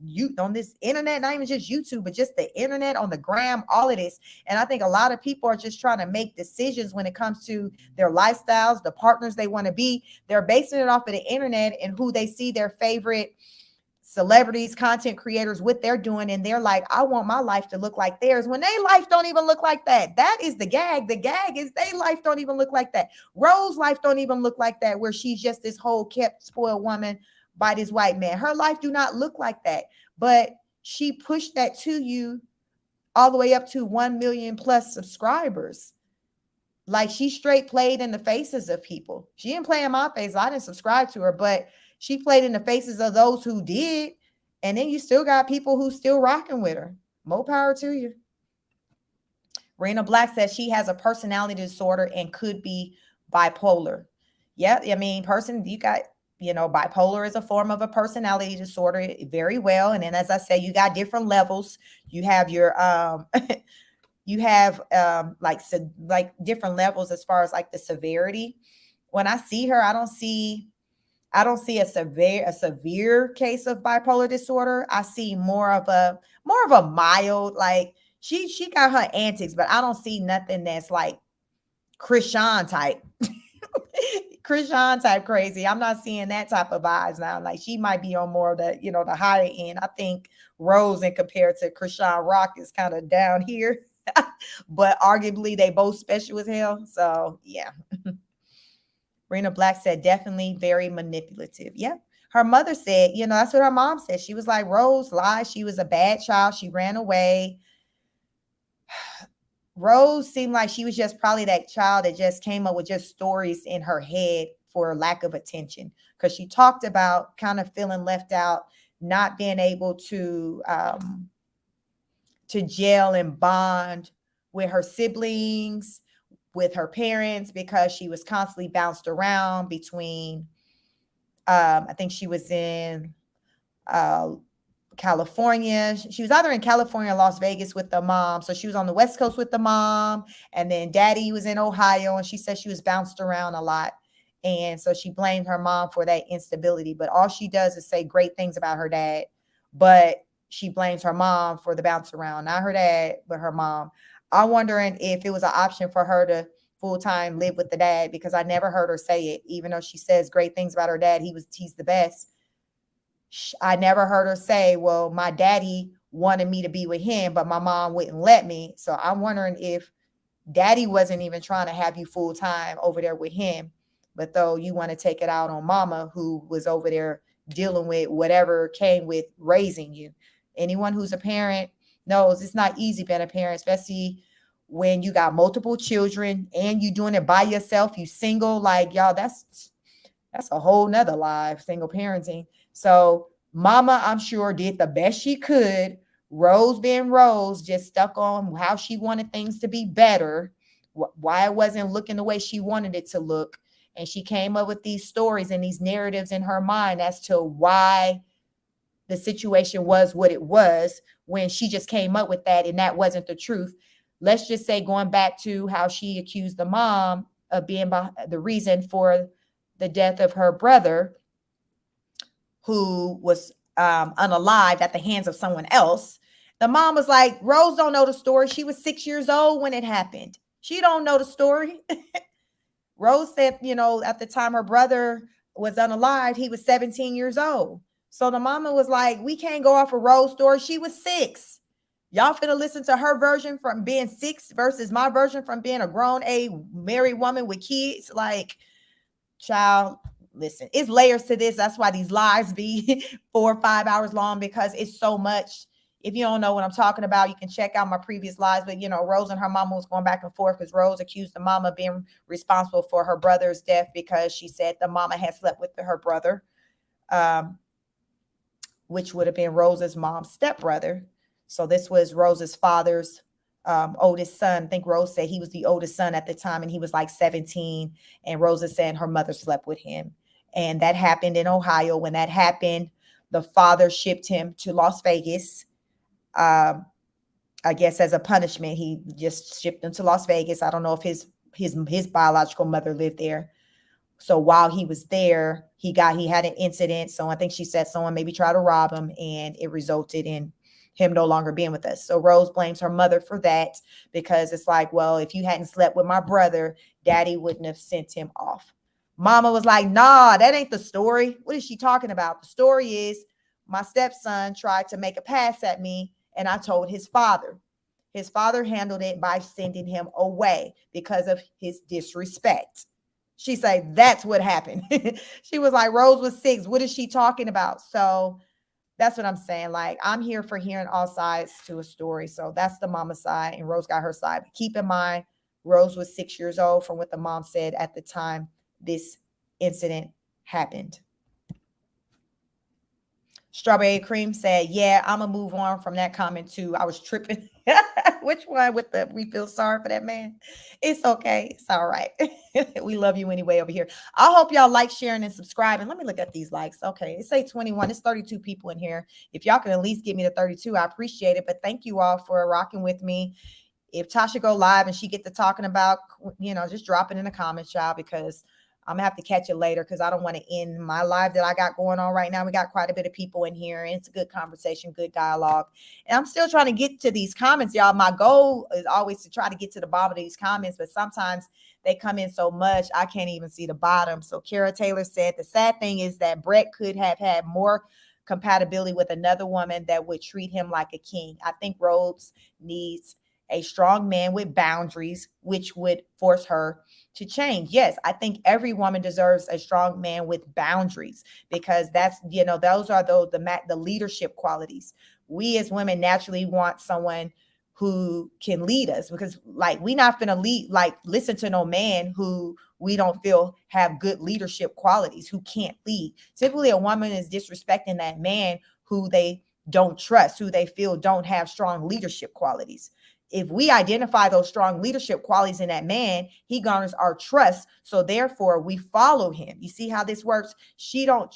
internet, not even just YouTube, but just the internet, on the gram, all of this. And I think a lot of people are just trying to make decisions when it comes to their lifestyles, the partners they want to be. They're basing it off of the internet and who they see their favorite celebrities, content creators, what they're doing, and they're like, I want my life to look like theirs, when their life don't even look like that. That is the gag. The gag is their life don't even look like that. Rose's life don't even look like that, where she's just this whole kept spoiled woman by this white man. Her life do not look like that, but she pushed that to you all the way up to 1 million plus subscribers. Like she straight played in the faces of people. She didn't play in my face. I didn't subscribe to her, but she played in the faces of those who did. And then you still got people who still rocking with her. More power to you. Rena Black says she has a personality disorder and could be bipolar. Yeah, I mean, bipolar is a form of a personality disorder very well. And then, as I say, you got different levels. You have your you have like different levels as far as like the severity. When I see her, I don't see a severe case of bipolar disorder. I see more of a mild, like she got her antics, but I don't see nothing that's like Krishan type. Krishan type crazy. I'm not seeing that type of vibes now. Like she might be on more of the, the higher end. I think Rose, in compared to Krishan Rock, is kind of down here. But arguably they both special as hell. So yeah. Rena Black said, definitely very manipulative. Yeah. Her mother said, that's what her mom said. She was like, Rose lied. She was a bad child. She ran away. Rose seemed like she was just probably that child that just came up with just stories in her head for lack of attention. Because she talked about kind of feeling left out, not being able to gel and bond with her siblings, with her parents, because she was constantly bounced around between, I think she was in California. She was either in California or Las Vegas with the mom. So she was on the West Coast with the mom, and then daddy was in Ohio, and she said she was bounced around a lot. And so she blamed her mom for that instability. But all she does is say great things about her dad, but she blames her mom for the bounce around. Not her dad, but her mom. I'm wondering if it was an option for her to full-time live with the dad, because I never heard her say it, even though she says great things about her dad. He's the best. I never heard her say, well, my daddy wanted me to be with him, but my mom wouldn't let me. So I'm wondering if Daddy wasn't even trying to have you full time over there with him, but though you want to take it out on mama who was over there dealing with whatever came with raising you. Anyone who's a parent knows it's not easy being a parent, especially when you got multiple children and you doing it by yourself, you single, like y'all, that's a whole nother life, single parenting. So mama, I'm sure, did the best she could. Rose being Rose, just stuck on how she wanted things to be better, why it wasn't looking the way she wanted it to look. And she came up with these stories and these narratives in her mind as to why the situation was what it was, when she just came up with that and that wasn't the truth. Let's just say, going back to how she accused the mom of being the reason for the death of her brother, who was unalived at the hands of someone else. The mom was like, Rose don't know the story. She was 6 years old when it happened. She don't know the story. Rose said, at the time her brother was unalived, he was 17 years old. So the mama was like, we can't go off a Rose story. She was 6. Y'all finna listen to her version from being 6 versus my version from being a grown married woman with kids. Like, child, listen, it's layers to this. That's why these lives be 4 or 5 hours long, because it's so much. If you don't know what I'm talking about, you can check out my previous lives. But, Rose and her mama was going back and forth because Rose accused the mama of being responsible for her brother's death because she said the mama had slept with her brother, which would have been Rose's mom's stepbrother. So this was Rose's father's oldest son. I think Rose said he was the oldest son at the time, and he was like 17. And Rose is saying her mother slept with him. And that happened in Ohio. When that happened, the father shipped him to Las Vegas. I guess as a punishment, he just shipped him to Las Vegas. I don't know if his biological mother lived there. So while he was there, he had an incident. So I think she said someone maybe tried to rob him, and it resulted in him no longer being with us. So Rose blames her mother for that, because it's like, well, if you hadn't slept with my brother, Daddy wouldn't have sent him off. Mama was like, nah, that ain't the story. What is she talking about? The story is my stepson tried to make a pass at me, and I told his father. His father handled it by sending him away because of his disrespect. She said, that's what happened. She was like, Rose was 6. What is she talking about? So that's what I'm saying. Like, I'm here for hearing all sides to a story. So that's the mama side, and Rose got her side. But keep in mind, Rose was 6 years old from what the mom said at the time this incident happened. Strawberry Cream said, yeah, I'm going to move on from that comment too. I was tripping. Which one with the, we feel sorry for that man? It's okay. It's all right. We love you anyway over here. I hope y'all like, sharing, and subscribing. Let me look at these likes. Okay. It say 21. It's 32 people in here. If y'all can at least get me to 32, I appreciate it. But thank you all for rocking with me. If Tasha go live and she get to talking about, just drop it in the comments, y'all, because I'm gonna have to catch it later, because I don't want to end my live that I got going on right now. We got quite a bit of people in here, and it's a good conversation, good dialogue. And I'm still trying to get to these comments, y'all. My goal is always to try to get to the bottom of these comments, but sometimes they come in so much I can't even see the bottom. So Kara Taylor said, the sad thing is that Brett could have had more compatibility with another woman that would treat him like a king. I think Rhodes needs a strong man with boundaries, which would force her to change. Yes, I think every woman deserves a strong man with boundaries, because that's, those are the leadership qualities. We as women naturally want someone who can lead us, because like, we not gonna listen to no man who we don't feel have good leadership qualities, who can't lead. Typically a woman is disrespecting that man who they don't trust, who they feel don't have strong leadership qualities. If we identify those strong leadership qualities in that man, he garners our trust. So therefore we follow him. You see how this works? She don't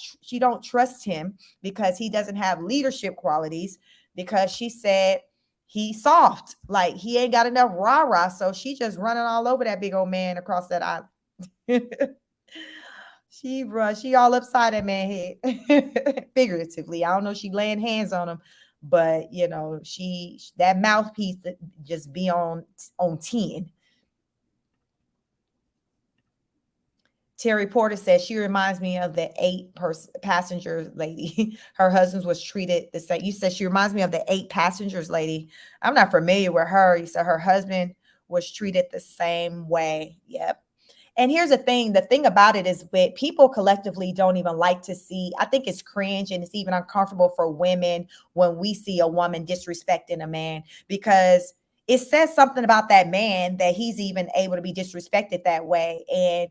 trust him because he doesn't have leadership qualities, because she said he's soft. Like, he ain't got enough rah-rah. So she just running all over that big old man across that island. She all upside that man head. Figuratively. I don't know if she laying hands on him, but she, that mouthpiece just be on 10. Terry Porter says she reminds me of the 8 passengers lady. Her husband was treated the same. You said she reminds me of the 8 passengers lady. I'm not familiar with her. You said her husband was treated the same way. Yep. And here's the thing about it is that people collectively don't even like to see. I think it's cringe and it's even uncomfortable for women when we see a woman disrespecting a man, because it says something about that man that he's even able to be disrespected that way. And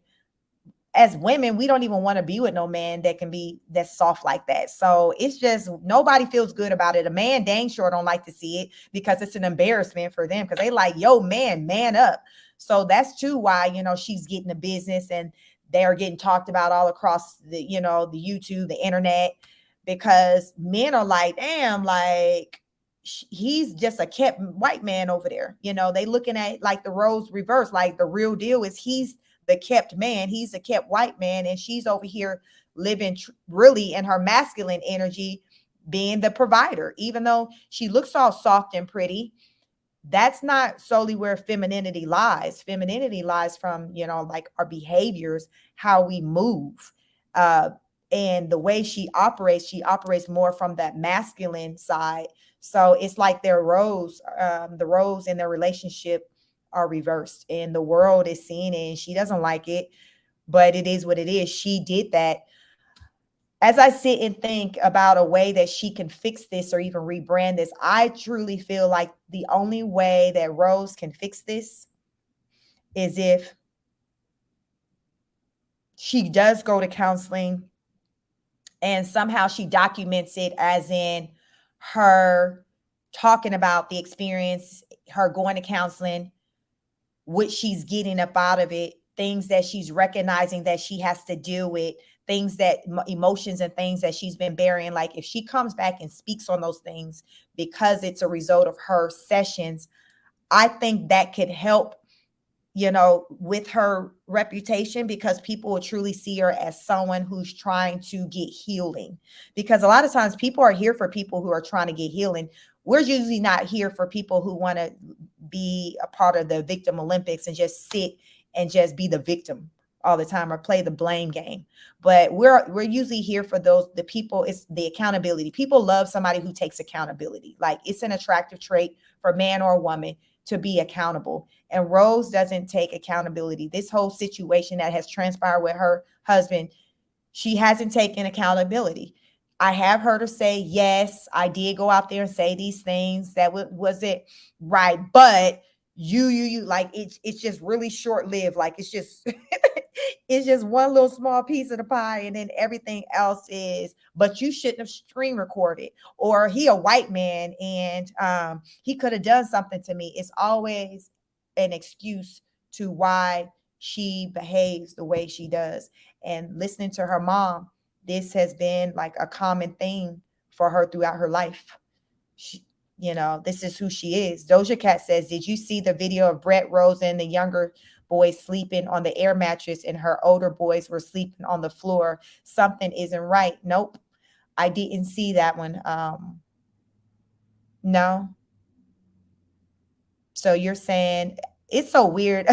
as women, we don't even want to be with no man that can be that's soft like that. So it's just nobody feels good about it. A man dang sure don't like to see it because it's an embarrassment for them, because they like, yo, man up. So that's too why, she's getting the business and they're getting talked about all across the YouTube, the internet, because men are like, damn, like he's just a kept white man over there. They looking at like the roles reversed, like the real deal is he's the kept man, he's the kept white man, and she's over here living really in her masculine energy, being the provider. Even though she looks all soft and pretty, that's not solely where femininity lies. Femininity lies from, like our behaviors, how we move, uh, and the way she operates. She operates more from that masculine side. So it's like their roles, the roles in their relationship are reversed, and the world is seeing it, and she doesn't like it, but it is what it is. She did that. As I sit and think about a way that she can fix this or even rebrand this, I truly feel like the only way that Rose can fix this is if she does go to counseling and somehow she documents it, as in her talking about the experience, her going to counseling, what she's getting up out of it, things that she's recognizing that she has to deal with, things that emotions and things that she's been burying. Like if she comes back and speaks on those things because it's a result of her sessions, I think that could help, with her reputation, because people will truly see her as someone who's trying to get healing. Because a lot of times people are here for people who are trying to get healing. We're usually not here for people who want to be a part of the victim Olympics and just sit and just be the victim all the time or play the blame game. But we're usually here for the people. It's the accountability. People love somebody who takes accountability. Like it's an attractive trait for a man or a woman to be accountable. And Rose doesn't take accountability. This whole situation that has transpired with her husband, she hasn't taken accountability. I have heard her say, yes, I did go out there and say these things. That was it right. But you like it's just really short lived. Like it's just it's just one little small piece of the pie, and then everything else is, but you shouldn't have screen recorded, or he a white man and he could have done something to me. It's always an excuse to why she behaves the way she does. And listening to her mom, this has been like a common thing for her throughout her life. She, this is who she is. Doja Cat says, did you see the video of Brett, Rose, and the younger boys sleeping on the air mattress and her older boys were sleeping on the floor? Something isn't right. Nope. I didn't see that one. No. So you're saying it's so weird.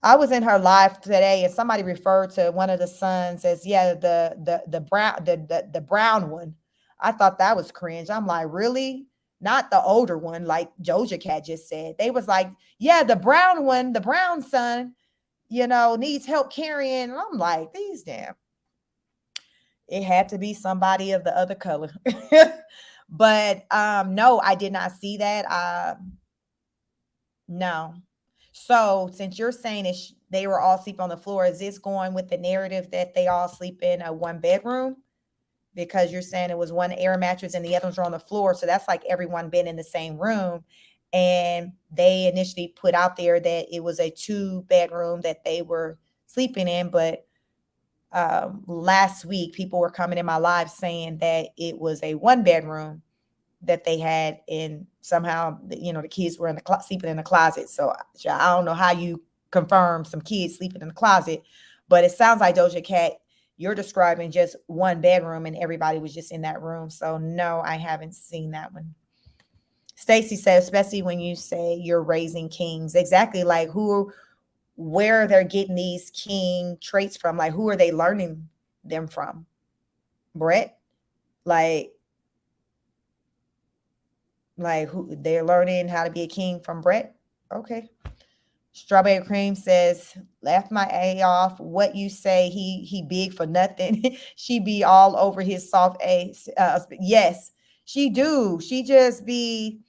I was in her live today and somebody referred to one of the sons as, yeah, the brown the brown one. I thought that was cringe. I'm like, really? Not the older one, like Doja Cat just said. They was like, yeah, the brown one, the brown son, needs help carrying. And I'm like, these damn. It had to be somebody of the other color. But no, I did not see that. No. So since you're saying they were all sleep on the floor, is this going with the narrative that they all sleep in a one bedroom? Because you're saying it was one air mattress and the other ones are on the floor. So that's like everyone been in the same room. And they initially put out there that it was a 2-bedroom that they were sleeping in. But last week, people were coming in my live saying that it was a 1-bedroom that they had, and somehow the kids were in the sleeping in the closet. So I don't know how you confirm some kids sleeping in the closet, but it sounds like, Doja Cat, you're describing just 1 bedroom and everybody was just in that room. So no, I haven't seen that one. Stacy said, especially when you say you're raising kings. Exactly. Like where they're getting these king traits from. Like who are they learning them from? Brett? Like who they're learning how to be a king from Brett? Okay. Strawberry Cream says, laugh my A off. What you say, he big for nothing. She be all over his soft A. Yes, she do. She just be,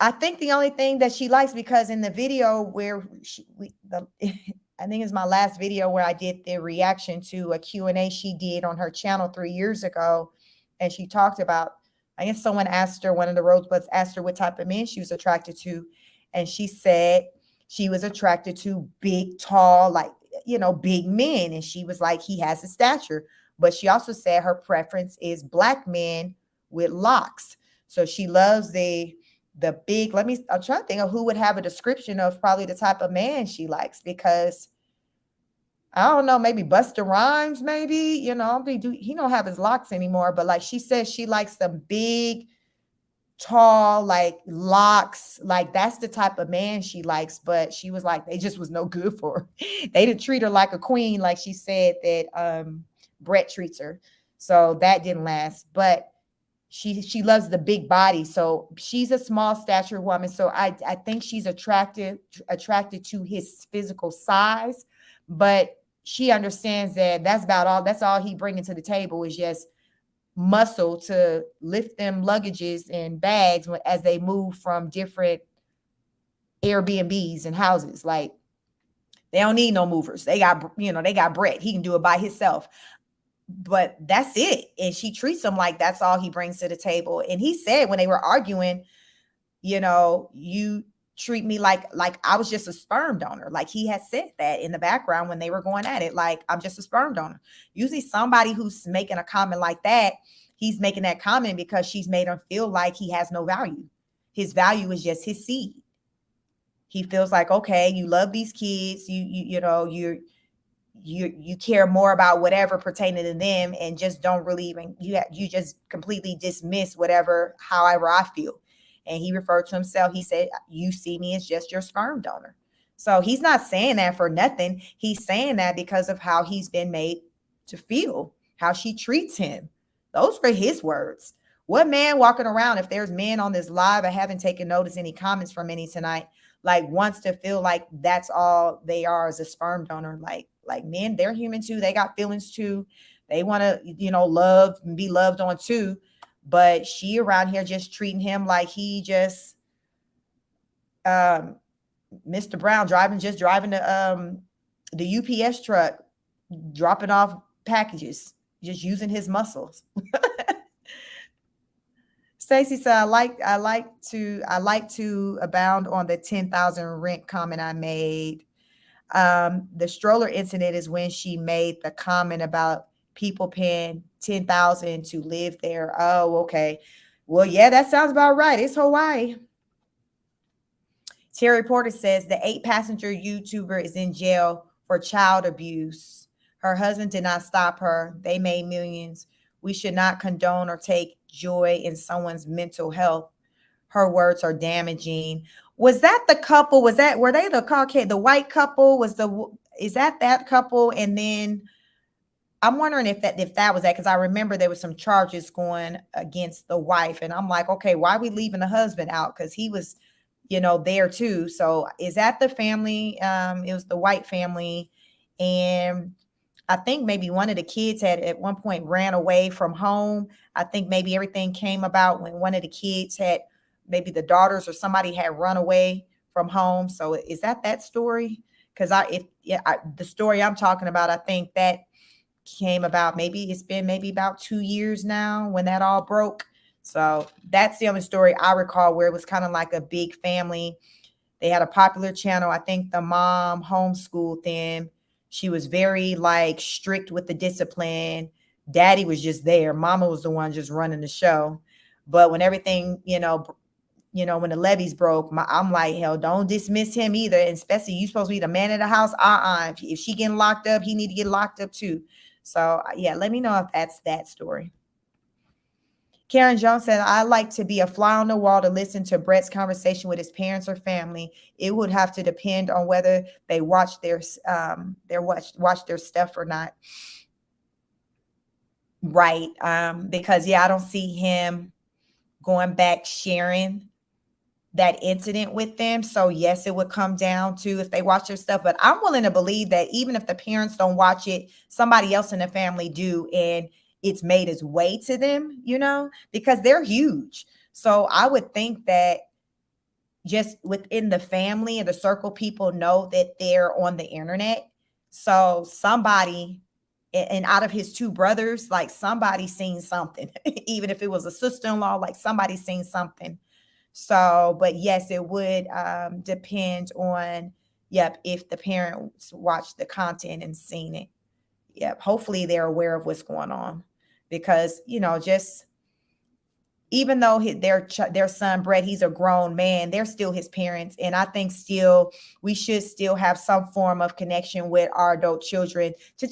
I think the only thing that she likes, because in the video where I think it's my last video where I did the reaction to a Q&A she did on her channel 3 years ago. And she talked about, I guess someone asked her, one of the Rosebuds asked her what type of men she was attracted to. And she said she was attracted to big, tall, like, big men. And she was like, he has a stature. But she also said her preference is black men with locks. So she loves the big, I'm trying to think of who would have a description of probably the type of man she likes, because I don't know, maybe Busta Rhymes, maybe, he don't have his locks anymore, but like she says, she likes them big, tall, like locks, like that's the type of man she likes. But she was like, they just was no good for her. They didn't treat her like a queen, like she said that Brett treats her. So that didn't last. But she loves the big body. So she's a small stature woman. So I think she's attracted to his physical size, but she understands that that's all he bringing to the table is just muscle to lift them luggages and bags as they move from different Airbnbs and houses. Like, they don't need no movers. They got Brett. He can do it by himself. But that's it. And she treats him like that's all he brings to the table. And he said when they were arguing, you treat me like I was just a sperm donor. Like, he had said that in the background when they were going at it, like, I'm just a sperm donor. Usually somebody who's making a comment like that, he's making that comment because she's made him feel like he has no value. His value is just his seed. He feels like, okay, you love these kids, you care more about whatever pertaining to them, and just don't really even, you just completely dismiss however I feel. And he referred to himself, he said, you see me as just your sperm donor. So he's not saying that for nothing. He's saying that because of how he's been made to feel, how she treats him. Those were his words. What man walking around, if there's men on this live, I haven't taken notice any comments from any tonight, like, wants to feel like that's all they are, as a sperm donor. Like men, they're human too. They got feelings too. They want to, love and be loved on too. But she around here just treating him like he just Mr. Brown driving the UPS truck, dropping off packages, just using his muscles. Stacy said, I like to abound on the 10,000 rent comment I made. The stroller incident is when she made the comment about people paying 10,000 to live there. Oh, okay. Well, yeah, that sounds about right. It's Hawaii. Terry Porter says the 8-passenger YouTuber is in jail for child abuse. Her husband did not stop her. They made millions. We should not condone or take joy in someone's mental health. Her words are damaging. Was that the couple? Were they the Caucasian, the white couple? Is that couple? And then I'm wondering if that was that, because I remember there was some charges going against the wife, and I'm like, okay, why are we leaving the husband out? Because he was, there too. So is that the family? It was the white family, and I think maybe one of the kids had at one point ran away from home. I think maybe everything came about when one of the kids maybe the daughters or somebody had run away from home. So is that story? Because the story I'm talking about, I think that came about, it's been about 2 years now when that all broke. So that's the only story I recall where it was kind of like a big family. They had a popular channel. I think the mom homeschooled them. She was very strict with the discipline. Daddy was just there. Mama was the one just running the show. But when everything, when the levees broke, I'm like, hell, don't dismiss him either. And especially, you supposed to be the man of the house. If she getting locked up, he need to get locked up too. So yeah, let me know if that's that story. Karen Jones said, I like to be a fly on the wall to listen to Brett's conversation with his parents or family. It would have to depend on whether they watch their stuff or not. Right. Because I don't see him going back sharing that incident with them. So yes, it would come down to if they watch their stuff. But I'm willing to believe that even if the parents don't watch it, somebody else in the family do, and it's made its way to them, because they're huge. So I would think that just within the family and the circle, people know that they're on the internet. So somebody, and out of his two brothers, like somebody seen something, even if it was a sister-in-law, like somebody seen something. So, but yes, it would depend on, yep, if the parents watched the content and seen it. Yep, hopefully they're aware of what's going on, because just even though their son Brett, he's a grown man, they're still his parents, and I think still we should still have some form of connection with our adult children to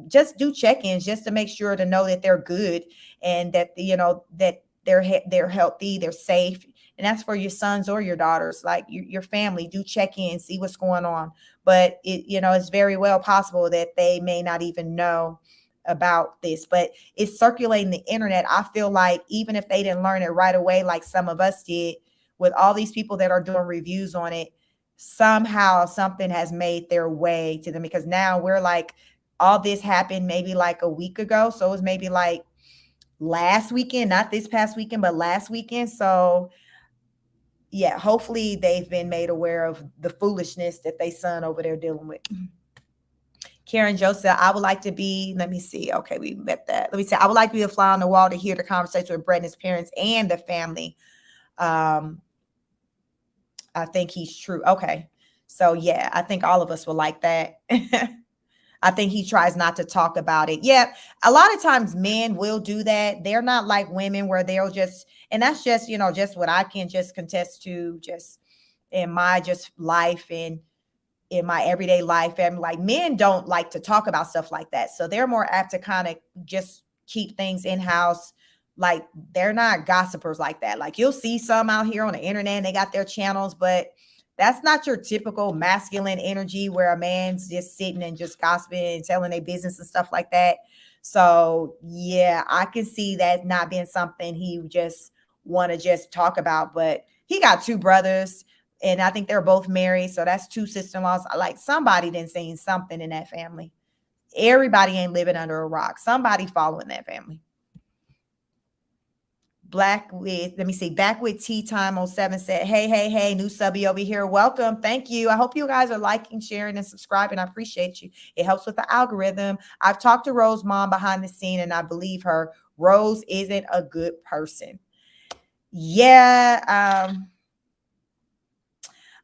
just do check-ins, just to make sure to know that they're good, and that that they're healthy, they're safe. And that's for your sons or your daughters, like your family. Do check in, see what's going on. But it's very well possible that they may not even know about this, but it's circulating the internet. I feel like even if they didn't learn it right away, like some of us did, with all these people that are doing reviews on it, somehow something has made their way to them, because now we're like, all this happened maybe like a week ago. So it was maybe like last weekend, not this past weekend, but last weekend. So yeah, hopefully they've been made aware of the foolishness that they son over there dealing with. Karen Joseph, I would like to be, let me see. Okay, we met that. Let me say, I would like to be a fly on the wall to hear the conversation with Brett and his parents and the family. I think he's true. Okay. So yeah, I think all of us will like that. I think he tries not to talk about it. Yeah, a lot of times men will do that. They're not like women where they'll just, and that's just, just what I can just contest to, just in my just life and in my everyday life. And like, men don't like to talk about stuff like that. So they're more apt to kind of just keep things in house. Like, they're not gossipers like that. Like, you'll see some out here on the internet and they got their channels, but that's not your typical masculine energy where a man's just sitting and just gossiping and telling their business and stuff like that. So yeah, I can see that not being something he just want to just talk about. But he got two brothers, and I think they're both married. So that's two sister-in-laws. Like, somebody done seen something in that family. Everybody ain't living under a rock. Somebody following that family. Back with Tea Time 07 said, hey, new subby over here. Welcome. Thank you. I hope you guys are liking, sharing, and subscribing. I appreciate you. It helps with the algorithm. I've talked to Rose's mom behind the scene, and I believe her. Rose isn't a good person. Yeah.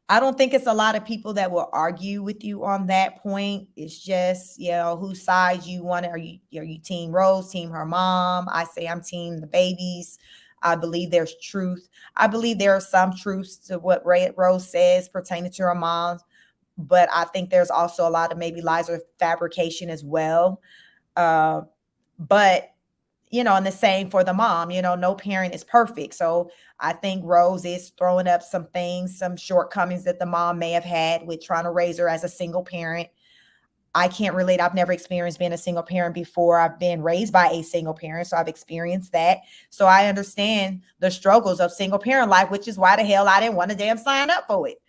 I don't think it's a lot of people that will argue with you on that point. It's just, whose side you want to. Are you team Rose, team her mom? I say I'm team the babies. I believe there's truth. I believe there are some truths to what Rose says pertaining to her mom, but I think there's also a lot of maybe lies or fabrication as well. But and the same for the mom. No parent is perfect. So I think Rose is throwing up some things, some shortcomings that the mom may have had with trying to raise her as a single parent. I can't relate. I've never experienced being a single parent before. I've been raised by a single parent, so I've experienced that. So I understand the struggles of single parent life, which is why the hell I didn't want to damn sign up for it.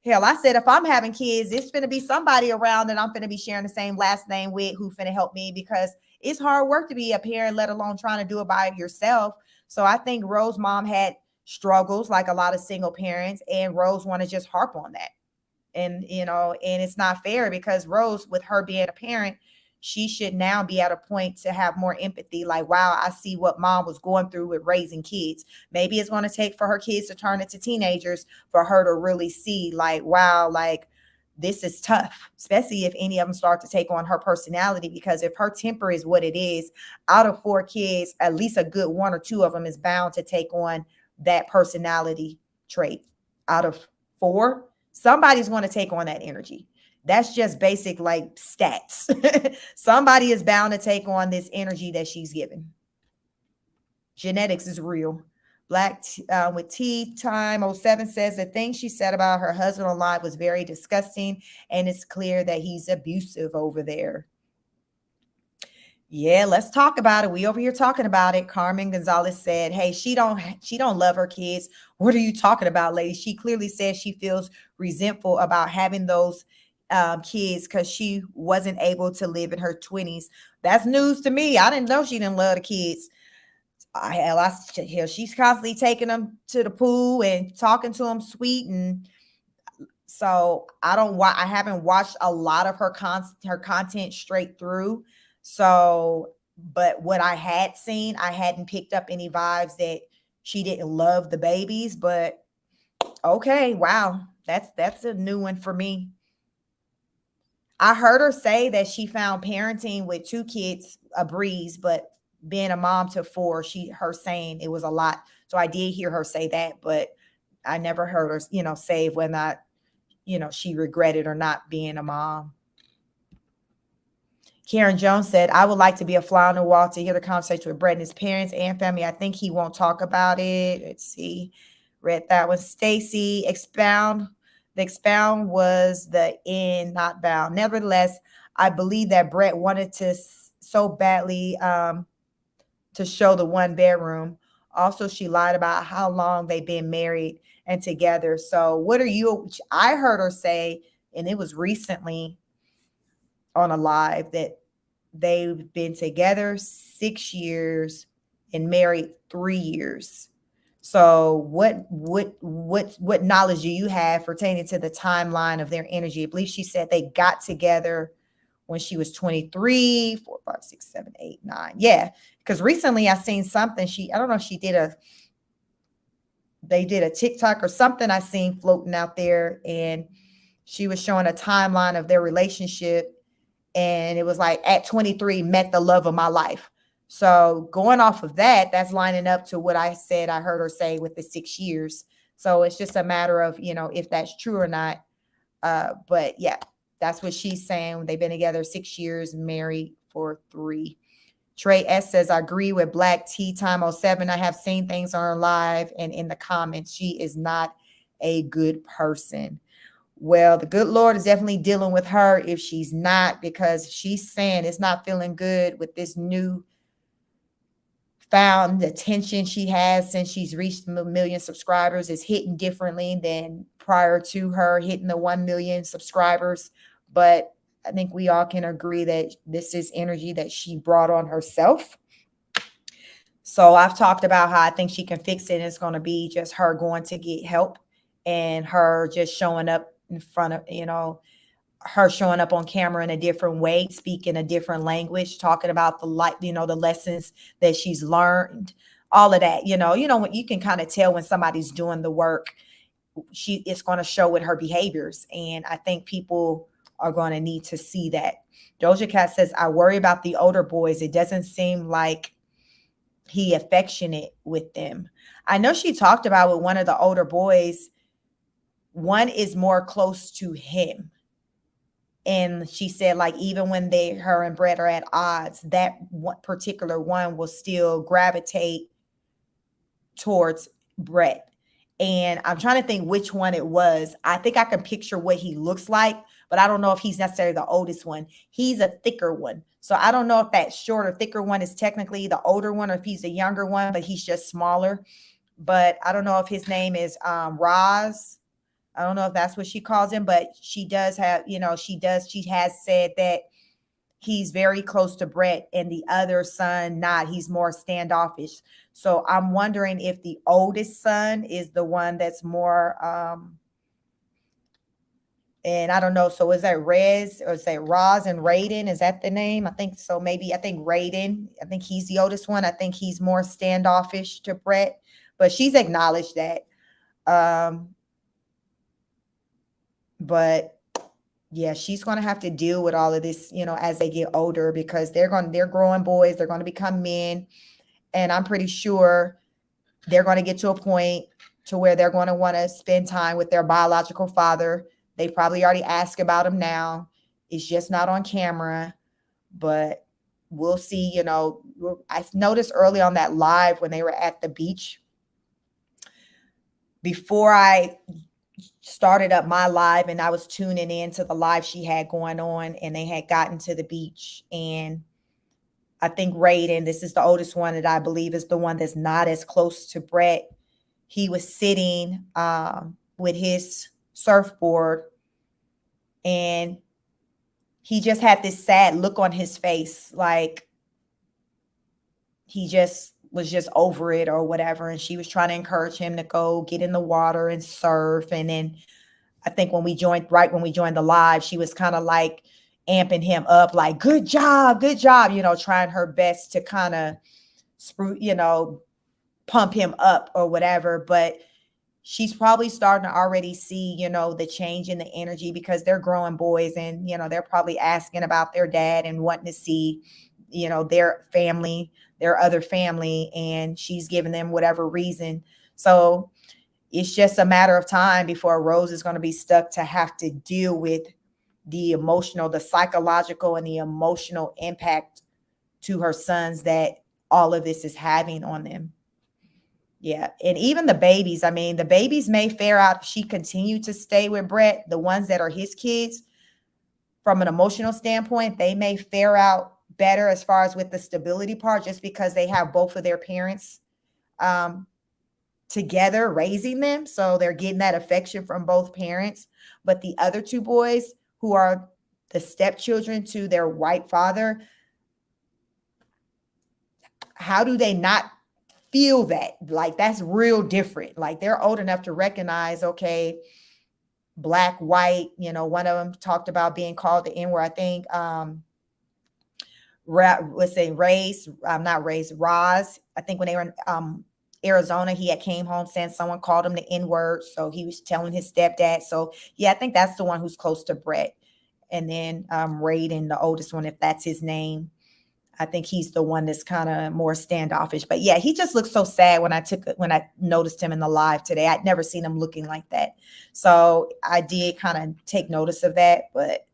Hell, I said, if I'm having kids, it's going to be somebody around that I'm going to be sharing the same last name with who's going to help me, because it's hard work to be a parent, let alone trying to do it by yourself. So I think Rose's mom had struggles like a lot of single parents, and Rose want to just harp on that. And, and it's not fair, because Rose, with her being a parent, she should now be at a point to have more empathy. Like, wow, I see what mom was going through with raising kids. Maybe it's going to take for her kids to turn into teenagers for her to really see, like, wow, like, this is tough, especially if any of them start to take on her personality. Because if her temper is what it is, out of 4 kids, at least a good 1 or 2 of them is bound to take on that personality trait. Out of 4, somebody's going to take on that energy. That's just basic, like, stats. Somebody is bound to take on this energy that she's given. Genetics is real. Black with Tea Time 07 says the thing she said about her husband online was very disgusting, and it's clear that he's abusive over there. Yeah, let's talk about it. We over here talking about it. Carmen Gonzalez said, "Hey, she don't love her kids. What are you talking about, lady?" She clearly said she feels resentful about having those kids because she wasn't able to live in her 20s. That's news to me. I didn't know she didn't love the kids. Hell, she's constantly taking them to the pool and talking to them sweet, and so I haven't watched a lot of her content straight through. So, but what I had seen, I hadn't picked up any vibes that she didn't love the babies. But okay, wow, that's a new one for me. I heard her say that she found parenting with two kids a breeze, but being a mom to four, her saying it was a lot. So I did hear her say that, but I never heard her, say whether or not, she regretted or not being a mom. Karen Jones said, I would like to be a fly on the wall to hear the conversation with Brett and his parents and family. I think he won't talk about it. Let's see. Read that one. Stacy, expound. The expound was the in, not bound. Nevertheless, I believe that Brett wanted to so badly to show the one bedroom. Also, she lied about how long they've been married and together. So, what are you? I heard her say, and it was recently on a live, that they've been together 6 years and married 3 years. So what knowledge do you have pertaining to the timeline of their energy? I believe she said they got together when she was 23, 4, 5, 6, 7, 8, 9. Yeah. Because recently I seen something. I don't know if they did a TikTok or something I seen floating out there, and she was showing a timeline of their relationship, and it was like at 23 met the love of my life. So going off of that, that's lining up to what I said I heard her say with the 6 years. So it's just a matter of, if that's true or not. But yeah, that's what she's saying. They've been together 6 years, married for 3. Trey S says, I agree with Black Tea Time 07. I have seen things on her live and in the comments. She is not a good person. Well, the good Lord is definitely dealing with her if she's not, because she's saying it's not feeling good with this new found attention she has since she's reached a million subscribers. Is hitting differently than prior to her hitting the 1 million subscribers. But I think we all can agree that this is energy that she brought on herself. So I've talked about how I think she can fix it. And it's going to be just her going to get help and her just showing up in front of, her showing up on camera in a different way, speaking a different language, talking about the lessons that she's learned, all of that. When you can kind of tell when somebody's doing the work, it's going to show with her behaviors. And I think people are going to need to see that. Doja Cat says, I worry about the older boys. It doesn't seem like he affectionate with them. I know she talked about with one of the older boys, one is more close to him. And she said, like, even when her and Brett are at odds, that one particular one will still gravitate towards Brett. And I'm trying to think which one it was. I think I can picture what he looks like, but I don't know if he's necessarily the oldest one. He's a thicker one. So I don't know if that shorter, thicker one is technically the older one or if he's a younger one, but he's just smaller. But I don't know if his name is Roz. I don't know if that's what she calls him, but she does have, she has said that he's very close to Brett and the other son not. He's more standoffish. So I'm wondering if the oldest son is the one that's more and I don't know. So is that Rez or is that Roz and Raiden? Is that the name? I think so. Maybe I think Raiden. I think he's the oldest one. I think he's more standoffish to Brett, but she's acknowledged that. But yeah, she's going to have to deal with all of this, as they get older, because they're growing boys. They're going to become men. And I'm pretty sure they're going to get to a point to where they're going to want to spend time with their biological father. They probably already ask about him now. It's just not on camera, but we'll see. I noticed early on that live when they were at the beach, before I started up my live and I was tuning in to the live she had going on, and they had gotten to the beach, and I think Raiden, this is the oldest one that I believe is the one that's not as close to Brett. He was sitting with his surfboard, and he just had this sad look on his face, like he just was just over it or whatever. And she was trying to encourage him to go get in the water and surf. And then I think right when we joined the live, she was kind of like amping him up, like, good job, trying her best to kind of, pump him up or whatever. But she's probably starting to already see, the change in the energy because they're growing boys, and, they're probably asking about their dad and wanting to see, their family, their other family, and she's giving them whatever reason. So it's just a matter of time before Rose is going to be stuck to have to deal with the emotional, the psychological, and the emotional impact to her sons that all of this is having on them. Yeah. And even the babies, I mean, the babies may fare out if she continued to stay with Brett, the ones that are his kids, from an emotional standpoint, they may fare out better as far as with the stability part, just because they have both of their parents together raising them. So they're getting that affection from both parents. But the other two boys, who are the stepchildren to their white father, how do they not feel that? Like, that's real different. Like, they're old enough to recognize, okay, black, white, one of them talked about being called the N-word. I think, let's say not race, Roz. I think when they were in Arizona, he had came home saying someone called him the N-word. So he was telling his stepdad. So yeah, I think that's the one who's close to Brett. And then Raiden, the oldest one, if that's his name. I think he's the one that's kind of more standoffish. But yeah, he just looked so sad when I noticed him in the live today. I'd never seen him looking like that. So I did kind of take notice of that. But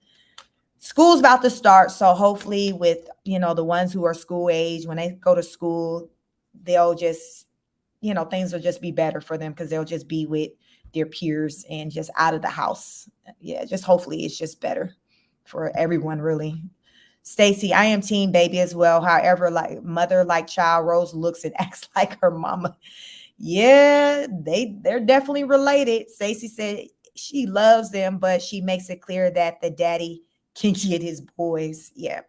school's about to start. So hopefully with, the ones who are school age, when they go to school, they'll just, things will just be better for them because they'll just be with their peers and just out of the house. Yeah, just hopefully it's just better for everyone, really. Stacy, I am team baby as well. However, like mother, like child, Rose looks and acts like her mama. Yeah, they're definitely related. Stacy said she loves them, but she makes it clear that the daddy can get his boys. Yeah.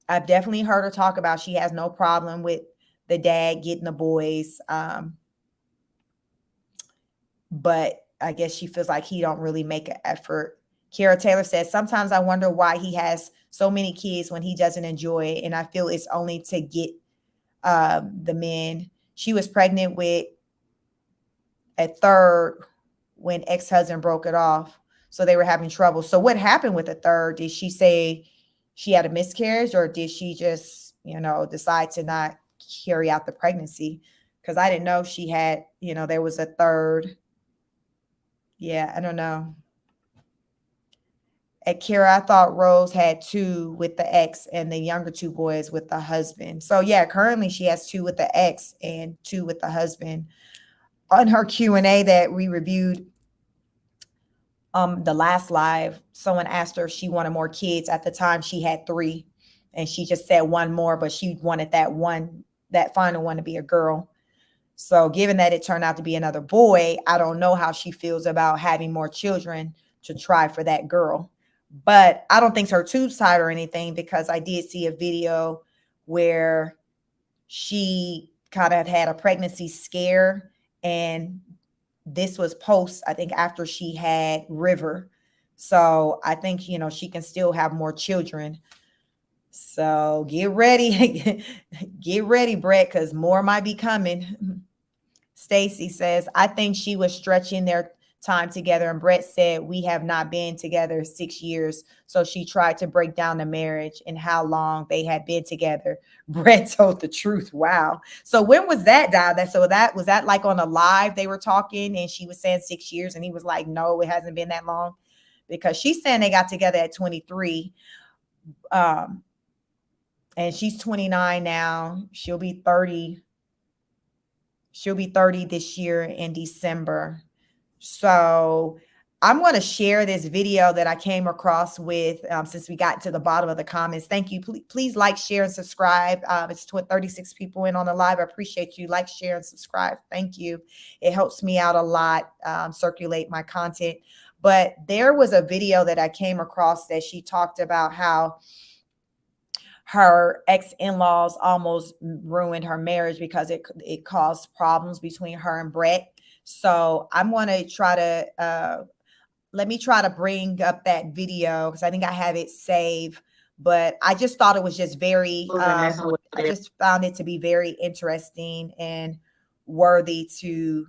I've definitely heard her talk about she has no problem with the dad getting the boys. But I guess she feels like he don't really make an effort. Kara Taylor says, sometimes I wonder why he has so many kids when he doesn't enjoy it. And I feel it's only to get the men. She was pregnant with a third when ex-husband broke it off. So they were having trouble. So what happened with the third? Did she say she had a miscarriage, or did she just, decide to not carry out the pregnancy? Because I didn't know she had, there was a third. Yeah, I don't know. At Kira, I thought Rose had two with the ex and the younger two boys with the husband. So yeah, currently she has two with the ex and two with the husband. On her Q&A that we reviewed the last live, someone asked her if she wanted more kids. At the time she had three, and she just said one more, but she wanted that final one to be a girl. So given that it turned out to be another boy, I don't know how she feels about having more children to try for that girl. But I don't think her tube's tied or anything, because I did see a video where she kind of had a pregnancy scare, and this was post, I think, after she had River. So I think, she can still have more children. So get ready. Get ready, Brett, because more might be coming. Stacy says, I think she was stretching their time together. And Brett said, we have not been together 6 years. So she tried to break down the marriage and how long they had been together. Brett told the truth. Wow. So when was that, Di? So that was that like on a live they were talking and she was saying 6 years and he was like, no, it hasn't been that long, because she's saying they got together at 23. And she's 29 now. She'll be 30. She'll be 30 this year in December. So I'm going to share this video that I came across with since we got to the bottom of the comments. Thank you. Please like, share, and subscribe. It's 36 people in on the live. I appreciate you. Like, share, and subscribe. Thank you. It helps me out a lot, circulate my content. But there was a video that I came across that she talked about how her ex-in-laws almost ruined her marriage because it caused problems between her and Brett. So I'm going to try to let me try to bring up that video because I think I have it saved. But I just thought it was just very, I just found it to be very interesting and worthy to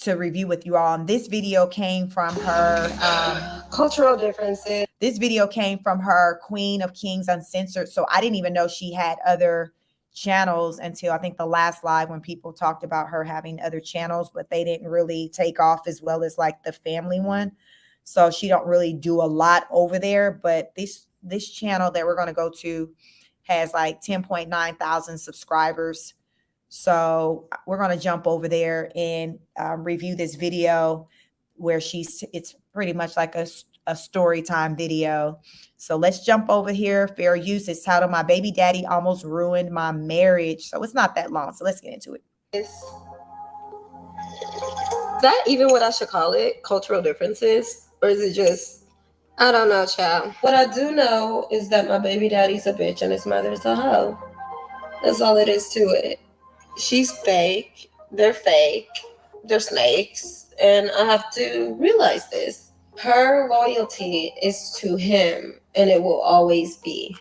review with you all. And this video came from her Cultural differences. This video came from her Queen of Kings Uncensored. So I didn't even know she had other channels until I think the last live when people talked about her having other channels, but they didn't really take off as well as like the family one. So she don't really do a lot over there. But this channel that we're going to go to has like 10.9 thousand subscribers. So we're going to jump over there and review this video where it's pretty much like a story time video. So let's jump over here. Fair use. It's titled "My Baby Daddy Almost Ruined My Marriage." So it's not that long. So let's get into it. Is that even what I should call it? Cultural differences? Or is it just, I don't know, child. What I do know is that my baby daddy's a bitch and his mother's a hoe. That's all it is to it. She's fake. They're fake. They're snakes. And I have to realize this. Her loyalty is to him, and it will always be.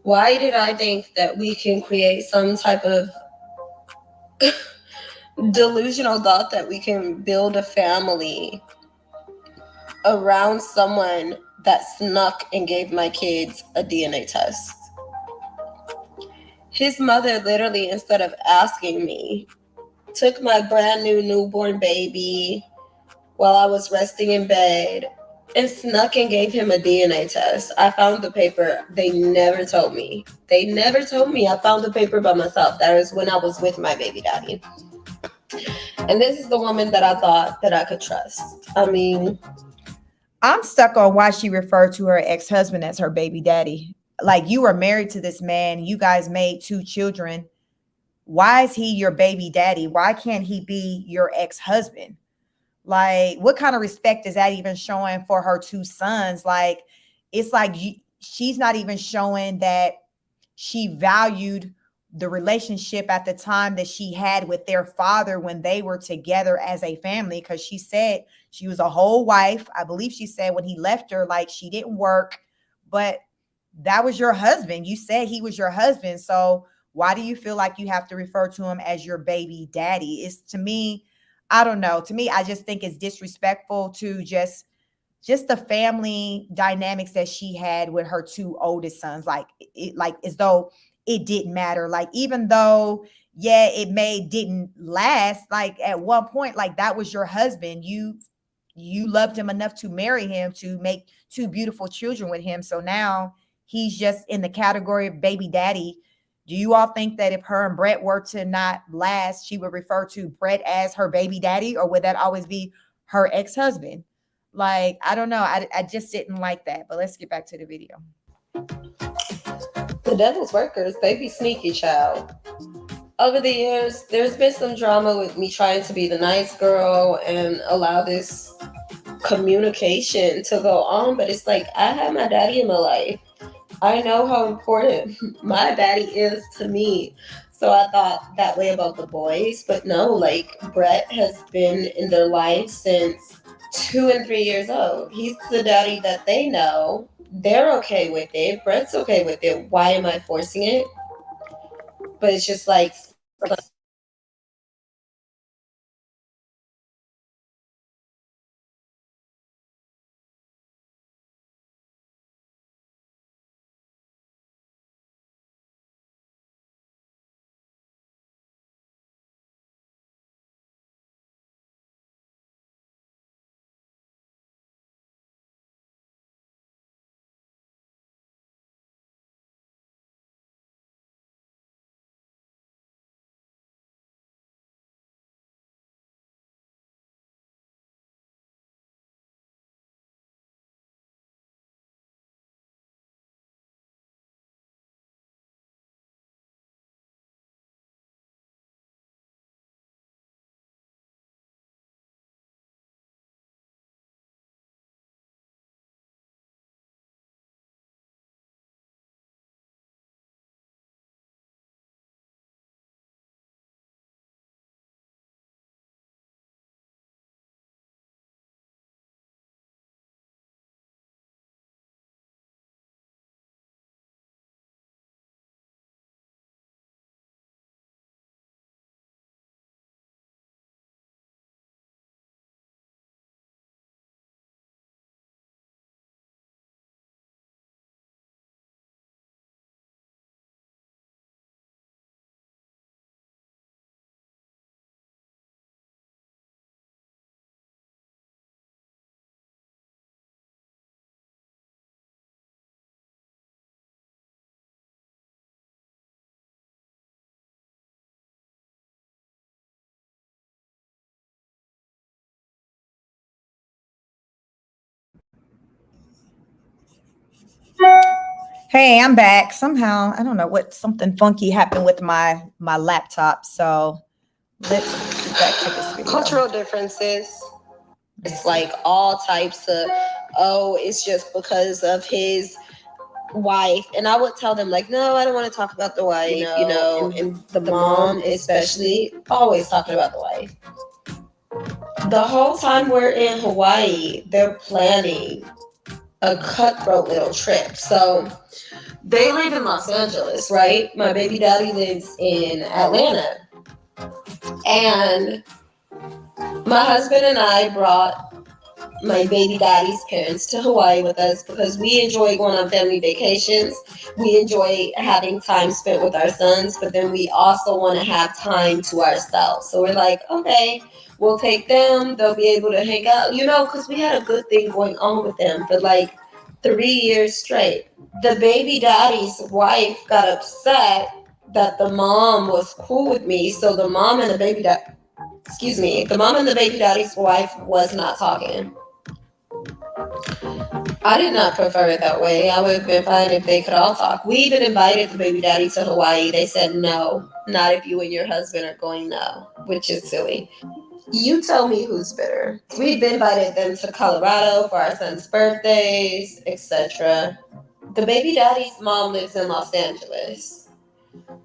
Why did I think that we can create some type of delusional thought that we can build a family around someone that snuck and gave my kids a DNA test? His mother literally, instead of asking me, took my brand new newborn baby while I was resting in bed and snuck and gave him a DNA test. I found the paper. They never told me. They never told me. I found the paper by myself. That was when I was with my baby daddy. And this is the woman that I thought that I could trust. I mean, I'm stuck on why she referred to her ex-husband as her baby daddy. Like, you were married to this man. You guys made 2 children. Why is he your baby daddy? Why can't he be your ex-husband? Like, what kind of respect is that even showing for her 2 sons? Like, it's like she's not even showing that she valued the relationship at the time that she had with their father when they were together as a family. Because she said she was a whole wife. I believe she said when he left her, like, she didn't work, but that was your husband. You said he was your husband. So why do you feel like you have to refer to him as your baby daddy? It's, to me, I don't know. To me, I just think it's disrespectful to just the family dynamics that she had with her 2 oldest sons. Like, it, like as though it didn't matter. Like, even though, yeah, didn't last, like at one point, like, that was your husband. You loved him enough to marry him, to make 2 beautiful children with him. So now he's just in the category of baby daddy. Do you all think that if her and Brett were to not last, she would refer to Brett as her baby daddy, or would that always be her ex-husband? Like, I don't know. I just didn't like that. But let's get back to the video. the devil's workers, they be sneaky, child. Over the years, there's been some drama with me trying to be the nice girl and allow this communication to go on, but it's like, I have my daddy in my life. I know how important my daddy is to me. So I thought that way about the boys, but no, like, Brett has been in their life since 2 and 3 years old. He's the daddy that they know. They're okay with it. Brett's okay with it. Why am I forcing it? But it's just like, Hey, I'm back. Somehow, I don't know what something funky happened with my laptop. So let's get back to this video. Cultural differences. Let's It's see. like all types of, oh, it's just because of his wife. And I would tell them, like, no, I don't want to talk about the wife, and the mom especially, always talking about the wife. The whole time we're in Hawaii, they're planning a cutthroat little trip. So they live in Los Angeles, right? My baby daddy lives in Atlanta. And my husband and I brought my baby daddy's parents to Hawaii with us because we enjoy going on family vacations. We enjoy having time spent with our sons, but then we also want to have time to ourselves. So we're like, okay, we'll take them. They'll be able to hang out, because we had a good thing going on with them for like 3 years straight. The baby daddy's wife got upset that the mom was cool with me. So the mom and the baby daddy's wife was not talking. I did not prefer it that way. I would have been fine if they could all talk. We even invited the baby daddy to Hawaii. They said no, not if you and your husband are going now, which is silly. You tell me who's bitter. We've invited them to Colorado for our son's birthdays, etc. The baby daddy's mom lives in Los Angeles.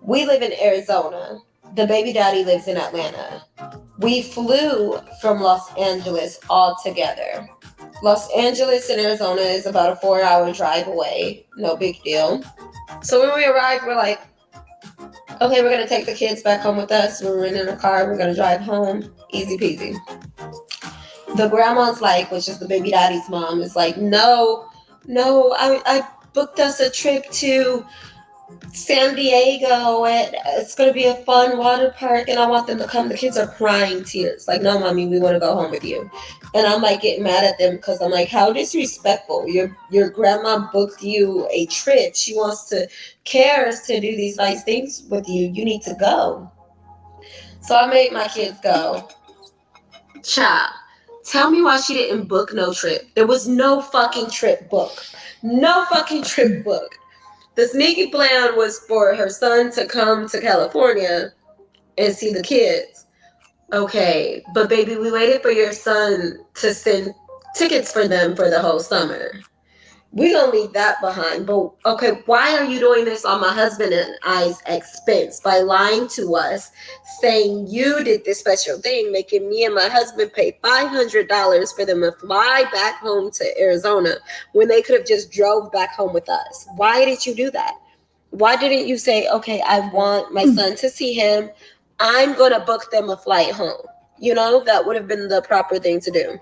We live in Arizona. The baby daddy lives in Atlanta. We flew from Los Angeles all together. Los Angeles and Arizona is about a 4-hour drive away. No big deal. So when we arrived, we're like, okay, we're going to take the kids back home with us. We're renting a car. We're going to drive home. Easy peasy. The grandma's like, which is the baby daddy's mom, is like, no, I booked us a trip to San Diego, and it's going to be a fun water park, and I want them to come. The kids are crying tears. Like, no, mommy, we want to go home with you. And I'm like getting mad at them because I'm like, how disrespectful. Your grandma booked you a trip. She wants to, cares to do these nice things with you. You need to go. So I made my kids go. Child, tell me why she didn't book no trip. There was no fucking trip book. No fucking trip book. The sneaky plan was for her son to come to California and see the kids. Okay, but baby, we waited for your son to send tickets for them for the whole summer. We gonna leave that behind. But okay, why are you doing this on my husband and I's expense by lying to us, saying you did this special thing, making me and my husband pay $500 for them to fly back home to Arizona when they could have just drove back home with us? Why did you do that? Why didn't you say, okay, I want my son to see him. I'm gonna book them a flight home. That would have been the proper thing to do.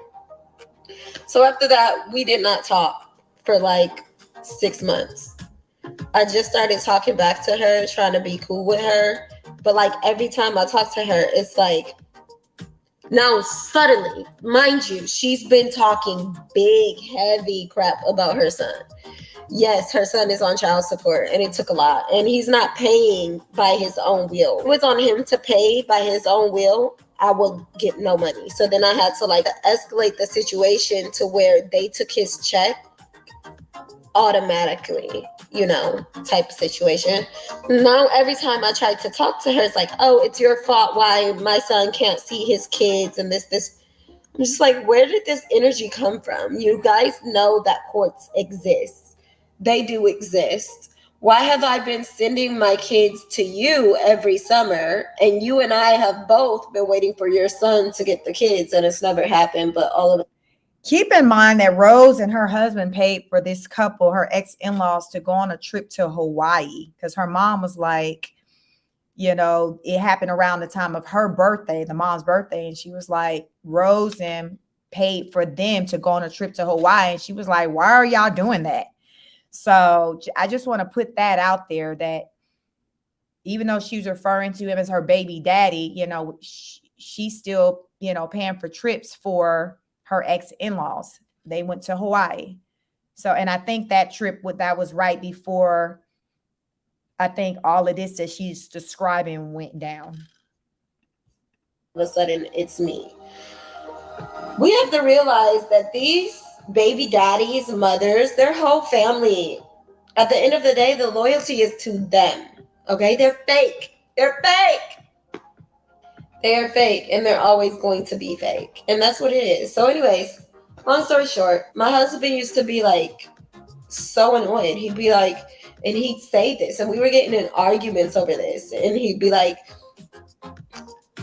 So after that, we did not talk for like 6 months. I just started talking back to her, trying to be cool with her. But like every time I talk to her, it's like, now suddenly, mind you, she's been talking big, heavy crap about her son. Yes, her son is on child support, and it took a lot. And he's not paying by his own will. If it was on him to pay by his own will, I would get no money. So then I had to like escalate the situation to where they took his check automatically, type of situation. Now every time I try to talk to her, it's like, oh, it's your fault why my son can't see his kids and this. I'm just like, where did this energy come from? You guys know that courts exist. They do exist. Why have I been sending my kids to you every summer, and you and I have both been waiting for your son to get the kids, and it's never happened, but all of it. Keep in mind that Rose and her husband paid for this couple, her ex-in-laws, to go on a trip to Hawaii because her mom was like, it happened around the time of her birthday, the mom's birthday. And she was like, Rose and paid for them to go on a trip to Hawaii. And she was like, why are y'all doing that? So I just want to put that out there that even though she was referring to him as her baby daddy, she's still, paying for trips for her ex-in-laws. They went to Hawaii. So, and I think that trip that was right before I think all of this that she's describing went down. All of a sudden, it's me. We have to realize that these baby daddies, mothers, their whole family At the end of the day, the loyalty is to them. Okay? They're fake. They're fake. They are fake, and they're always going to be fake. And that's what it is. So, anyways, long story short, my husband used to be like so annoyed. He'd be like, and he'd say this, and we were getting in arguments over this, and he'd be like,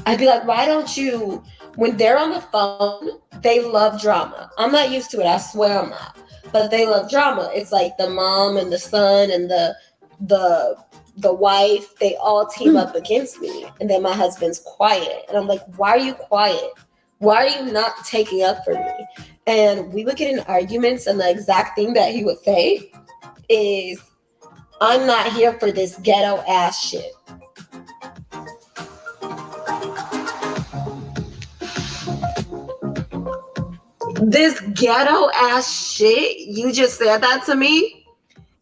I'd be like, why don't you, when they're on the phone, they love drama. I'm not used to it. I swear I'm not. But they love drama. It's like the mom and the son and the the wife, they all team up against me. And then my husband's quiet. And I'm like, why are you quiet? Why are you not taking up for me? And we would get in arguments, and the exact thing that he would say is, I'm not here for this ghetto ass shit. This ghetto ass shit? You just said that to me?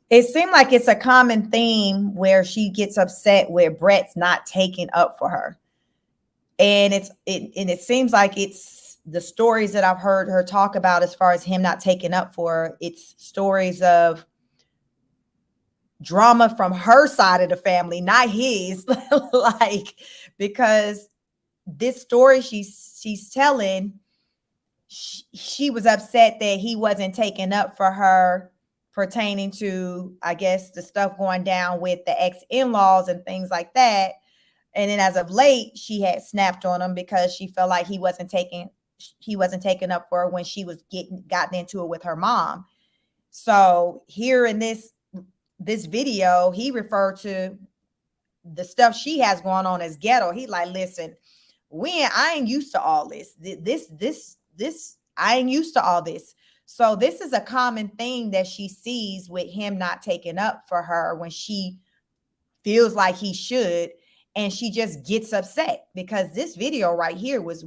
It seemed like it's a common theme where she gets upset where Brett's not taking up for her. And it seems like it's the stories that I've heard her talk about as far as him not taking up for her. It's stories of drama from her side of the family, not his. Like, because this story she's telling, she was upset that he wasn't taking up for her pertaining to, I guess, the stuff going down with the ex-in-laws and things like that. And then as of late, she had snapped on him because she felt like he wasn't taking up for her when she was gotten into it with her mom. So here in this video, he referred to the stuff she has going on as ghetto. He like, listen, I ain't used to all this. This I ain't used to all this. So this is a common thing that she sees with him not taking up for her when she feels like he should. And she just gets upset because this video right here was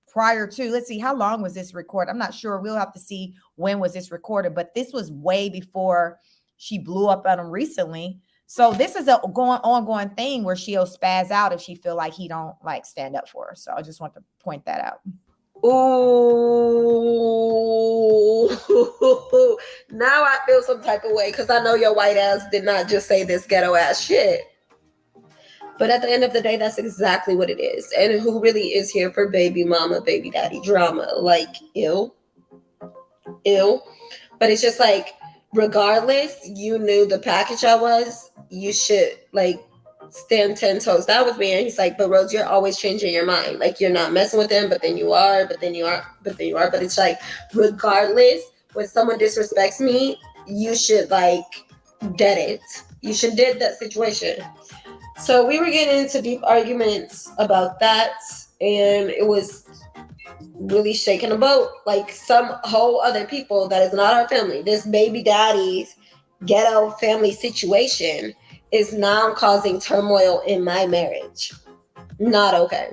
prior to, let's see, how long was this recorded? I'm not sure. We'll have to see when was this recorded, but this was way before she blew up on him recently. So this is a ongoing thing where she'll spaz out if she feel like he don't like stand up for her. So I just want to point that out. Ooh, now I feel some type of way because I know your white ass did not just say this ghetto ass shit. But at the end of the day, that's exactly what it is. And who really is here for baby mama, baby daddy drama? Like, ew. But it's just like, regardless, you knew the package I was, you should like stand 10 toes down with me. And he's like, but Rose, you're always changing your mind. Like, you're not messing with them, but then you are, but then you are, but then you are. But it's like, regardless, when someone disrespects me, you should like dead it. You should dead that situation. So we were getting into deep arguments about that, and it was really shaking the boat. Like, some whole other people that is not our family, this baby daddy's ghetto family situation is now causing turmoil in my marriage. Not okay.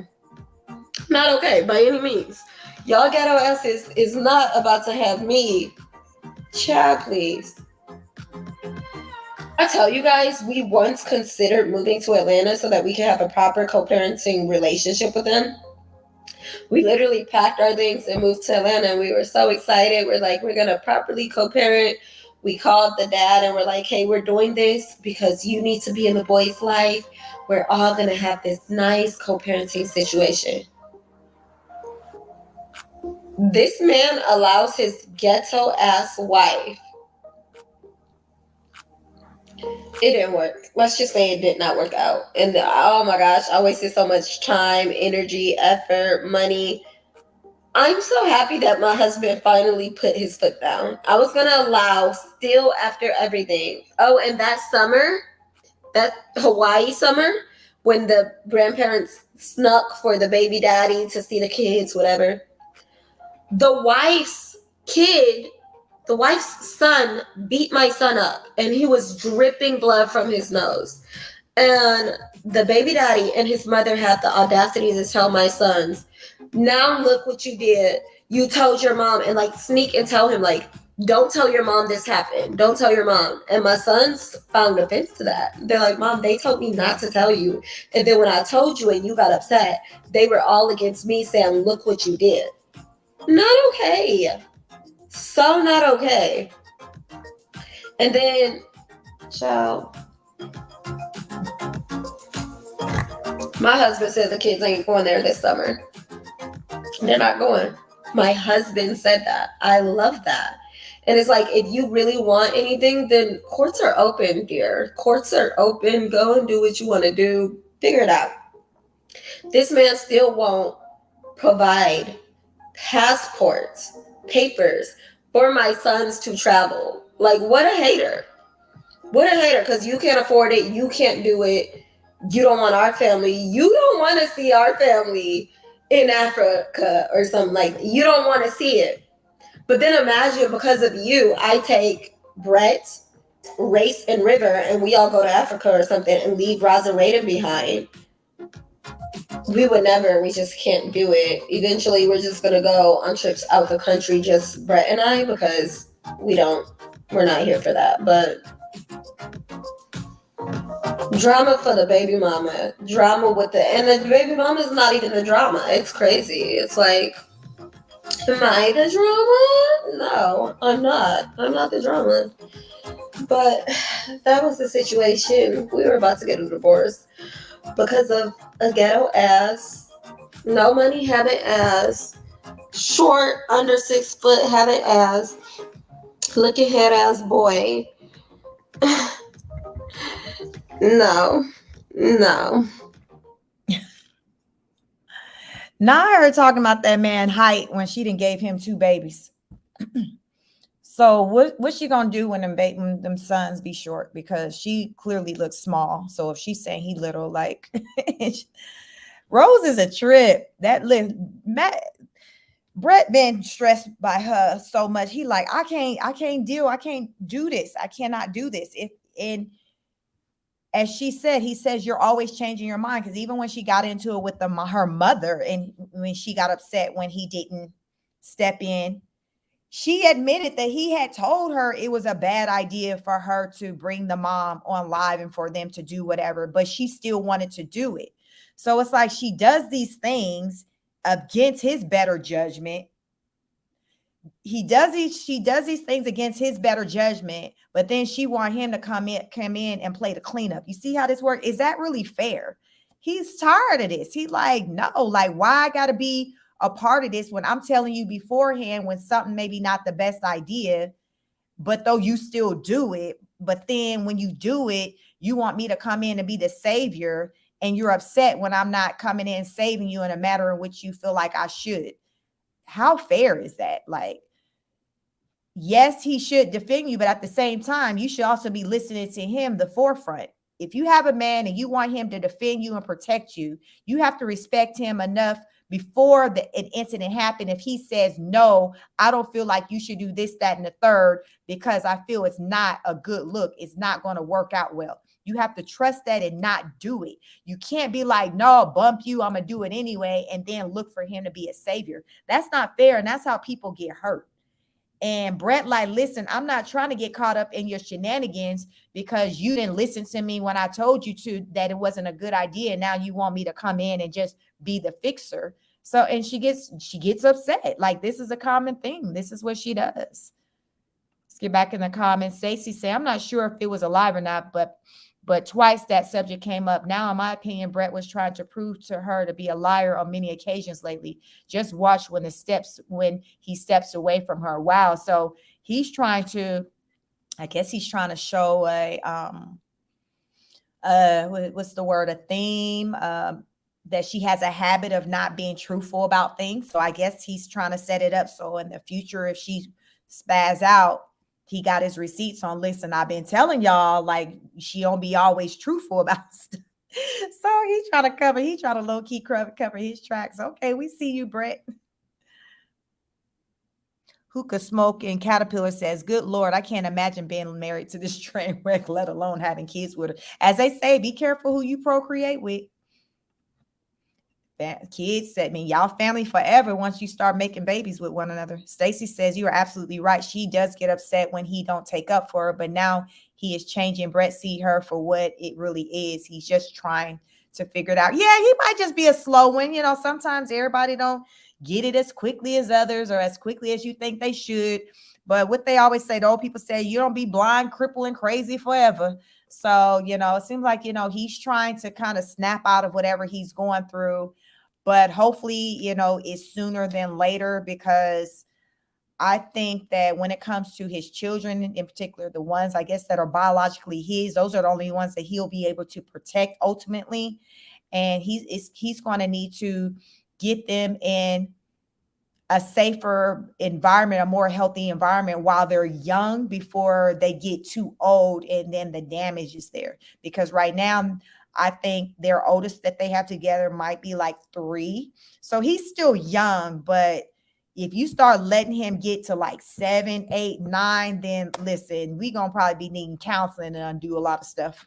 Not okay by any means. Y'all ghetto asses is not about to have me. Child, please. I tell you guys, we once considered moving to Atlanta so that we could have a proper co-parenting relationship with them. We literally packed our things and moved to Atlanta, and we were so excited. We're like, we're going to properly co-parent. We called the dad and we're like, hey, we're doing this because you need to be in the boy's life. We're all going to have this nice co-parenting situation. This man allows his ghetto ass wife. It didn't work. Let's just say it did not work out. And oh my gosh, I wasted so much time, energy, effort, money. I'm so happy that my husband finally put his foot down. I was going to allow, still after everything. Oh, and that summer, that Hawaii summer, when the grandparents snuck for the baby daddy to see the kids, whatever, the wife's son beat my son up, and he was dripping blood from his nose. And the baby daddy and his mother had the audacity to tell my sons, now look what you did. You told your mom, and like sneak and tell him, like, don't tell your mom this happened. Don't tell your mom. And my sons found offense to that. They're like, Mom, they told me not to tell you. And then when I told you and you got upset, they were all against me saying, look what you did. Not okay. So not okay. And then, child, my husband said the kids ain't going there this summer. They're not going. My husband said that. I love that. And it's like, if you really want anything, then courts are open, dear. Courts are open. Go and do what you want to do. Figure it out. This man still won't provide passports, papers for my sons to travel. Like, what a hater. What a hater, because you can't afford it. You can't do it. You don't want our family. You don't want to see our family in Africa or something like that. You don't want to see it. But then imagine, because of you, I take Brett, Race, and River, and we all go to Africa or something and leave Roz and Raiden behind. We would never. We just can't do it. Eventually, we're just going to go on trips out the country, just Brett and I, because we're not here for that. But drama for the baby mama. Drama with and the baby mama is not even the drama. It's crazy. It's like, am I the drama? No, I'm not. I'm not the drama. But that was the situation. We were about to get a divorce because of a ghetto ass, no money having ass, short, under 6 foot having ass, looking head ass boy. No. Now I heard talking about that man height when she didn't gave him 2 babies. So what's she gonna do when them sons be short? Because she clearly looks small. So if she's saying he little, like Rose is a trip. Brett been stressed by her so much. He like, I can't do this. I cannot do this. And as she said, he says, you're always changing your mind. Because even when she got into it with her mother, and when she got upset when he didn't step in, she admitted that he had told her it was a bad idea for her to bring the mom on live and for them to do whatever, but she still wanted to do it. So it's like she does these things against his better judgment. She does these things against his better judgment, but then she want him to come in and play the cleanup. You see how this works? Is that really fair? He's tired of this. He like, no, like, why I gotta be a part of this when I'm telling you beforehand when something maybe not the best idea, but though you still do it. But then when you do it, you want me to come in and be the savior, and you're upset when I'm not coming in saving you in a matter in which you feel like I should. How fair is that? Like, yes, he should defend you, but at the same time, you should also be listening to him, the forefront. If you have a man and you want him to defend you and protect you, you have to respect him enough before an incident happened. If he says, no, I don't feel like you should do this, that, and the third, because I feel it's not a good look, it's not going to work out well. You have to trust that and not do it. You can't be like, no, I'll bump you, I'm going to do it anyway, and then look for him to be a savior. That's not fair, and that's how people get hurt. And Brett, like, listen, I'm not trying to get caught up in your shenanigans because you didn't listen to me when I told you to, that it wasn't a good idea. And now you want me to come in and just be the fixer. So, and she gets upset. Like, this is a common thing. This is what she does. Let's get back in the comments. Stacey say, I'm not sure if it was alive or not, but twice that subject came up. Now, in my opinion, Brett was trying to prove to her to be a liar on many occasions lately. Just watch when he steps away from her. Wow. So he's trying to, I guess he's trying to show what's the word? A theme, that she has a habit of not being truthful about things. So I guess he's trying to set it up so in the future, if she spaz out, he got his receipts on. Listen, I've been telling y'all, like, she don't be always truthful about stuff. So he's trying to low-key cover his tracks. Okay, we see you, Brett. Hookah Smoke and Caterpillar says, good Lord, I can't imagine being married to this train wreck, let alone having kids with her. As they say, be careful who you procreate with. Kids said, I mean, y'all family forever once you start making babies with one another. Stacy says, you are absolutely right. She does get upset when he don't take up for her, but now he is changing. Brett see her for what it really is. He's just trying to figure it out. Yeah, he might just be a slow one. You know, sometimes everybody don't get it as quickly as others or as quickly as you think they should. But what they always say, the old people say, you don't be blind, crippled, and crazy forever. So, it seems like, he's trying to kind of snap out of whatever he's going through. But hopefully, it's sooner than later, because I think that when it comes to his children, in particular, the ones I guess that are biologically his, those are the only ones that he'll be able to protect ultimately. And he's going to need to get them in a safer environment, a more healthy environment while they're young before they get too old and then the damage is there. Because right now, I think their oldest that they have together might be like 3. So he's still young, but if you start letting him get to like 7, 8, 9, then listen, we gonna probably be needing counseling and undo a lot of stuff.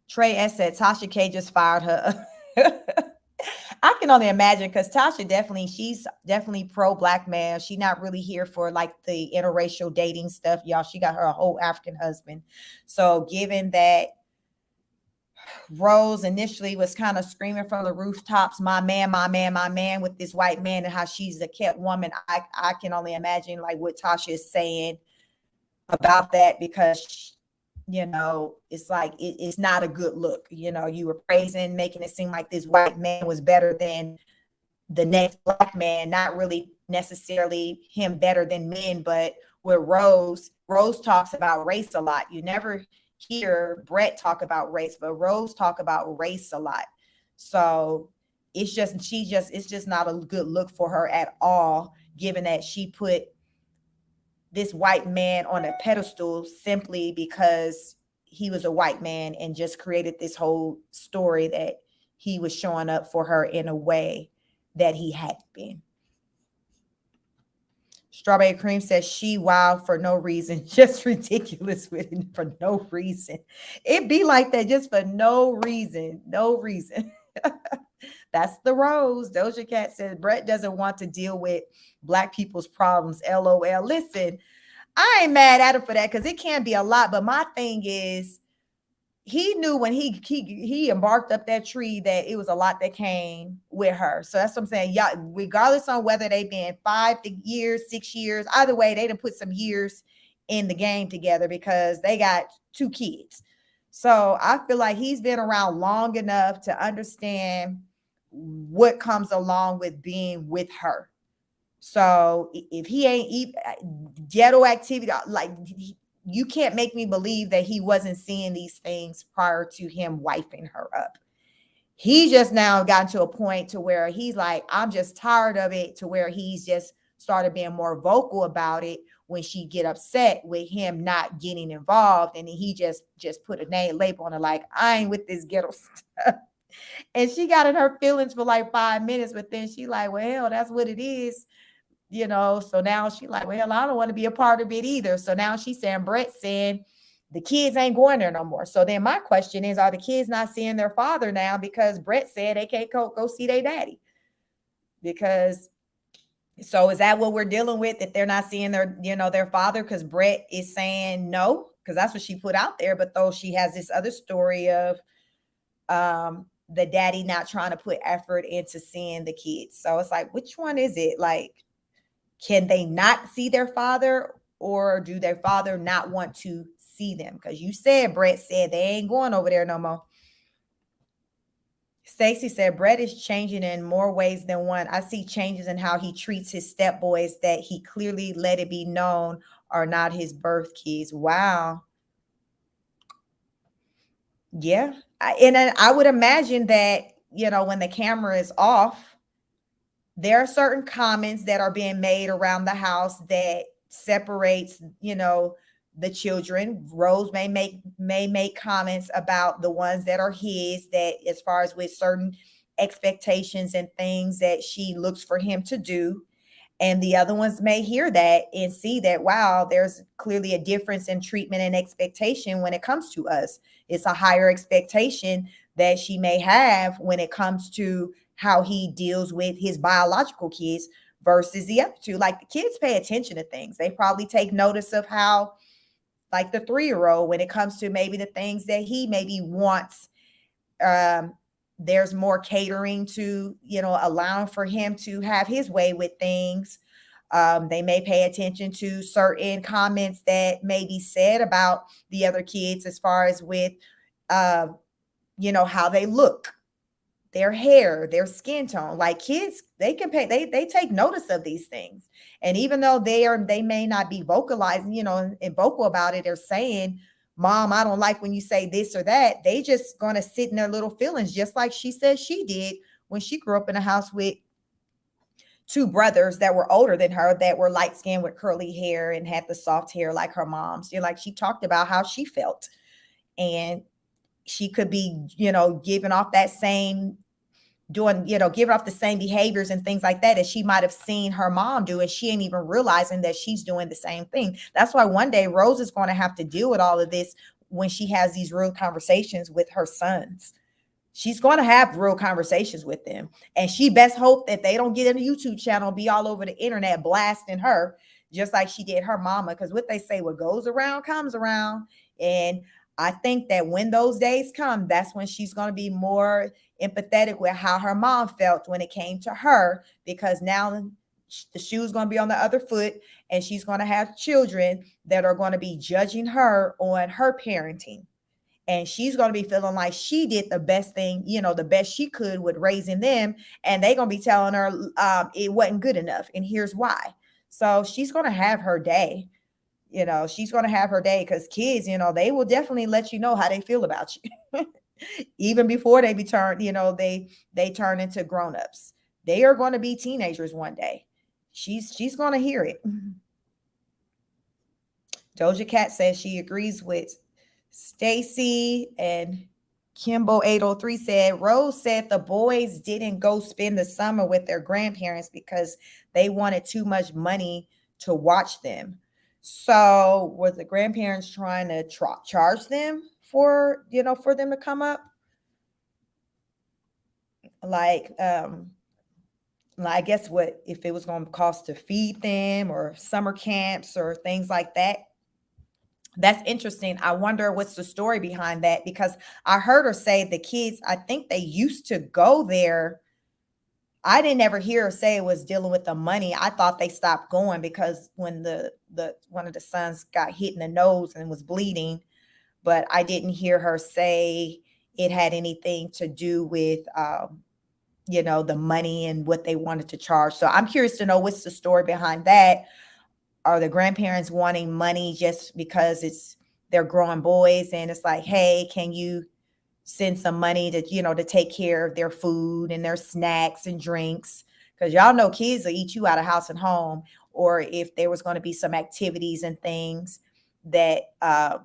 Trey S said Tasha K just fired her. I can only imagine, because she's definitely pro black man. She's not really here for like the interracial dating stuff, y'all. She got her whole African husband. So given that Rose initially was kind of screaming from the rooftops, my man, my man, my man, with this white man, and how she's a kept woman, I can only imagine like what Tasha is saying about that, because it's like it's not a good look. You were praising, making it seem like this white man was better than the next black man, not really necessarily him better than men. But with Rose talks about race a lot. You never hear Brett talk about race, but Rose talk about race a lot. So it's just not a good look for her at all, given that she put this white man on a pedestal simply because he was a white man, and just created this whole story that he was showing up for her in a way that he hadn't been. Strawberry Cream says she wild for no reason, just ridiculous with it for no reason. It be like that just for no reason, no reason. That's the Rose. Doja Cat says Brett doesn't want to deal with black people's problems. LOL. Listen, I ain't mad at him for that, because it can be a lot. But my thing is, he knew when he embarked up that tree that it was a lot that came with her. So that's what I'm saying. Y'all, regardless on whether they been 5 years, 6 years, either way, they done put some years in the game together, because they got 2 kids. So I feel like he's been around long enough to understand what comes along with being with her. So if he ain't ghetto activity, like, you can't make me believe that he wasn't seeing these things prior to him wifing her up. He just now gotten to a point to where he's like, I'm just tired of it, to where he's just started being more vocal about it when she get upset with him not getting involved. And he just put a label on her, like, I ain't with this ghetto stuff. And she got in her feelings for like 5 minutes, but then she like, well, hell, that's what it is. So now she like, well, I don't want to be a part of it either. So now she's saying, Brett saying the kids ain't going there no more. So then my question is, are the kids not seeing their father now because Brett said they can't go see their daddy? Because, so is that what we're dealing with, that they're not seeing their father because Brett is saying no? Because that's what she put out there. But though she has this other story of the daddy not trying to put effort into seeing the kids. So it's like, which one is it? Like, can they not see their father, or do their father not want to see them? Because you said, Brett said they ain't going over there no more. Stacy said Brett is changing in more ways than one. I see changes in how he treats his stepboys that he clearly let it be known are not his birth kids. Wow. Yeah. And I would imagine that, when the camera is off, there are certain comments that are being made around the house that separates, the children. Rose may make comments about the ones that are his, that as far as with certain expectations and things that she looks for him to do. And the other ones may hear that and see that, wow, there's clearly a difference in treatment and expectation when it comes to us. It's a higher expectation that she may have when it comes to how he deals with his biological kids versus the other two. Like, the kids pay attention to things. They probably take notice of how, like the 3-year-old, when it comes to maybe the things that he maybe wants, there's more catering to, allowing for him to have his way with things. They may pay attention to certain comments that may be said about the other kids as far as with, uh, how they look, their hair, their skin tone. Like kids, they can pay, they take notice of these things. And even though they may not be vocalizing, and vocal about it or saying, Mom, I don't like when you say this or that, they just gonna sit in their little feelings, just like she said she did when she grew up in a house with two brothers that were older than her, that were light skinned with curly hair and had the soft hair like her mom's. Like she talked about how she felt. And she could be, giving off that same, giving off the same behaviors and things like that as she might have seen her mom do. And she ain't even realizing that she's doing the same thing. That's why one day Rose is going to have to deal with all of this when she has these real conversations with her sons. She's going to have real conversations with them. And she best hope that they don't get in a YouTube channel, be all over the internet blasting her, just like she did her mama. Because what they say, what goes around comes around. And I think that when those days come, that's when she's going to be more empathetic with how her mom felt when it came to her, because now the shoe's going to be on the other foot, and she's going to have children that are going to be judging her on her parenting. And she's going to be feeling like she did the best thing, the best she could with raising them. And they're going to be telling her it wasn't good enough. And here's why. So she's going to have her day. She's going to have her day, because kids, they will definitely let you know how they feel about you. Even before they they turn into grown-ups. They are going to be teenagers one day. She's going to hear it. Doja Cat says she agrees with Stacy, and Kimbo 803 said Rose said the boys didn't go spend the summer with their grandparents because they wanted too much money to watch them. So were the grandparents trying to charge them for them to come up? Like, I guess what if it was going to cost to feed them, or summer camps or things like that? That's interesting. I wonder what's the story behind that, because I heard her say the kids, I think they used to go there. I didn't ever hear her say it was dealing with the money. I thought they stopped going because when the one of the sons got hit in the nose and was bleeding, but I didn't hear her say it had anything to do with the money and what they wanted to charge. So I'm curious to know what's the story behind that. Are the grandparents wanting money just because they're growing boys, and it's like, hey, can you send some money to take care of their food and their snacks and drinks? Because y'all know kids will eat you out of house and home. Or if there was going to be some activities and things that the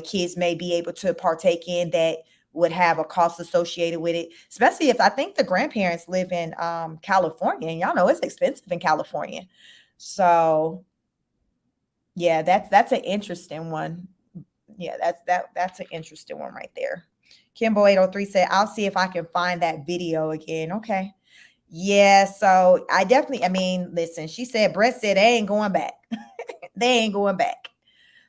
kids may be able to partake in that would have a cost associated with it, especially if I think the grandparents live in California, and y'all know it's expensive in California. So yeah, that's an interesting one. Yeah, that's an interesting one right there. Kimbo 803 said, I'll see if I can find that video again. Okay. Yeah, so I mean, listen, she said, Brett said they ain't going back. They ain't going back.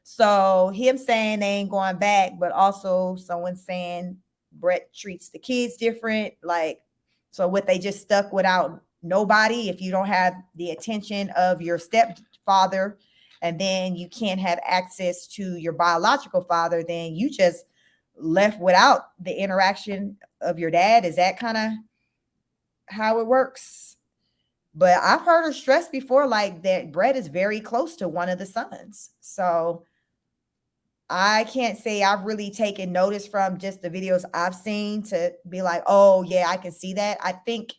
So him saying they ain't going back, but also someone saying Brett treats the kids different. Like, so what, they just stuck without nobody? If you don't have the attention of your stepfather, and then you can't have access to your biological father, then you just left without the interaction of your dad. Is that kind of how it works? But I've heard her stress before, like that Brett is very close to one of the sons. So I can't say I've really taken notice from just the videos I've seen to be like, oh yeah, I can see that. I think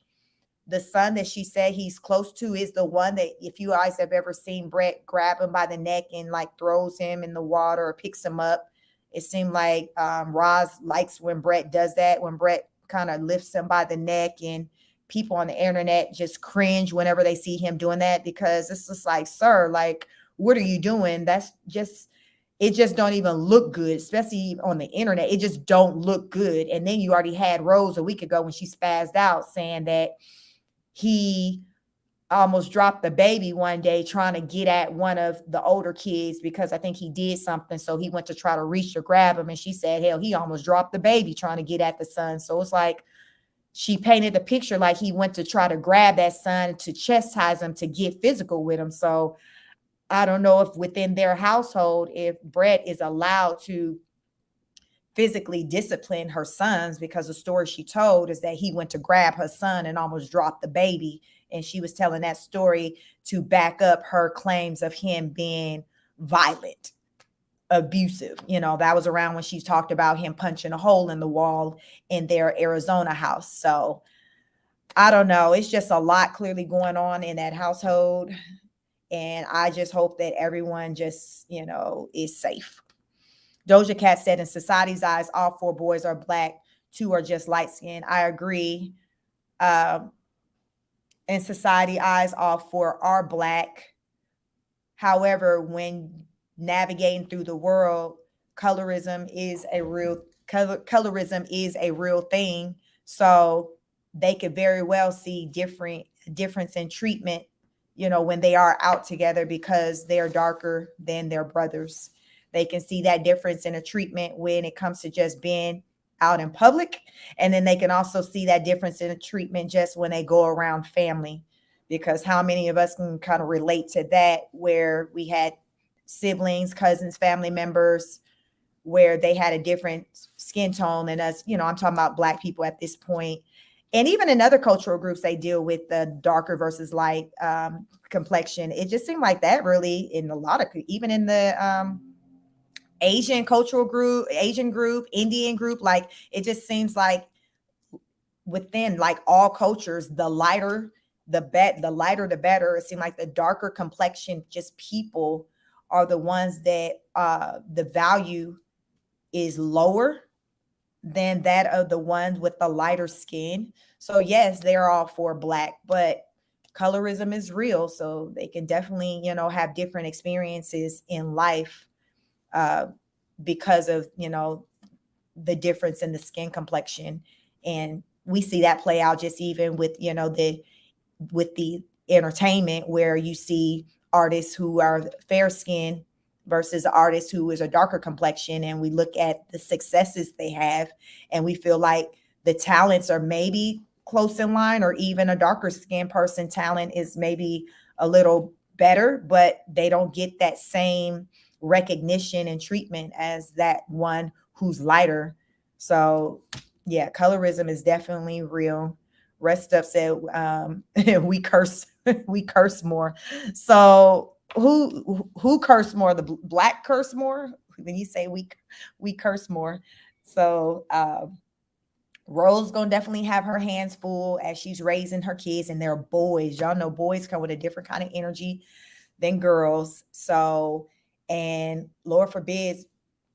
the son that she said he's close to is the one that, if you guys have ever seen Brett grab him by the neck and like throws him in the water or picks him up, it seemed like Roz likes when Brett does that, when Brett kind of lifts him by the neck, and people on the internet just cringe whenever they see him doing that, because it's just like, sir, like, what are you doing? That's just, it just don't even look good, especially on the internet. It just don't look good. And then you already had Rose a week ago when she spazzed out saying that he almost dropped the baby one day trying to get at one of the older kids, because I think he did something. So he went to try to reach to grab him. And she said, hell, he almost dropped the baby trying to get at the son. So it's like, she painted the picture like he went to try to grab that son to chastise him, to get physical with him. So I don't know if within their household, if Brett is allowed to physically discipline her sons, because the story she told is that he went to grab her son and almost dropped the baby. And she was telling that story to back up her claims of him being violent, abusive. That was around when she talked about him punching a hole in the wall in their Arizona house. So I don't know. It's just a lot clearly going on in that household. And I just hope that everyone just, is safe. Doja Cat said, in society's eyes, all 4 boys are black, 2 are just light skinned. I agree. In society eyes, all 4 are black. However, when navigating through the world, colorism is a real thing. So they could very well see difference in treatment, when they are out together, because they're darker than their brothers. They can see that difference in a treatment when it comes to just being out in public. And then they can also see that difference in a treatment just when they go around family. Because how many of us can kind of relate to that, where we had siblings, cousins, family members, where they had a different skin tone than us. I'm talking about Black people at this point. And even in other cultural groups, they deal with the darker versus light complexion. It just seemed like that really in a lot of, even in the Asian group, Indian group, like it just seems like within like all cultures, the lighter the better. It seemed like the darker complexion just people are the ones that the value is lower than that of the ones with the lighter skin. So yes, they're all for black, but colorism is real. So they can definitely, have different experiences in life because of, the difference in the skin complexion. And we see that play out just even with, the entertainment, where you see artists who are fair skinned versus artists who is a darker complexion. And we look at the successes they have and we feel like the talents are maybe close in line, or even a darker skinned person talent is maybe a little better, but they don't get that same recognition and treatment as that one who's lighter. So yeah, colorism is definitely real. Rest up said we curse we curse more. So who curse more? The black curse more? When you say we curse more. So Rose gonna definitely have her hands full as she's raising her kids, and they're boys. Y'all know boys come with a different kind of energy than girls. So, and Lord forbid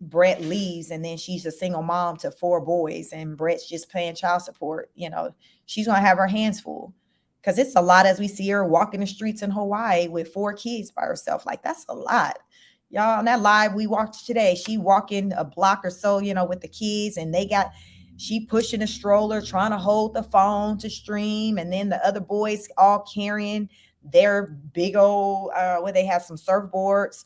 Brett leaves and then she's a single mom to 4 boys and Brett's just paying child support. She's gonna have her hands full, because it's a lot as we see her walking the streets in Hawaii with 4 kids by herself. Like, that's a lot. Y'all, on that live we watched today, she walking a block or so, with the kids, and she pushing a stroller, trying to hold the phone to stream, and then the other boys all carrying their big old where they have some surfboards,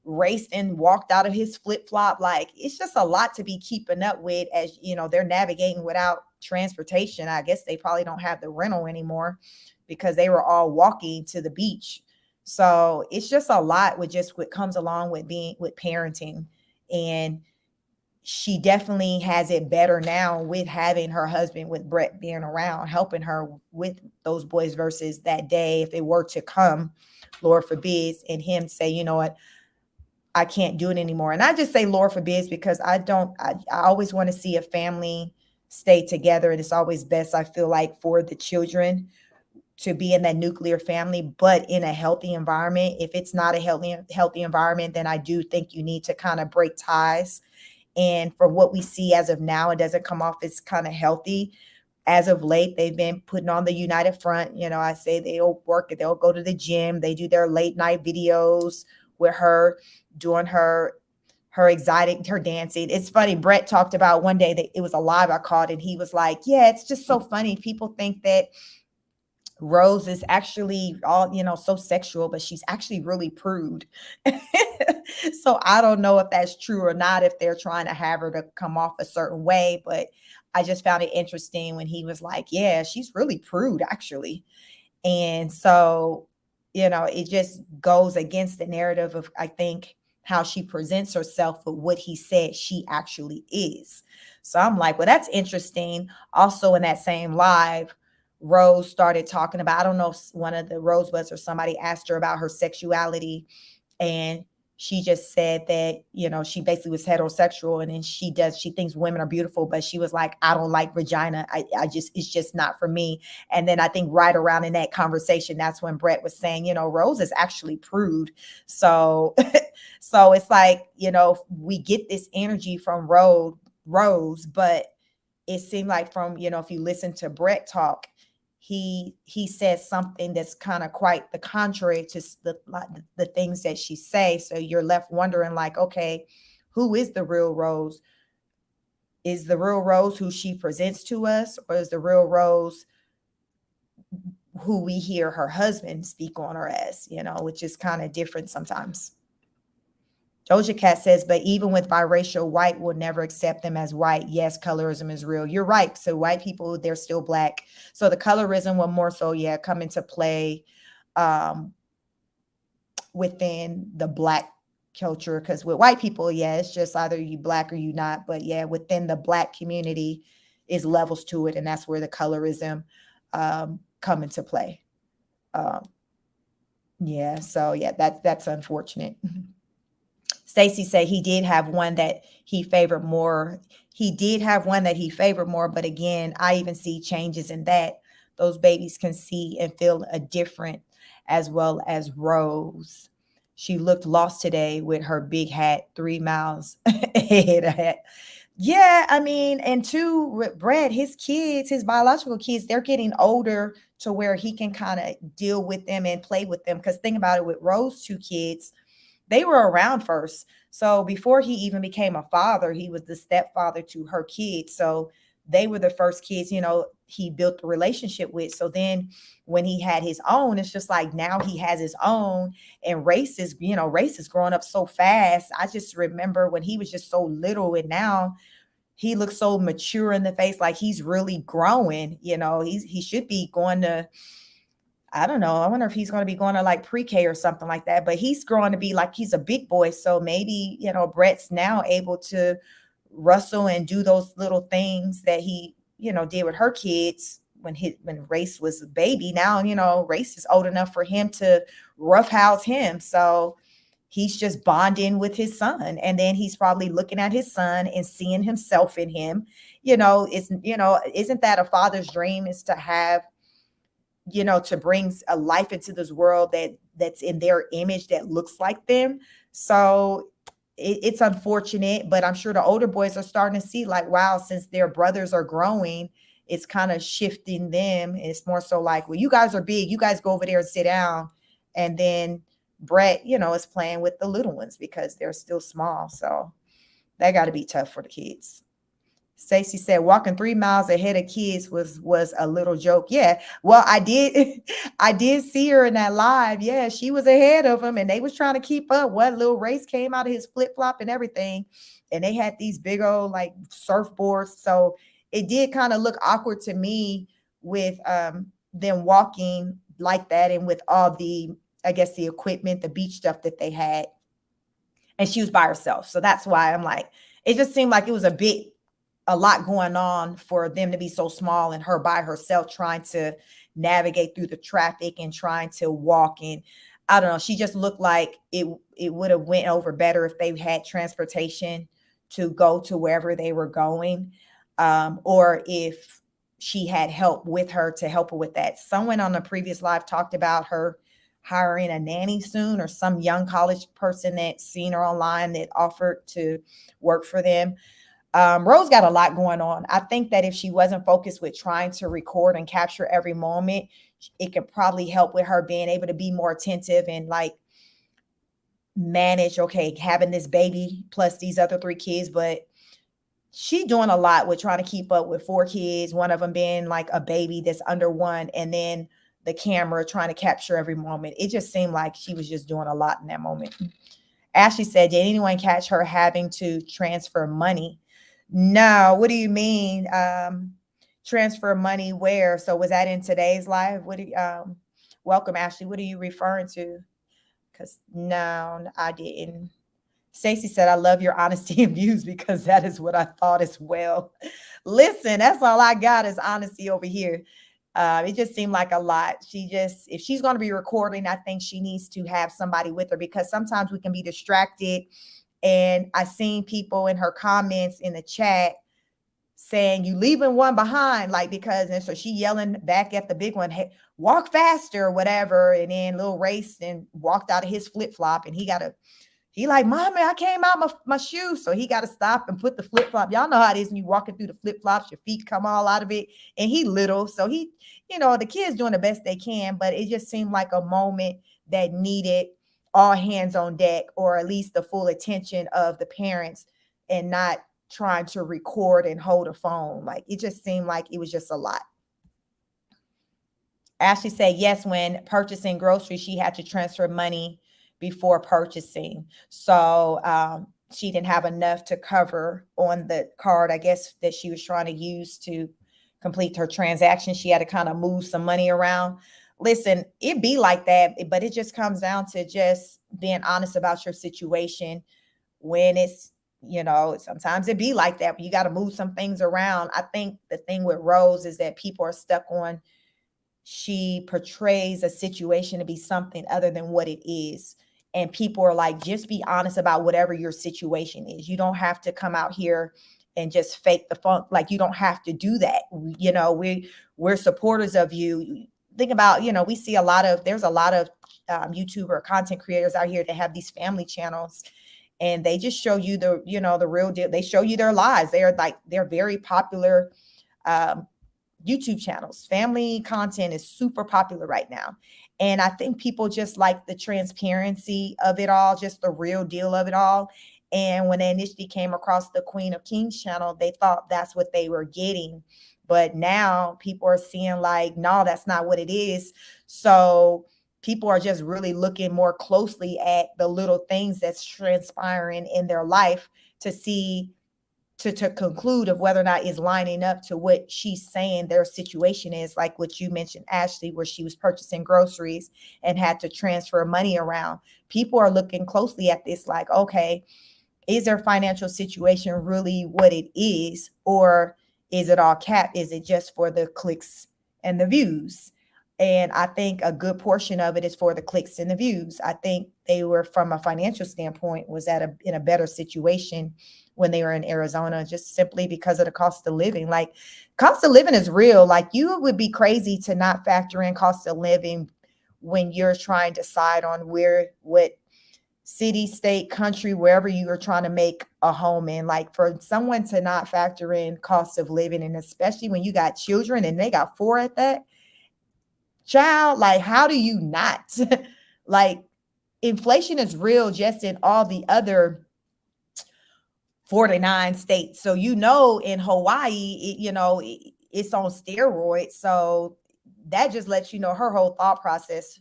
raced and walked out of his flip-flop. Like, it's just a lot to be keeping up with, as they're navigating without transportation. I guess they probably don't have the rental anymore because they were all walking to the beach. So it's just a lot with just what comes along with parenting. And she definitely has it better now with having her husband, with Brett being around, helping her with those boys, versus that day, if it were to come, Lord forbid, and him say, you know what, I can't do it anymore. And I just say Lord forbid because I always want to see a family stay together. And it's always best, I feel like, for the children to be in that nuclear family, but in a healthy environment. If it's not a healthy environment, then I do think you need to kind of break ties. And for what we see as of now, it doesn't come off as kind of healthy. As of late, they've been putting on the united front. I say they'll go to the gym. They do their late night videos with her doing her dancing. It's funny. Brett talked about one day that it was a live I caught, and he was like, yeah, it's just so funny. People think that Rose is actually all, so sexual, but she's actually really prude. So I don't know if that's true or not, if they're trying to have her to come off a certain way, but I just found it interesting when he was like, yeah, she's really prude, actually. And so, it just goes against the narrative of, I think, how she presents herself with what he said she actually is. So I'm like, well, that's interesting. Also, in that same live, Rose started talking about, I don't know if one of the Rosebuds or somebody asked her about her sexuality, and she just said that, she basically was heterosexual, and then she thinks women are beautiful, but she was like, I don't like vagina. It's just not for me. And then I think right around in that conversation, that's when Brett was saying, Rose is actually prude. So so it's like, we get this energy from Rose, but it seemed like from, if you listen to Brett talk, he says something that's kind of quite the contrary to the things that she say. So you're left wondering, like, okay, who is the real Rose? Is the real Rose who she presents to us, or is the real Rose who we hear her husband speak on her as, which is kind of different sometimes. Doja Cat says, but even with biracial, white will never accept them as white. Yes, colorism is real. You're right. So white people, they're still black. So the colorism will more so, come into play within the black culture. Because with white people, it's just either you black or you not. But within the black community is levels to it. And that's where the colorism come into play. That's unfortunate. Stacy said he did have one that he favored more. He did have one that he favored more, but again, I even see changes in that. Those babies can see and feel a different, as well as Rose. She looked lost today with her big hat, 3 miles ahead of hat. Yeah, I mean, and two, with Brad, his kids, his biological kids, they're getting older to where he can kind of deal with them and play with them. Because think about it, with Rose, 2 kids, they were around first. So before he even became a father, he was the stepfather to her kids. So they were the first kids, he built the relationship with. So then when he had his own, it's just like now he has his own, and race is growing up so fast. I just remember when he was just so little, and now he looks so mature in the face, like he's really growing. He should be going to, I don't know. I wonder if he's going to be going to like pre-K or something like that, but he's growing to be like, he's a big boy. So maybe, Brett's now able to wrestle and do those little things that he, did with her kids when Race was a baby. Now, Race is old enough for him to roughhouse him. So he's just bonding with his son. And then he's probably looking at his son and seeing himself in him. Isn't that a father's dream, is to have, to bring a life into this world that's in their image, that looks like them. So it's unfortunate, but I'm sure the older boys are starting to see, like, wow, since their brothers are growing, it's kind of shifting them. It's more so like, well, you guys are big, you guys go over there and sit down. And then Brett, is playing with the little ones because they're still small. So that got to be tough for the kids. Stacy said walking 3 miles ahead of kids was a little joke. Yeah. Well, I did see her in that live. Yeah, she was ahead of him and they was trying to keep up. What little Race came out of his flip-flop and everything. And they had these big old like surfboards. So it did kind of look awkward to me with them walking like that, and with all the, I guess, the equipment, the beach stuff that they had. And she was by herself. So that's why I'm like, it just seemed like it was a lot going on for them to be so small and her by herself trying to navigate through the traffic and trying to walk. And I don't know, she just looked like it would have went over better if they had transportation to go to wherever they were going, or if she had help with her to help her with that. Someone on the previous live talked about her hiring a nanny soon, or some young college person that seen her online that offered to work for them. Rose got a lot going on. I think that if she wasn't focused with trying to record and capture every moment, it could probably help with her being able to be more attentive and like manage, okay, having this baby plus these other 3 kids. But she doing a lot with trying to keep up with 4 kids, one of them being like a baby that's under 1, and then the camera trying to capture every moment. It just seemed like she was just doing a lot in that moment. Ashley said, did anyone catch her having to transfer money? No, what do you mean? Transfer money where? So was that in today's life? What do you, welcome, Ashley. What are you referring to? Because no, I didn't. Stacy said, I love your honesty and views because that is what I thought as well. Listen, that's all I got is honesty over here. It just seemed like a lot. She just, if she's going to be recording, I think she needs to have somebody with her because sometimes we can be distracted. And I seen people in her comments in the chat saying you leaving one behind, like because and so she yelling back at the big one, hey, walk faster or whatever. And then little race and walked out of his flip-flop and he like, mommy, I came out my shoes. So he got to stop and put the flip-flop. Y'all know how it is when you walking through the flip-flops, your feet come all out of it. And he little. So he, the kids doing the best they can, but it just seemed like a moment that needed all hands on deck, or at least the full attention of the parents and not trying to record and hold a phone. Like it just seemed like it was just a lot. Ashley said, yes, when purchasing groceries, she had to transfer money before purchasing. So she didn't have enough to cover on the card, I guess, that she was trying to use to complete her transaction. She had to kind of move some money around. Listen, it be like that, but it just comes down to just being honest about your situation when it's, sometimes it be like that. But you got to move some things around. I think the thing with Rose is that people are stuck on she portrays a situation to be something other than what it is. And people are like, just be honest about whatever your situation is. You don't have to come out here and just fake the funk. Like you don't have to do that. We're supporters of you. Think about, we see there's a lot of YouTuber content creators out here that have these family channels and they just show you the real deal. They show you their lives. They're very popular YouTube channels. Family content is super popular right now. And I think people just like the transparency of it all, just the real deal of it all. And when they initially came across the Queen of Kings channel, they thought that's what they were getting. But now people are seeing like, no, that's not what it is. So people are just really looking more closely at the little things that's transpiring in their life to see to conclude of whether or not it's lining up to what she's saying their situation is, like what you mentioned, Ashley, where she was purchasing groceries and had to transfer money around. People are looking closely at this like, okay, is their financial situation really what it is? Or is it all cap? Is it just for the clicks and the views? And I think a good portion of it is for the clicks and the views. I think they were, from a financial standpoint, was in a better situation when they were in Arizona, just simply because of the cost of living. Like cost of living is real. Like you would be crazy to not factor in cost of living when you're trying to decide on what city, state, country, wherever you are trying to make a home in. Like for someone to not factor in cost of living, and especially when you got children and they got 4 at that, child, like how do you not? Like inflation is real just in all the other 49 states. So in Hawaii, it's on steroids. So that just lets you know her whole thought process,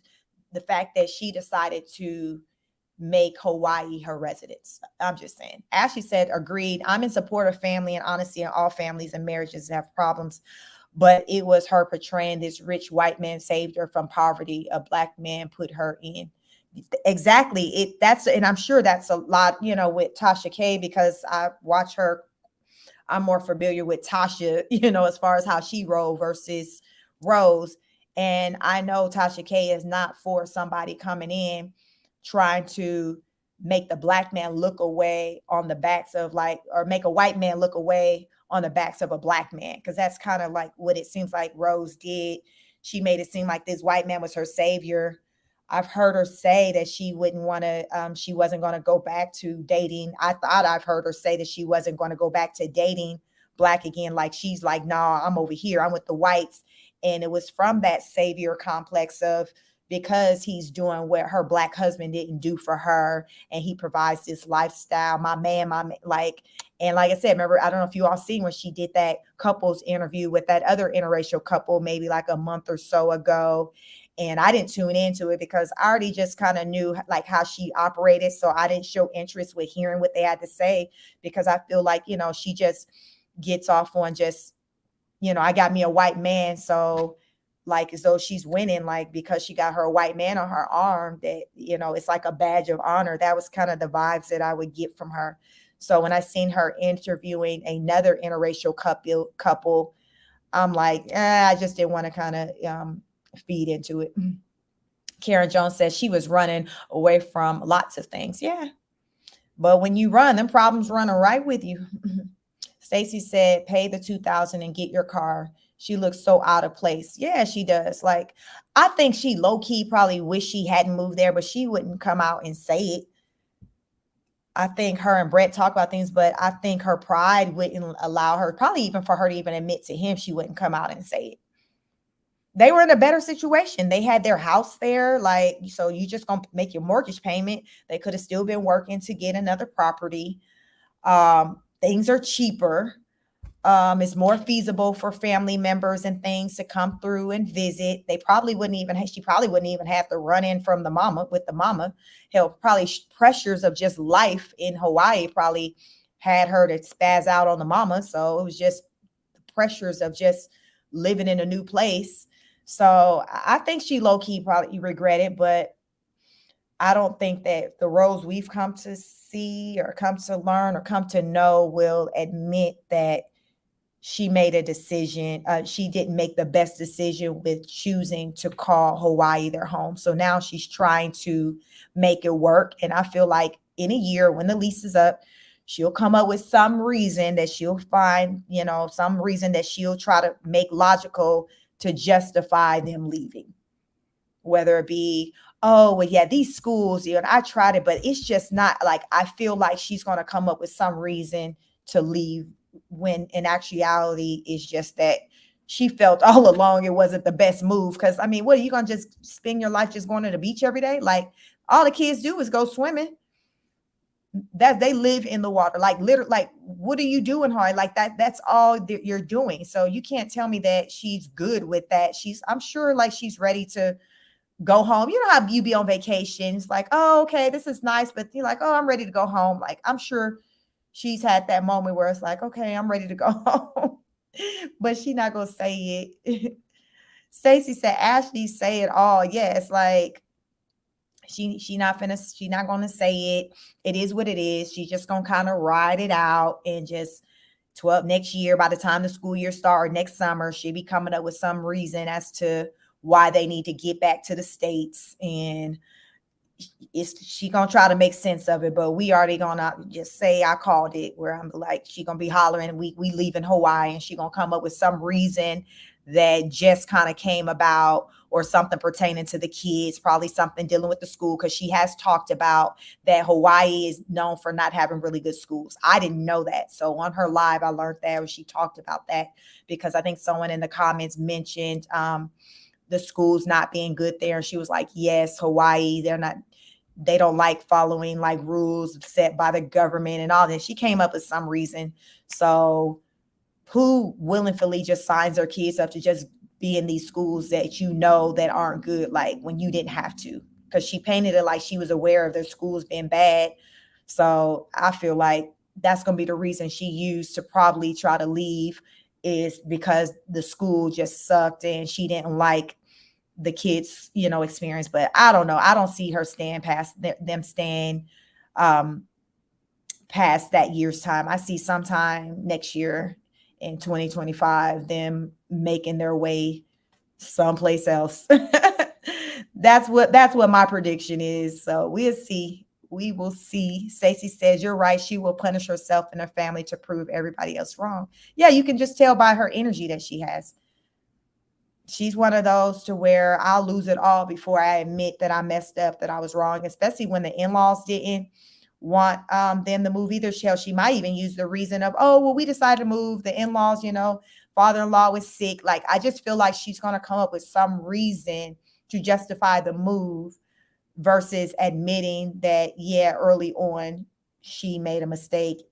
the fact that she decided to make Hawaii her residence. I'm just saying. Ashley said, agreed. I'm in support of family and honesty in all families and marriages that have problems. But it was her portraying this rich white man saved her from poverty. A black man put her in. Exactly. And I'm sure that's a lot, with Tasha K, because I watch her. I'm more familiar with Tasha, as far as how she rolled versus Rose. And I know Tasha K is not for somebody coming in trying to make the black man look away on the backs of or make a white man look away on the backs of a black man. Cause that's kind of like what it seems like Rose did. She made it seem like this white man was her savior. I've heard her say that she wasn't going to go back to dating. I thought I've heard her say that she wasn't going to go back to dating black again. Like she's like, nah, I'm over here. I'm with the whites. And it was from that savior complex of, because he's doing what her black husband didn't do for her. And he provides this lifestyle, my man, and like I said, remember, I don't know if you all seen when she did that couples interview with that other interracial couple, maybe like a month or so ago. And I didn't tune into it because I already just kind of knew like how she operated. So I didn't show interest with hearing what they had to say because I feel like, she just gets off on just, I got me a white man. So like as though she's winning, like because she got her white man on her arm, that, it's like a badge of honor. That was kind of the vibes that I would get from her. So when I seen her interviewing another interracial couple, I'm like, I just didn't want to kind of feed into it. Karen Jones says she was running away from lots of things. Yeah. But when you run, them problems running right with you. Stacy said, pay the 2,000 and get your car. She looks so out of place. Yeah, she does. Like, I think she low key probably wish she hadn't moved there, but she wouldn't come out and say it. I think her and Brett talk about things, but I think her pride wouldn't allow her, probably even for her to even admit to him, she wouldn't come out and say it. They were in a better situation. They had their house there. Like, so you just gonna make your mortgage payment. They could have still been working to get another property. Things are cheaper. It's more feasible for family members and things to come through and visit. She probably wouldn't even have to run in from the mama with the mama. Hell, probably pressures of just life in Hawaii probably had her to spaz out on the mama. So it was just the pressures of just living in a new place. So I think she low key probably regretted, but I don't think that the roles we've come to see or come to learn or come to know will admit that she made a decision. She didn't make the best decision with choosing to call Hawaii their home. So now she's trying to make it work. And I feel like in a year when the lease is up, she'll come up with some reason that she'll find, some reason that she'll try to make logical to justify them leaving. Whether it be, oh, well, yeah, these schools, and I tried it, but it's just not like, I feel like she's going to come up with some reason to leave when in actuality it's just that she felt all along it wasn't the best move. Because I mean, what are you gonna just spend your life just going to the beach every day? Like all the kids do is go swimming. That they live in the water, like literally, like what are you doing, Harry? Like that's all that you're doing. So you can't tell me that she's good with that. I'm sure like she's ready to go home. You know how you be on vacations, like, oh, okay, this is nice, but you're like, oh, I'm ready to go home. Like I'm sure she's had that moment where it's like, okay, I'm ready to go home, but she not gonna say it. Stacy said, Ashley say it all. Yes, like she not gonna say it. It is what it is. She's just gonna kind of ride it out and just 12 next year, by the time the school year starts next summer, she'll be coming up with some reason as to why they need to get back to the States. And she gonna try to make sense of it, but we already gonna just say I called it, where I'm like, she gonna be hollering, we leaving Hawaii, and she gonna come up with some reason that just kind of came about, or something pertaining to the kids, probably something dealing with the school, because she has talked about that Hawaii is known for not having really good schools. I didn't know that. So on her live, I learned that, when she talked about that, because I think someone in the comments mentioned the schools not being good there. And she was like, yes, Hawaii, they don't like following like rules set by the government and all that. She came up with some reason. So who willingly just signs their kids up to just be in these schools that that aren't good, like when you didn't have to? Because she painted it like she was aware of their schools being bad. So I feel like that's going to be the reason she used to probably try to leave, is because the school just sucked and she didn't like the kids, experience. But I don't know. I don't see her stand past them staying past that year's time. I see sometime next year in 2025 them making their way someplace else. That's what my prediction is. So we'll see. We will see. Stacey says, you're right. She will punish herself and her family to prove everybody else wrong. Yeah, you can just tell by her energy that she has. She's one of those to where I'll lose it all before I admit that I messed up, that I was wrong, especially when the in-laws didn't want them to move either. She might even use the reason of, oh, well, we decided to move. The in-laws, father-in-law was sick. Like, I just feel like she's going to come up with some reason to justify the move versus admitting that, yeah, early on she made a mistake.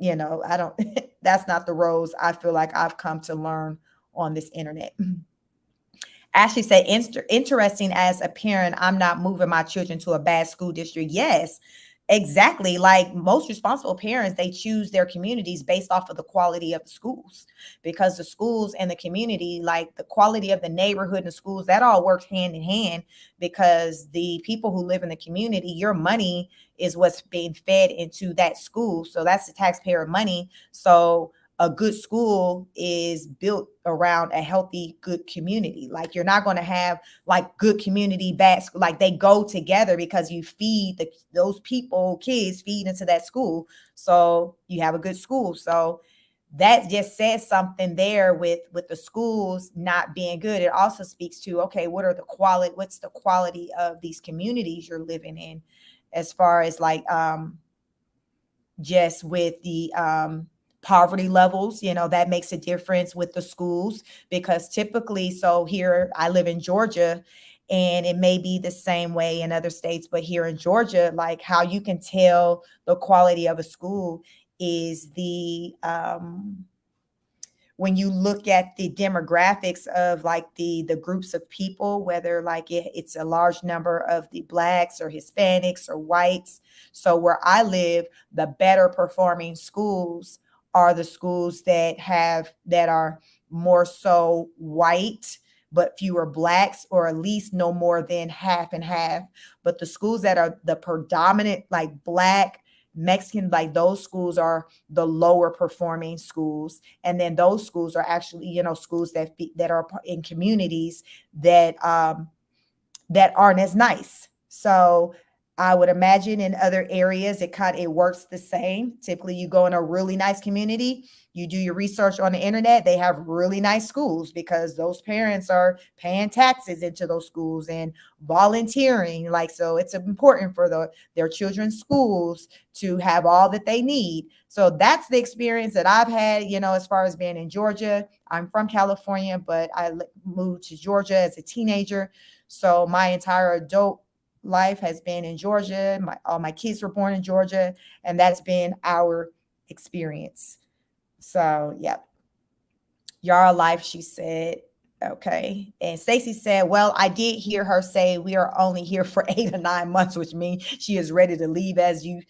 I don't, that's not the roles I feel like I've come to learn on this internet. Ashley said, interesting as a parent, I'm not moving my children to a bad school district. Yes, exactly. Like most responsible parents, they choose their communities based off of the quality of the schools, because the schools and the community, like the quality of the neighborhood and the schools, that all works hand in hand, because the people who live in the community, your money is what's being fed into that school. So that's the taxpayer money. So a good school is built around a healthy, good community. Like you're not going to have like good community, bad school. Like they go together because you feed those people, kids feed into that school. So you have a good school. So that just says something there with the schools not being good. It also speaks to, okay, what's the quality of these communities you're living in, as far as like just with the poverty levels, that makes a difference with the schools, because typically, so here I live in Georgia, and it may be the same way in other states, but here in Georgia, like how you can tell the quality of a school is when you look at the demographics of like the groups of people, whether like it's a large number of the blacks or Hispanics or whites. So where I live, the better performing schools are the schools that are more so white but fewer blacks, or at least no more than half and half. But the schools that are the predominant like black, Mexican, like those schools are the lower performing schools. And then those schools are actually, schools that are in communities that aren't as nice. So I would imagine in other areas it works the same. Typically, you go in a really nice community, you do your research on the internet, they have really nice schools because those parents are paying taxes into those schools and volunteering. Like, so it's important for their children's schools to have all that they need. So that's the experience that I've had, as far as being in Georgia. I'm from California, but I moved to Georgia as a teenager. So my entire adult life has been in Georgia. All my kids were born in Georgia, and that's been our experience. So, yeah. Yara Life, she said, okay. And Stacy said, well, I did hear her say we are only here for 8 or 9 months, which means she is ready to leave, as you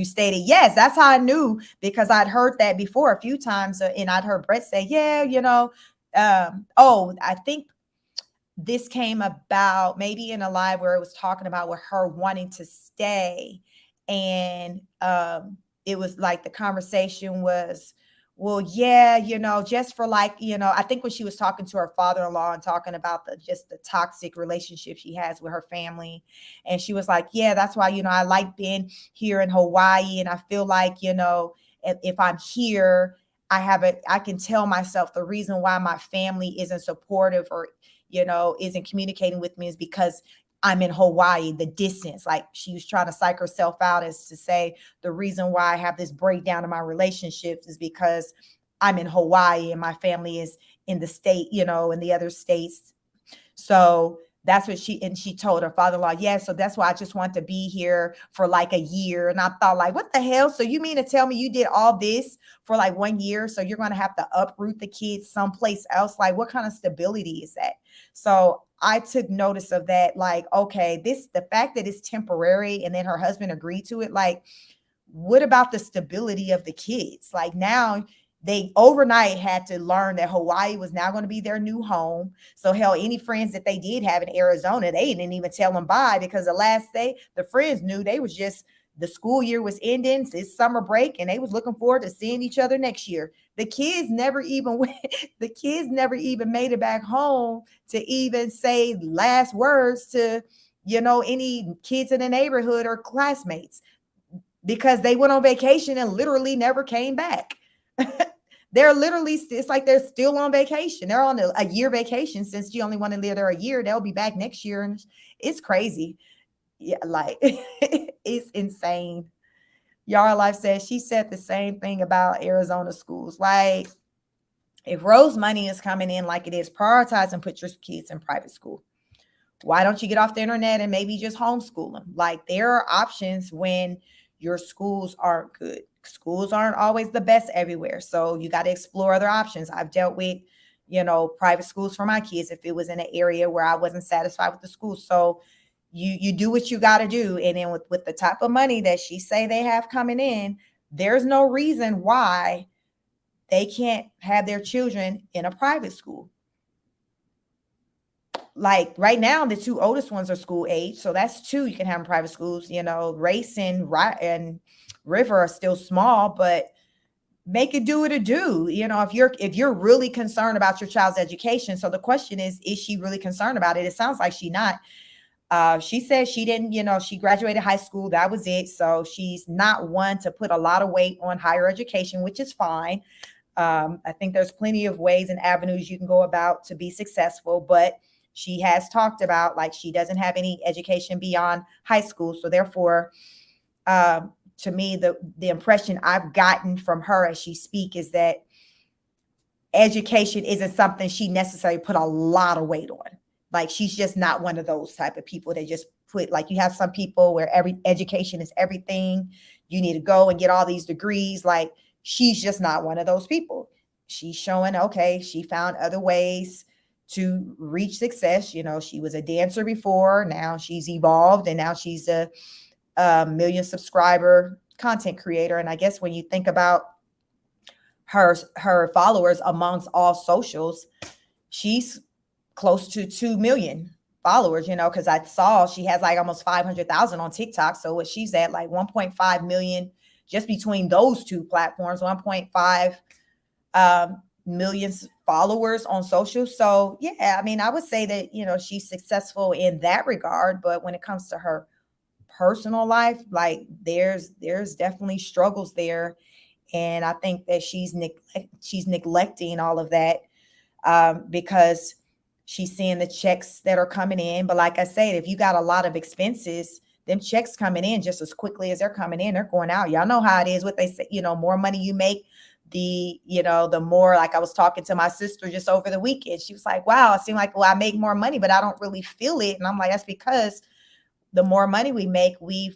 stated. Yes, that's how I knew, because I'd heard that before a few times, and I'd heard Brett say, yeah, I think this came about maybe in a live where it was talking about with her wanting to stay. And it was like the conversation was, well, yeah, just for like, I think when she was talking to her father-in-law and talking about just the toxic relationship she has with her family. And she was like, yeah, that's why, I like being here in Hawaii. And I feel like, if I'm here, I can tell myself the reason why my family isn't supportive or isn't communicating with me is because I'm in Hawaii, the distance. Like she was trying to psych herself out as to say the reason why I have this breakdown in my relationships is because I'm in Hawaii and my family is in the state, in the other states. So that's what she told her father-in-law, yeah, so that's why I just want to be here for like a year. And I thought, like, what the hell? So you mean to tell me you did all this for like 1 year? So you're going to have to uproot the kids someplace else? Like, what kind of stability is that? So I took notice of that. Like, okay, the fact that it's temporary and then her husband agreed to it, like, what about the stability of the kids? Like now they overnight had to learn that Hawaii was now going to be their new home. So hell, any friends that they did have in Arizona, they didn't even tell them bye, because the last day the friends knew they was just, the school year was ending, it's summer break, and they was looking forward to seeing each other next year. The kids never even went, the kids never even made it back home to even say last words to, any kids in the neighborhood or classmates, because they went on vacation and literally never came back. They're literally, it's like they're still on vacation. They're on a year vacation since you only want to live there a year. They'll be back next year. And it's crazy. Yeah, like it's insane. Yara Life says she said the same thing about Arizona schools. Like, if Rose money is coming in like it is, prioritize and put your kids in private school. Why don't you get off the internet and maybe just homeschool them? Like, there are options when your schools aren't good. Schools aren't always the best everywhere. So you got to explore other options. I've dealt with private schools for my kids if it was in an area where I wasn't satisfied with the school. So you do what you got to do. And then with the type of money that she say they have coming in, there's no reason why they can't have their children in a private school. Like right now, the two oldest ones are school age, so that's two you can have in private schools. Race and River are still small, but make it do what it do. If you're really concerned about your child's education. So the question is she really concerned about it? It sounds like she not. She said she didn't, she graduated high school. That was it. So she's not one to put a lot of weight on higher education, which is fine. I think there's plenty of ways and avenues you can go about to be successful, but she has talked about like she doesn't have any education beyond high school. So therefore, to me, the impression I've gotten from her as she speak is that education isn't something she necessarily put a lot of weight on. Like she's just not one of those type of people that just put, like you have some people where every education is everything. You need to go and get all these degrees. Like she's just not one of those people. She's showing, okay, she found other ways to reach success. She was a dancer before. Now she's evolved and now she's a million subscriber content creator. And I guess when you think about her followers amongst all socials, she's close to 2 million followers, because I saw she has like almost 500,000 on TikTok. So what she's at like 1.5 million just between those two platforms, 1.5 million followers on social. So yeah, I mean, I would say that, she's successful in that regard. But when it comes to her personal life, like there's definitely struggles there. And I think that she's neglecting all of that because she's seeing the checks that are coming in. But like I said, if you got a lot of expenses, them checks coming in just as quickly as they're coming in, they're going out. Y'all know how it is. What they say, more money you make, the more, like I was talking to my sister just over the weekend. She was like, wow, it seemed like, well, I make more money, but I don't really feel it. And I'm like, that's because the more money we make, we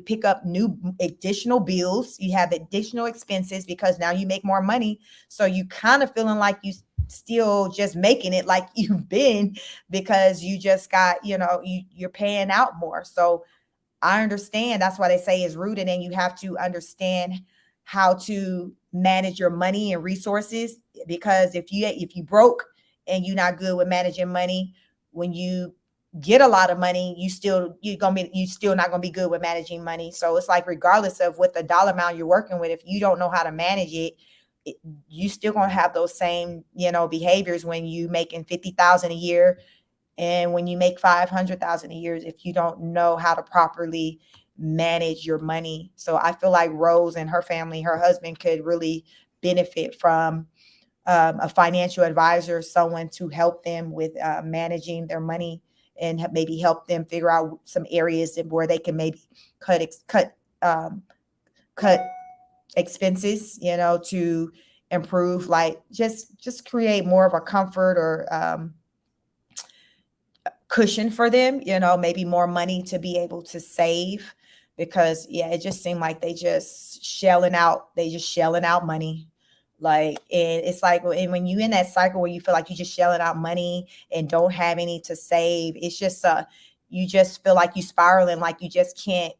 pick up new additional bills. You have additional expenses because now you make more money. So you kind of feeling like you still just making it like you've been, because you just got, you're paying out more. So I understand. That's why they say it's rooted, and you have to understand how to manage your money and resources. Because if you broke and you're not good with managing money, when you get a lot of money, you still not gonna be good with managing money. So it's like, regardless of what the dollar amount you're working with, if you don't know how to manage it, you still gonna have those same behaviors when you making 50,000 a year and when you make 500,000 a year, if you don't know how to properly manage your money. So I feel like Rose and her family, her husband, could really benefit from a financial advisor, someone to help them with managing their money and maybe help them figure out some areas where they can maybe cut expenses, to improve, like just create more of a comfort or cushion for them, maybe more money to be able to save. Because yeah, it just seemed like they just shelling out money. Like, and it's like, and when you in that cycle where you feel like you just shelling out money and don't have any to save, it's just you just feel like you spiraling, like you just can't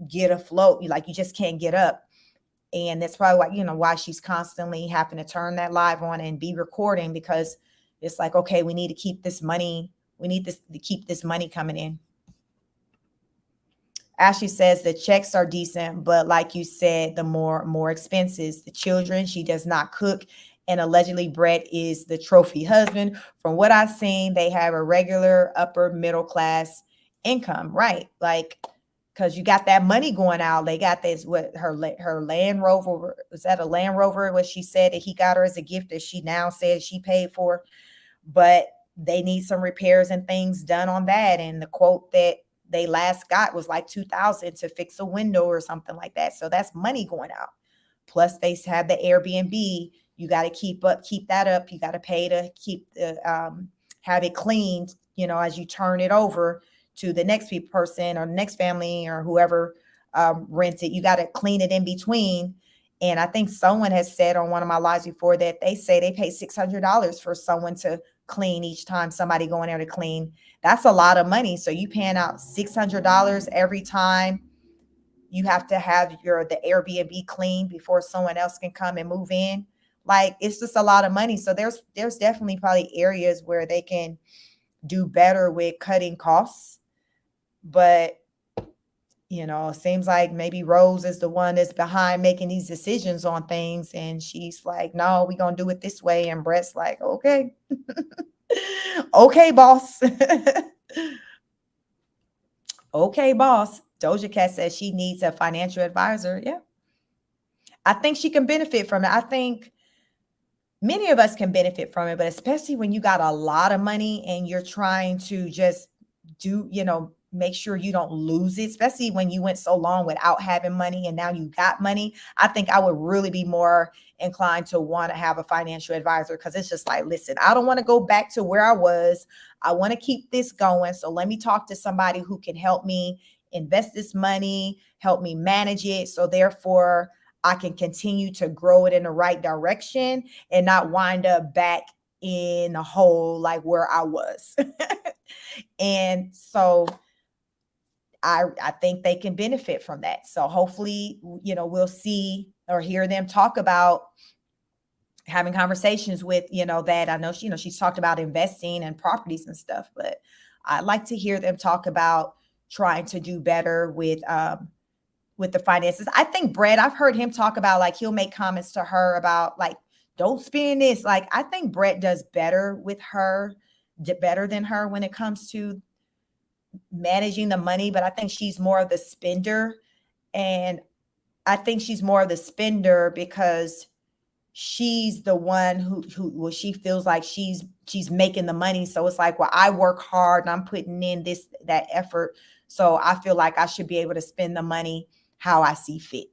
get afloat. You just can't get up. And that's probably why she's constantly having to turn that live on and be recording, because it's like, okay, we need to keep this money. We need to keep this money coming in. Ashley says the checks are decent, but like you said, the more expenses. The children, she does not cook, and allegedly Brett is the trophy husband. From what I've seen, they have a regular upper middle class income, right? Like, because you got that money going out. They got this, what, her Land Rover, was that a Land Rover? What she said that he got her as a gift that she now said she paid for, but they need some repairs and things done on that. And the quote that they last got was like 2,000 to fix a window or something like that. So that's money going out. Plus they have the Airbnb. You got to keep that up. You got to pay to keep have it cleaned, as you turn it over to the next person or next family or whoever rents it. You got to clean it in between. And I think someone has said on one of my lives before that they say they pay $600 for someone to clean each time somebody going there to clean. That's a lot of money. So you paying out $600 every time you have to have the Airbnb clean before someone else can come and move in. Like it's just a lot of money. So there's definitely probably areas where they can do better with cutting costs. But it seems like maybe Rose is the one that's behind making these decisions on things. And she's like, no, we're going to do it this way. And Brett's like, okay, okay, boss. Okay, boss. Doja Cat says she needs a financial advisor. Yeah. I think she can benefit from it. I think many of us can benefit from it, but especially when you got a lot of money and you're trying to just make sure you don't lose it, especially when you went so long without having money and now you got money. I think I would really be more inclined to want to have a financial advisor because it's just like, listen, I don't want to go back to where I was. I want to keep this going. So let me talk to somebody who can help me invest this money, help me manage it. So therefore, I can continue to grow it in the right direction and not wind up back in a hole like where I was. And so I think they can benefit from that. So hopefully, we'll see or hear them talk about having conversations with, that. I know she's talked about investing and properties and stuff, but I'd like to hear them talk about trying to do better with the finances. I think Brett, I've heard him talk about like he'll make comments to her about like, don't spend this. Like, I think Brett does better with her, better than her when it comes to managing the money, but I think she's more of the spender. And I think she's more of the spender because she's the one who she feels like she's making the money. So it's like, well, I work hard and I'm putting in that effort. So I feel like I should be able to spend the money how I see fit.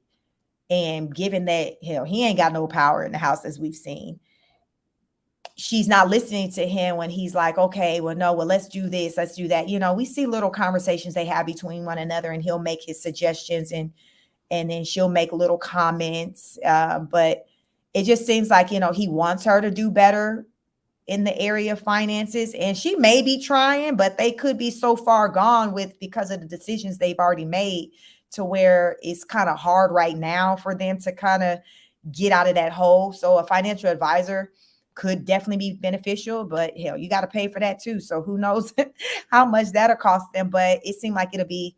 And given that, hell, he ain't got no power in the house as we've seen, she's not listening to him when he's like, okay, well, no, well, let's do this, let's do that. We see little conversations they have between one another, and he'll make his suggestions and then she'll make little comments. But it just seems like, he wants her to do better in the area of finances, and she may be trying, but they could be so far gone because of the decisions they've already made to where it's kind of hard right now for them to kind of get out of that hole. So a financial advisor could definitely be beneficial, but hell, you got to pay for that too. So who knows how much that'll cost them, but it seemed like it'll be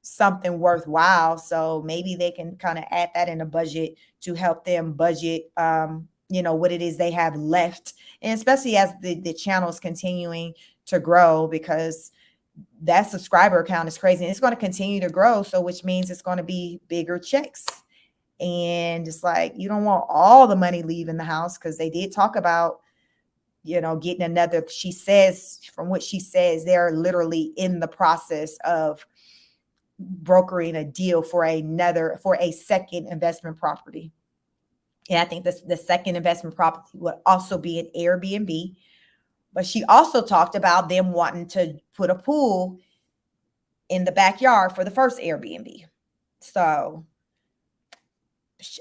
something worthwhile. So maybe they can kind of add that in the budget to help them budget, what it is they have left. And especially as the channel is continuing to grow, because that subscriber count is crazy and it's going to continue to grow. So which means it's going to be bigger checks. And it's like, you don't want all the money leaving the house, because they did talk about, getting another. She says, from what she says, they're literally in the process of brokering a deal for a second investment property. And I think the second investment property would also be an Airbnb. But she also talked about them wanting to put a pool in the backyard for the first Airbnb. So,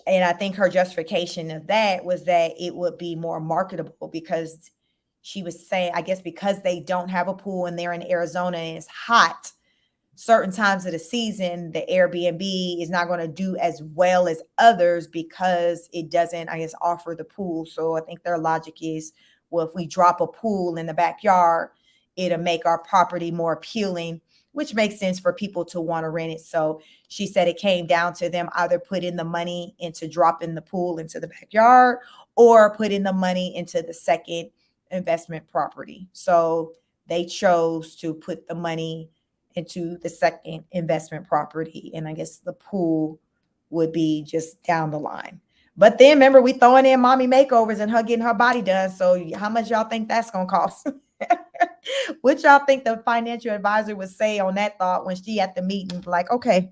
and I think her justification of that was that it would be more marketable, because she was saying, I guess because they don't have a pool and they're in Arizona and it's hot certain times of the season, the Airbnb is not going to do as well as others because it doesn't, I guess, offer the pool. So I think their logic is, well, if we drop a pool in the backyard, it'll make our property more appealing, which makes sense for people to want to rent it. So she said it came down to them either putting the money into dropping the pool into the backyard or putting the money into the second investment property. So they chose to put the money into the second investment property. And I guess the pool would be just down the line. But then remember, we throwing in mommy makeovers and her getting her body done. So how much y'all think that's going to cost? What y'all think the financial advisor would say on that thought when she at the meeting? Like, okay,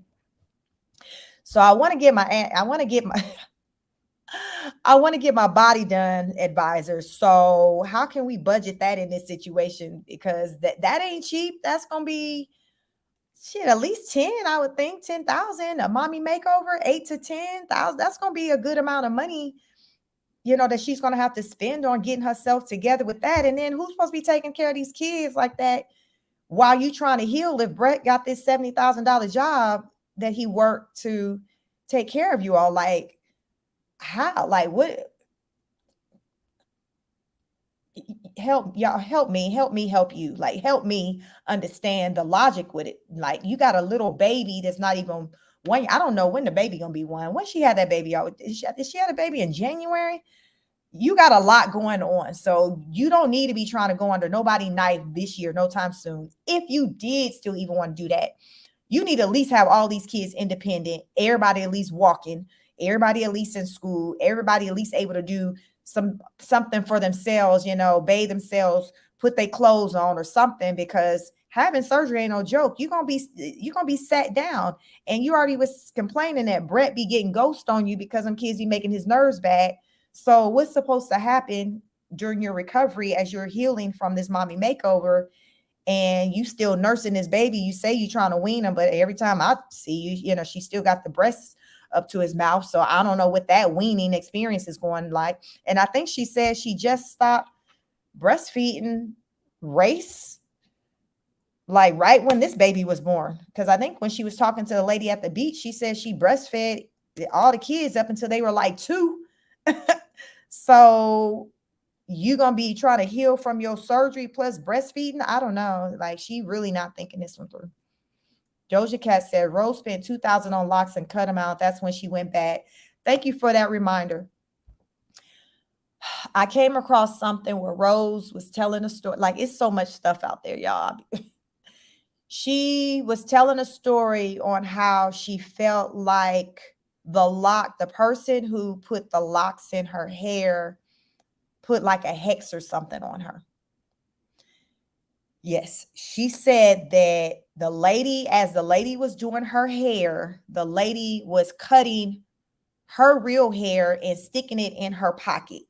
so I want to get my body done, advisor. So how can we budget that in this situation? Because that ain't cheap. That's going to be shit, at least 10, I would think 10,000. A mommy makeover, 8 to 10,000. That's gonna be a good amount of money, that she's gonna have to spend on getting herself together with that. And then who's supposed to be taking care of these kids like that while you trying to heal? If Brett got this $70,000 job that he worked to take care of you all, like how? Like what? Help me help you, like help me understand the logic with it. Like you got a little baby that's not even one. I don't know when the baby gonna be one. When she had that baby out, did she had a baby in January? You got a lot going on, so you don't need to be trying to go under nobody knife this year, no time soon. If you did still even want to do that, you need to at least have all these kids independent, everybody at least walking, everybody at least in school, everybody at least able to do something for themselves, bathe themselves, put their clothes on or something, because having surgery ain't no joke. You're gonna be sat down. And you already was complaining that Brett be getting ghost on you because them kids be making his nerves bad. So what's supposed to happen during your recovery as you're healing from this mommy makeover, and you still nursing this baby? You say you trying to wean him, but every time I see you, she still got the breasts up to his mouth. So I don't know what that weaning experience is going like. And I think she said she just stopped breastfeeding Race, like right when this baby was born. Because I think when she was talking to the lady at the beach, she said she breastfed all the kids up until they were like 2. So you gonna be trying to heal from your surgery plus breastfeeding? I don't know. Like she really not thinking this one through. Doja Cat said Rose spent 2,000 on locks and cut them out. That's when she went back. Thank you for that reminder. I came across something where Rose was telling a story. Like it's so much stuff out there, y'all. She was telling a story on how she felt like the person who put the locks in her hair put like a hex or something on her. Yes, she said that as the lady was doing her hair, the lady was cutting her real hair and sticking it in her pocket.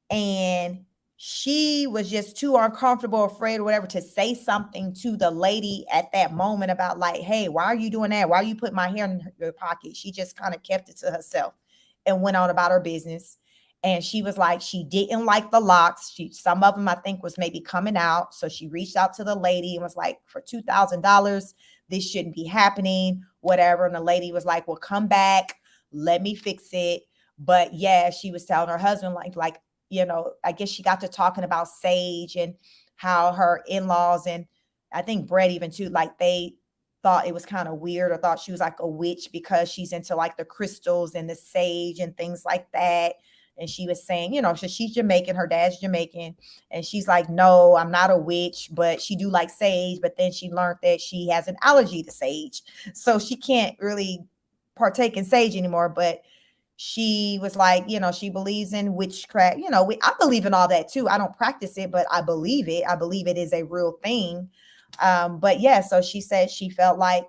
And she was just too uncomfortable, afraid or whatever to say something to the lady at that moment about like, hey, why are you doing that? Why are you putting my hair in your pocket? She just kind of kept it to herself and went on about her business. And she was like, she didn't like the locks. Some of them I think was maybe coming out. So she reached out to the lady and was like, for $2,000, this shouldn't be happening, whatever. And the lady was like, well, come back, let me fix it. But yeah, she was telling her husband, like, I guess she got to talking about Sage and how her in-laws, and I think Brett even too, like they thought it was kind of weird or thought she was like a witch because she's into like the crystals and the sage and things like that. And she was saying, so she's Jamaican, her dad's Jamaican. And she's like, no, I'm not a witch, but she do like sage. But then she learned that she has an allergy to sage. So she can't really partake in sage anymore. But she was like, she believes in witchcraft. I believe in all that too. I don't practice it, but I believe it. I believe it is a real thing. But yeah, so she said she felt like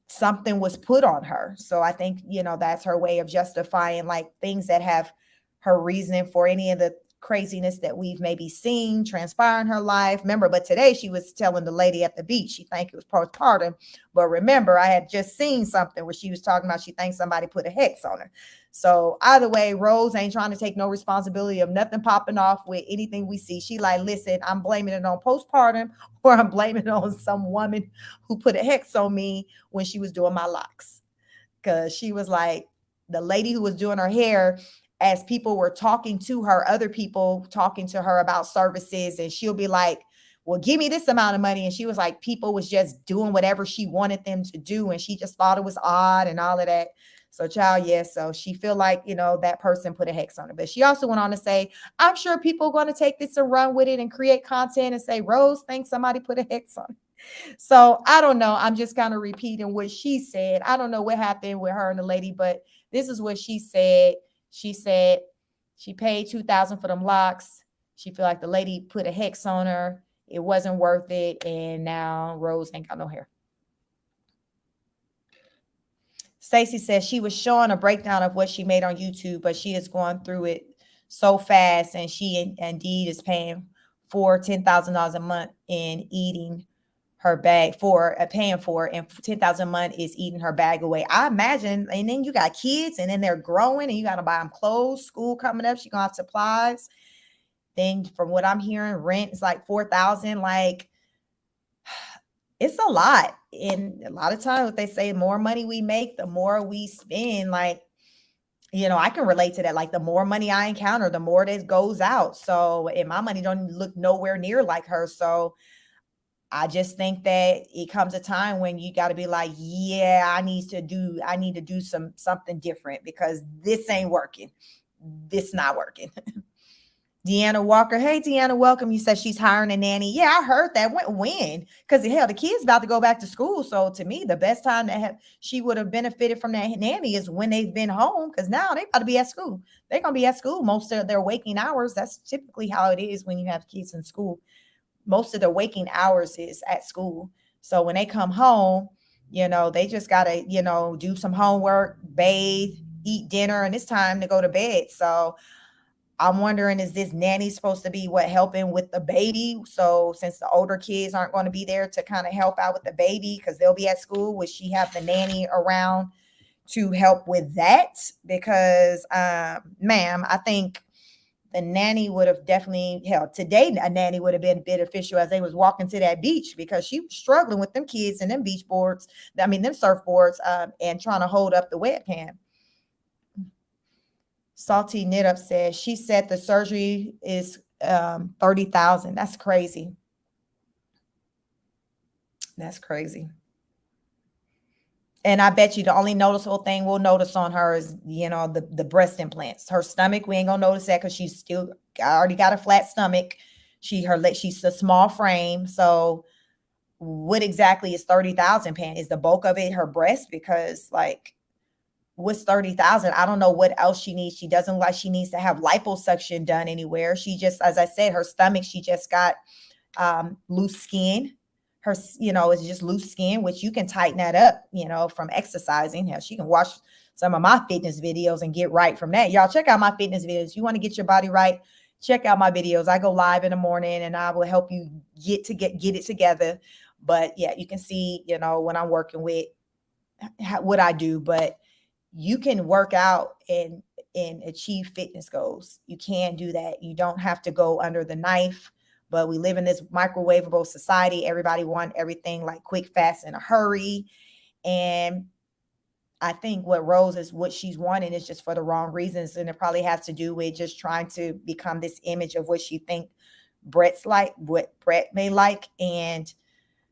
something was put on her. So I think, that's her way of justifying like things that have her reasoning for any of the craziness that we've maybe seen transpire in her life. Remember, but today she was telling the lady at the beach, she think it was postpartum. But remember, I had just seen something where she was talking about she thinks somebody put a hex on her. So either way, Rose ain't trying to take no responsibility of nothing popping off with anything we see. She like, listen, I'm blaming it on postpartum, or I'm blaming it on some woman who put a hex on me when she was doing my locks. Because she was like, the lady who was doing her hair, as people were talking to her, other people talking to her about services, and she'll be like, well, give me this amount of money. And she was like, people was just doing whatever she wanted them to do. And she just thought it was odd and all of that. So child, yes. So she feel like, that person put a hex on her. But she also went on to say, I'm sure people are going to take this and run with it and create content and say, Rose thinks somebody put a hex on her. So I don't know. I'm just kind of repeating what she said. I don't know what happened with her and the lady, but this is what she said. She said she paid $2,000 for them locks. She feel like the lady put a hex on her. It wasn't worth it. And now Rose ain't got no hair. Stacey says she was showing a breakdown of what she made on YouTube, but she is going through it so fast, and she indeed is paying for $10,000 a month in eating her bag for paying for it, and 10,000 a month is eating her bag away. I imagine, and then you got kids and then they're growing and you got to buy them clothes, school coming up, she gonna have supplies. Then from what I'm hearing, rent is like 4,000. Like, it's a lot. And a lot of times what they say, the more money we make, the more we spend. Like, I can relate to that. Like, the more money I encounter, the more this goes out. So, and my money don't look nowhere near like her. So I just think that it comes a time when you got to be like, yeah, I need to do something different because this ain't working. This not working. Deanna Walker. Hey, Deanna, welcome. You said she's hiring a nanny. Yeah, I heard that. When? Because hell, the kid's about to go back to school. So to me, the best time she would have benefited from that nanny is when they've been home. Because now they about to be at school. They're gonna be at school most of their waking hours. That's typically how it is when you have kids in school. Most of their waking hours is at school. So when they come home, they just gotta, do some homework, bathe, eat dinner, and it's time to go to bed. So I'm wondering, is this nanny supposed to be helping with the baby? So since the older kids aren't going to be there to kind of help out with the baby because they'll be at school, would she have the nanny around to help with that? Because, ma'am, I think the nanny would have definitely helped. Today, a nanny would have been beneficial as they was walking to that beach because she was struggling with them kids and them beach boards. I mean, them surfboards, and trying to hold up the webcam. Salty Knit Up says she said the surgery is 30,000. That's crazy. That's crazy. And I bet you the only noticeable thing we'll notice on her is, the breast implants. Her stomach, we ain't gonna notice that because she's still already got a flat stomach. She's a small frame. So what exactly is 30,000 paying? Is the bulk of it her breast? Because like, what's 30,000? I don't know what else she needs. She doesn't like she needs to have liposuction done anywhere. She just, as I said, her stomach, she just got loose skin. Her, it's just loose skin, which you can tighten that up, from exercising. Hell, she can watch some of my fitness videos and get right from that. Y'all check out my fitness videos. You want to get your body right? Check out my videos. I go live in the morning and I will help you get it together. But yeah, you can see, when I'm working with what I do, but you can work out and achieve fitness goals. You can do that. You don't have to go under the knife, but we live in this microwavable society. Everybody wants everything like quick, fast, in a hurry. And I think what she's wanting is just for the wrong reasons. And it probably has to do with just trying to become this image of what she think what Brett may like. And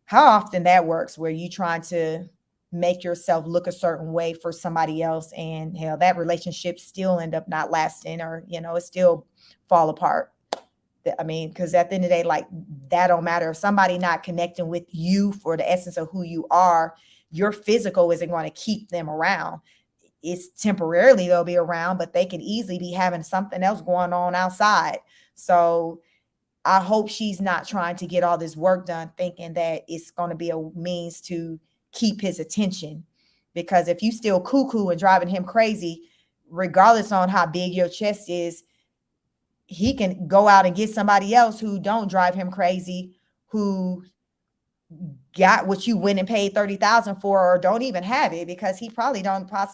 how often that works where you trying to make yourself look a certain way for somebody else, and hell, that relationship still end up not lasting, or it still fall apart. I mean, because at the end of the day, like, that don't matter if somebody not connecting with you for the essence of who you are. Your physical isn't going to keep them around. It's temporarily they'll be around, but they can easily be having something else going on outside. So I hope she's not trying to get all this work done thinking that it's going to be a means to keep his attention. Because if you still cuckoo and driving him crazy, regardless on how big your chest is, he can go out and get somebody else who don't drive him crazy, who got what you went and paid 30,000 for, or don't even have it, because he possibly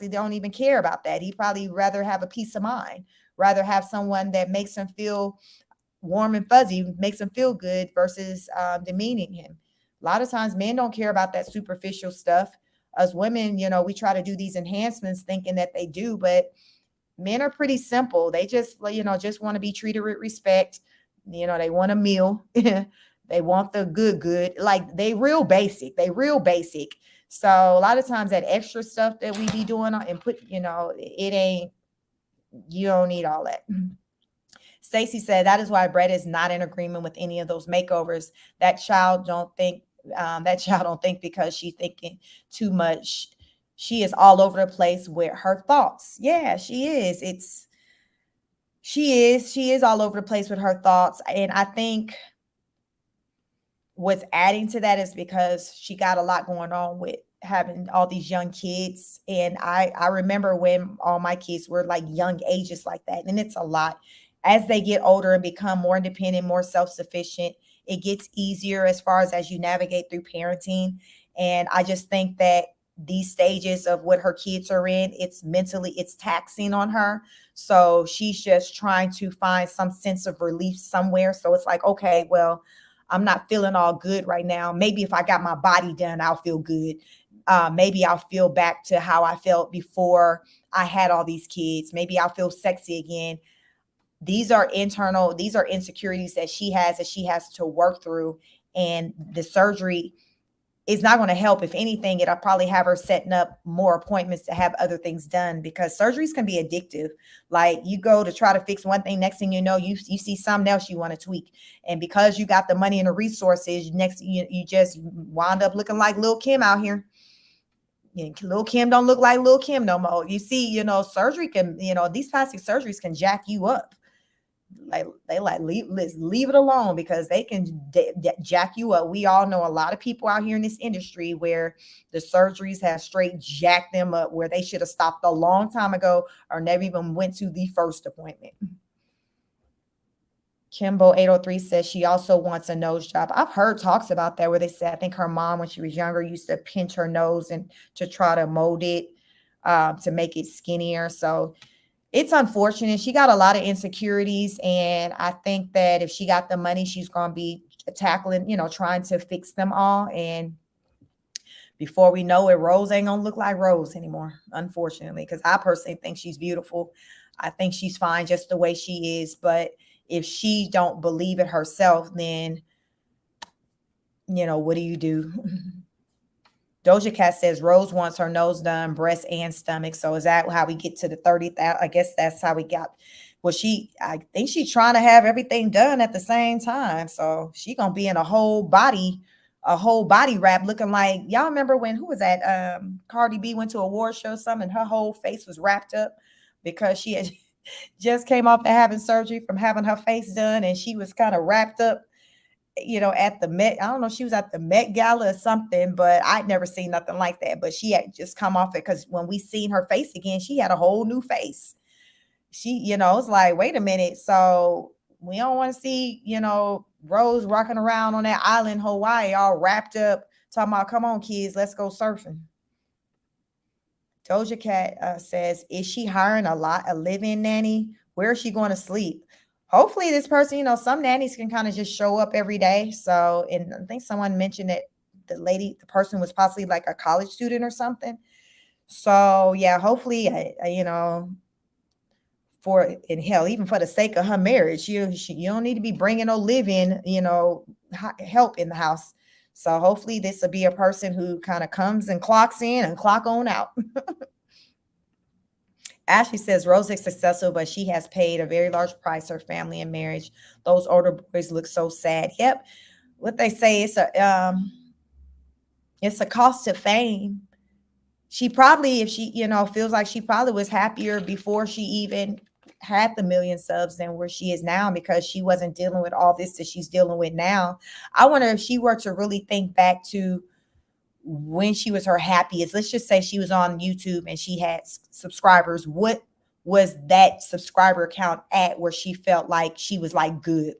don't even care about that. He probably rather have a peace of mind, rather have someone that makes him feel warm and fuzzy, makes him feel good, versus demeaning him. A lot of times men don't care about that superficial stuff. As women, we try to do these enhancements thinking that they do, but men are pretty simple. They just want to be treated with respect. They want a meal. They want the good. Like, they real basic. So a lot of times that extra stuff that we be doing and put, it ain't, you don't need all that. Stacy said that is why Brett is not in agreement with any of those makeovers. That child don't think because she's thinking too much. She is all over the place with her thoughts. Yeah, she is. She is all over the place with her thoughts. And I think what's adding to that is because she got a lot going on with having all these young kids. And I remember when all my kids were like young ages like that. And it's a lot. as they get older and become more independent, more self-sufficient, it gets easier as you navigate through parenting. And I just think that these stages of what her kids are in, it's taxing on her. So she's just trying to find some sense of relief somewhere. So it's like, okay, well, I'm not feeling all good right now. Maybe if I got my body done, I'll feel good. Maybe I'll feel back to how I felt before I had all these kids. Maybe I'll feel sexy again. These are insecurities that she has to work through. And the surgery is not going to help. If anything, it'll probably have her setting up more appointments to have other things done, because surgeries can be addictive. Like, you go to try to fix one thing, next thing you know, you see something else you want to tweak. And because you got the money and the resources, you just wind up looking like Lil Kim out here. Lil Kim don't look like Lil Kim no more. You see, surgery can, these plastic surgeries can jack you up. Like, they like, leave it alone, because they can jack you up. We all know a lot of people out here in this industry where the surgeries have straight jacked them up, where they should have stopped a long time ago or never even went to the first appointment. Kimbo 803 says she also wants a nose job. I've heard talks about that, where they say, I think her mom, when she was younger, used to pinch her nose and to try to mold it to make it skinnier. So it's unfortunate. She got a lot of insecurities, and I think that if she got the money, she's going to be tackling, trying to fix them all. And before we know it, Rose ain't going to look like Rose anymore, unfortunately, because I personally think she's beautiful. I think she's fine just the way she is. But if she don't believe it herself, then, what do you do? Doja Cat says Rose wants her nose done, breast and stomach. So is that how we get to the 30,000? I guess that's how we got. Well, I think she's trying to have everything done at the same time. So she gonna be in a whole body wrap, looking like, y'all remember when, who was that? Cardi B went to a award show, something, and her whole face was wrapped up because she had just came off of having surgery from having her face done, and she was kind of wrapped up, at the Met. I don't know, she was at the Met Gala or something, but I'd never seen nothing like that. But she had just come off it, because when we seen her face again, she had a whole new face. She, it's like, wait a minute. So we don't want to see, Rose rocking around on that island, Hawaii, all wrapped up, talking about, come on, kids, let's go surfing. Doja Cat says, is she hiring a live-in nanny? Where is she going to sleep? Hopefully this person, some nannies can kind of just show up every day. So, and I think someone mentioned that the person was possibly like a college student or something. So yeah, hopefully, even for the sake of her marriage, you don't need to be bringing no live-in, help in the house. So hopefully this will be a person who kind of comes and clocks in and clock on out. Ashley says Rose is successful, but she has paid a very large price, her family and marriage. Those older boys look so sad. Yep. What they say, it's a cost to fame. She probably, if she, feels like she probably was happier before she even had the million subs than where she is now, because she wasn't dealing with all this that she's dealing with now. I wonder if she were to really think back to when she was her happiest. Let's just say she was on YouTube and she had subscribers. What was that subscriber count at where she felt like she was like good?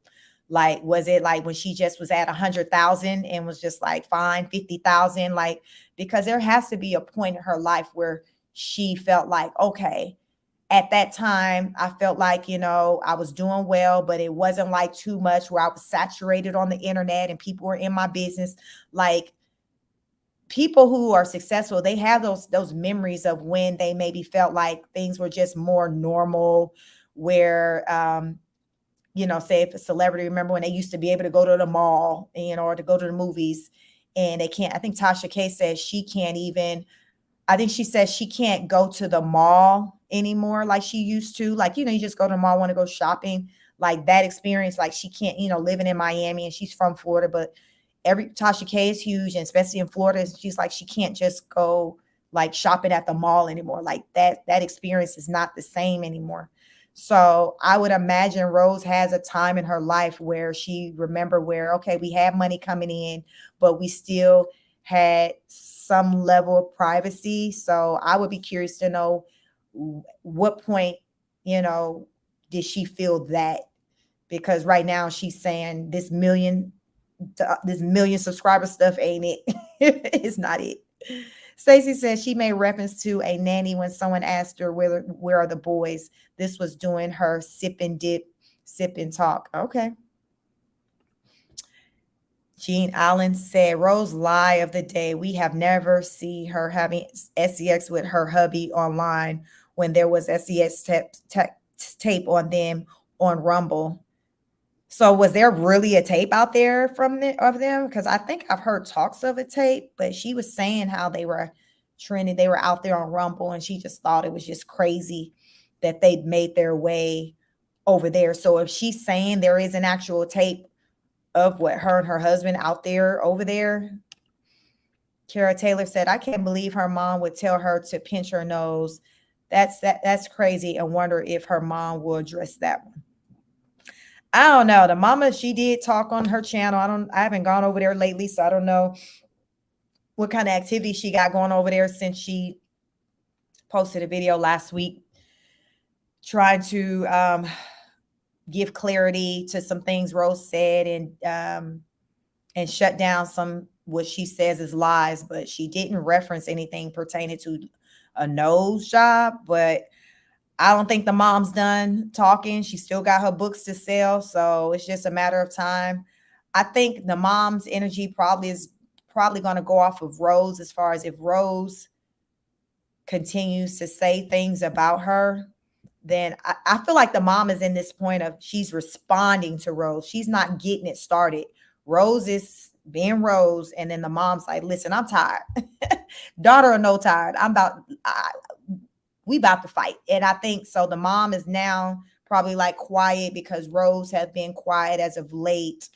Like, was it like when she just was at 100,000 and was just like fine, 50,000? Like, because there has to be a point in her life where she felt like, okay, at that time, I felt like, I was doing well, but it wasn't like too much where I was saturated on the internet and people were in my business. Like, people who are successful, they have those memories of when they maybe felt like things were just more normal, where say if a celebrity, remember when they used to be able to go to the mall, or to go to the movies, and they can't. I think Tasha K says she can't even, I think she says she can't go to the mall anymore like she used to. Like, you just go to the mall, want to go shopping, like that experience. Like, she can't, living in Miami, and she's from Florida, but Tasha K is huge, and especially in Florida, she's like, she can't just go like shopping at the mall anymore. Like that experience is not the same anymore. So I would imagine Rose has a time in her life where she remember where, okay, we had money coming in, but we still had some level of privacy. So I would be curious to know what point, did she feel that? Because right now she's saying this million subscriber stuff ain't it. It's not it. Stacey says she made reference to a nanny when someone asked her where are the boys. This was doing her sip and dip, sip and talk. Okay. Jean Allen said, Rose lie of the day. We have never seen her having sex with her hubby online when there was sex tape on them on Rumble. So was there really a tape out there of them? Because I think I've heard talks of a tape, but she was saying how they were trending. They were out there on Rumble, and she just thought it was just crazy that they'd made their way over there. So if she's saying there is an actual tape of what her and her husband out there over there, Kara Taylor said, I can't believe her mom would tell her to pinch her nose. That's crazy, and wonder if her mom will address that one. I don't know. The mama, she did talk on her channel. I haven't gone over there lately, so I don't know what kind of activity she got going over there since she posted a video last week trying to give clarity to some things Rose said and shut down some what she says is lies, but she didn't reference anything pertaining to a nose job. But I don't think the mom's done talking. She still got her books to sell, so it's just a matter of time. I think the mom's energy is going to go off of Rose, as far as if Rose continues to say things about her, then I feel like the mom is in this point of she's responding to Rose. She's not getting it started. Rose is being Rose, and then the mom's like, listen, I'm tired. Daughter or no tired. We about to fight. And I think so the mom is now probably like quiet because Rose has been quiet as of late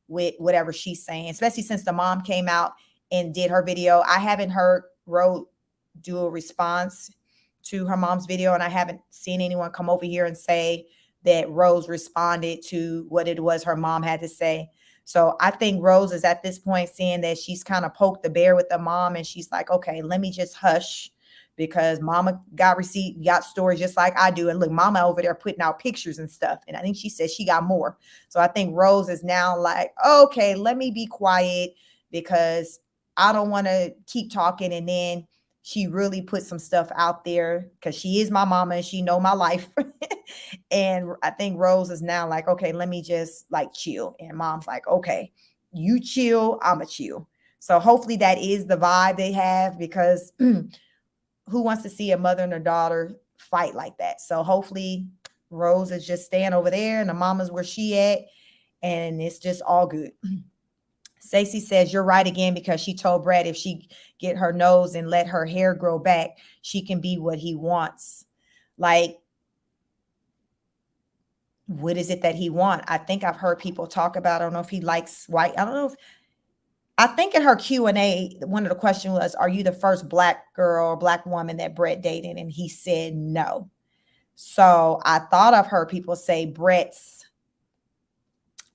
with whatever she's saying, especially since the mom came out and did her video. I haven't heard Rose do a response to her mom's video, and I haven't seen anyone come over here and say that Rose responded to what it was her mom had to say. So I think Rose is at this point seeing that she's kind of poked the bear with the mom, and she's like, okay, let me just hush, because mama got stories just like I do. And look, mama over there putting out pictures and stuff. And I think she said she got more. So I think Rose is now like, okay, let me be quiet because I don't want to keep talking. And then she really put some stuff out there because she is my mama and she know my life. And I think Rose is now like, okay, let me just like chill. And mom's like, okay, you chill, I'ma chill. So hopefully that is the vibe they have, because who wants to see a mother and a daughter fight like that? So hopefully Rose is just staying over there and the mama's where she at, and it's just all good. Stacey says, you're right again, because she told Brad if she get her nose and let her hair grow back, she can be what he wants. Like, what is it that he want? I think I've heard people talk about, I don't know if he likes white. I don't know if, I think in her Q&A, one of the questions was, are you the first Black girl or Black woman that Brett dated? And he said no. So I thought I've heard people say Brett's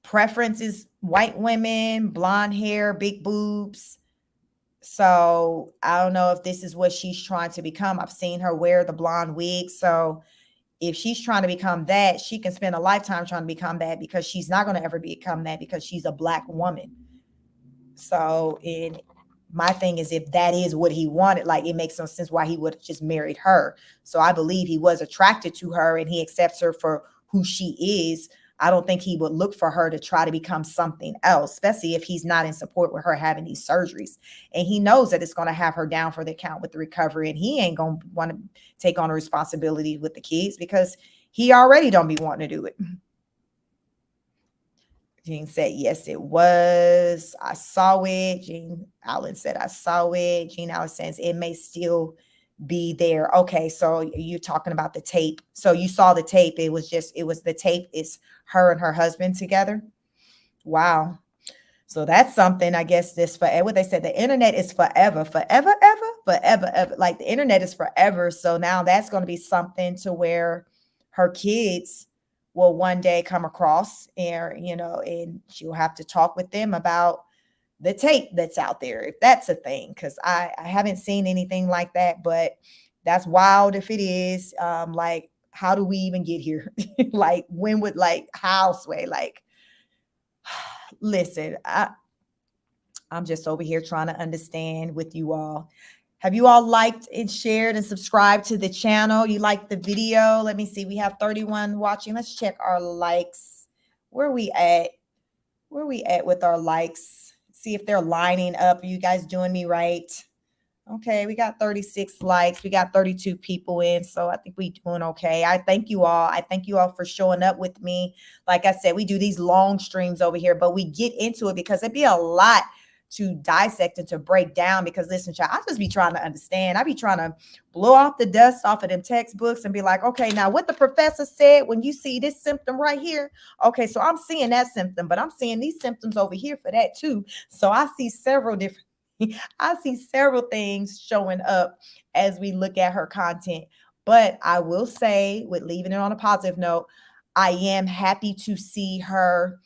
preference is white women, blonde hair, big boobs. So I don't know if this is what she's trying to become. I've seen her wear the blonde wig. So if she's trying to become that, she can spend a lifetime trying to become that, because she's not going to ever become that because she's a Black woman. So my thing is, if that is what he wanted, like, it makes no sense why he would have just married her. So I believe he was attracted to her and he accepts her for who she is. I don't think he would look for her to try to become something else, especially if he's not in support with her having these surgeries. And he knows that it's going to have her down for the count with the recovery, and he ain't going to want to take on a responsibility with the kids because he already don't be wanting to do it. Jean said, yes, it was. I saw it. Jean Allen said, I saw it. Jean Allen says, it may still be there. Okay, so you're talking about the tape. So you saw the tape. It was the tape is her and her husband together. Wow. So that's something, I guess, this forever. What they said, the internet is forever, forever, ever, forever, ever. Like, the internet is forever. So now that's going to be something to where her kids will one day come across, and, and she'll have to talk with them about the tape that's out there, if that's a thing. Because I haven't seen anything like that, but that's wild if it is. Like, how do we even get here? Like, when would, like, how, Sway? Like, listen, I'm just over here trying to understand with you all. Have you all liked and shared and subscribed to the channel? You liked the video? Let me see. We have 31 watching. Let's check our likes. Where are we at? Where are we at with our likes? See if they're lining up. Are you guys doing me right? Okay, we got 36 likes. We got 32 people in, so I think we doing okay. I thank you all. I thank you all for showing up with me. Like I said, we do these long streams over here, but we get into it because it'd be a lot to dissect and to break down. Because listen, child, I just be trying to understand. I be trying to blow off the dust off of them textbooks and be like, okay, now what the professor said when you see this symptom right here. Okay, so I'm seeing that symptom, but I'm seeing these symptoms over here for that too. So I see several different I see several things showing up as we look at her content. But I will say, with leaving it on a positive note, I am happy to see her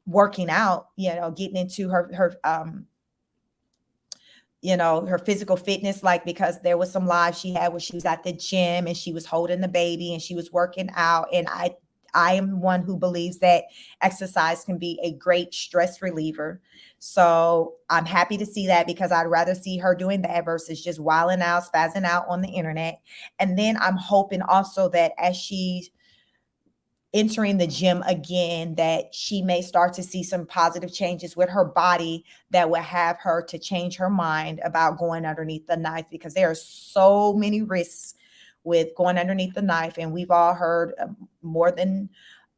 working out, getting into her physical fitness, like, because there was some lives she had where she was at the gym and she was holding the baby and she was working out. And I am one who believes that exercise can be a great stress reliever. So I'm happy to see that, because I'd rather see her doing that versus just wilding out, spazzing out on the internet. And then I'm hoping also that as she's entering the gym again, that she may start to see some positive changes with her body that will have her to change her mind about going underneath the knife, because there are so many risks with going underneath the knife. And we've all heard more than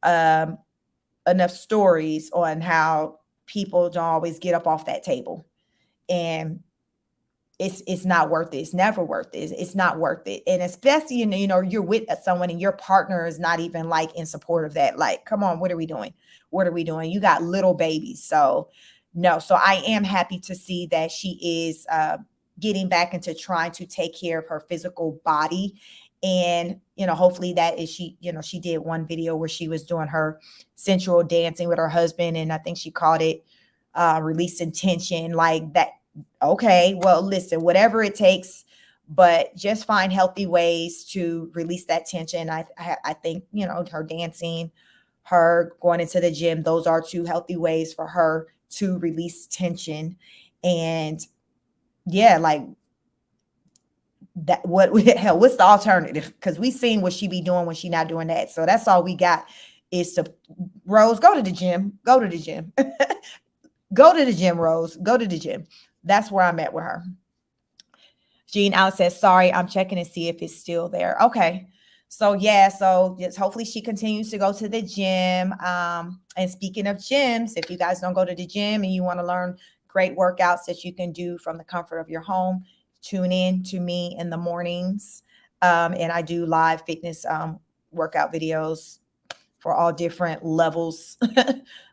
enough stories on how people don't always get up off that table. And it's not worth it. It's never worth it. It's not worth it. And especially, you're with someone and your partner is not even like in support of that. Like, come on, what are we doing? What are we doing? You got little babies. So no. So I am happy to see that she is getting back into trying to take care of her physical body. And, hopefully that is she did one video where she was doing her sensual dancing with her husband. And I think she called it releasing tension, like that. Okay, well, listen, whatever it takes, but just find healthy ways to release that tension. I think, her dancing, her going into the gym, those are two healthy ways for her to release tension. And yeah, like that, what's the alternative? Because we seen what she be doing when she not doing that. So that's all we got is to, Rose, go to the gym, go to the gym. Go to the gym, Rose, go to the gym. That's where I'm at with her. Jean Alex says, sorry, I'm checking to see if it's still there. Okay. So yeah, so just hopefully she continues to go to the gym. And speaking of gyms, if you guys don't go to the gym and you want to learn great workouts that you can do from the comfort of your home, tune in to me in the mornings. And I do live fitness workout videos for all different levels.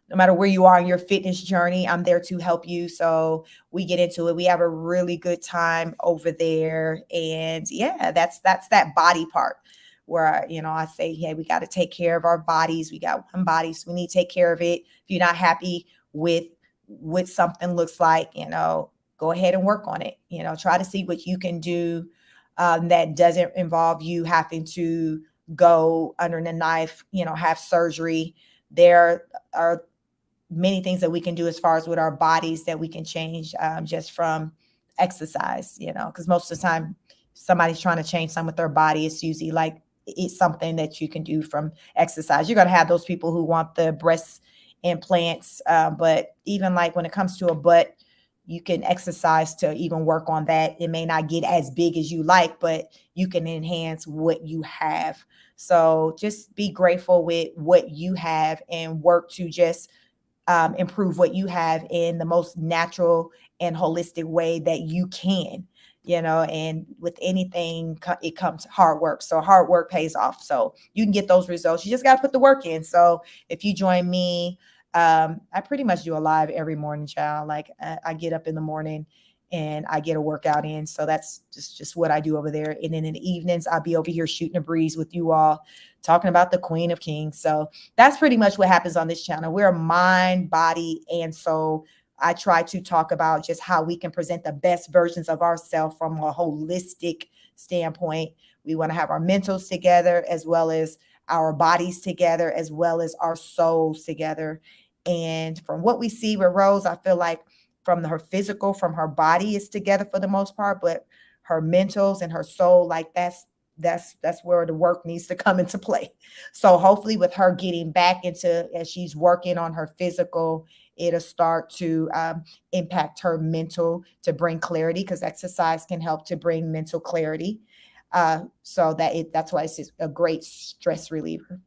No matter where you are in your fitness journey, I'm there to help you. So we get into it. We have a really good time over there. And yeah, that's that body part where, I say, hey, we got to take care of our bodies. We got one body, so we need to take care of it. If you're not happy with what something looks like, go ahead and work on it. Try to see what you can do that doesn't involve you having to go under the knife, have surgery. There are many things that we can do as far as with our bodies that we can change just from exercise, because most of the time somebody's trying to change something with their body. It's usually like it's something that you can do from exercise. You're going to have those people who want the breast implants. But even like when it comes to a butt, you can exercise to even work on that. It may not get as big as you like, but you can enhance what you have. So just be grateful with what you have and work to just improve what you have in the most natural and holistic way that you can, and with anything, it comes hard work. So hard work pays off. So you can get those results. You just got to put the work in. So if you join me, I pretty much do a live every morning, child. Like I get up in the morning and I get a workout in. So that's just what I do over there. And then in the evenings, I'll be over here shooting a breeze with you all, talking about the Queen of Kings. So that's pretty much what happens on this channel. We're mind, body, and soul. I try to talk about just how we can present the best versions of ourselves from a holistic standpoint We want to have our mentals together as well as our bodies together, as well as our souls together. And from what we see with Rose, I feel like from her physical, from her body is together for the most part, but her mentals and her soul, like that's where the work needs to come into play. So hopefully with her getting back into, as she's working on her physical, it'll start to impact her mental to bring clarity, because exercise can help to bring mental clarity. So that's why it's a great stress reliever.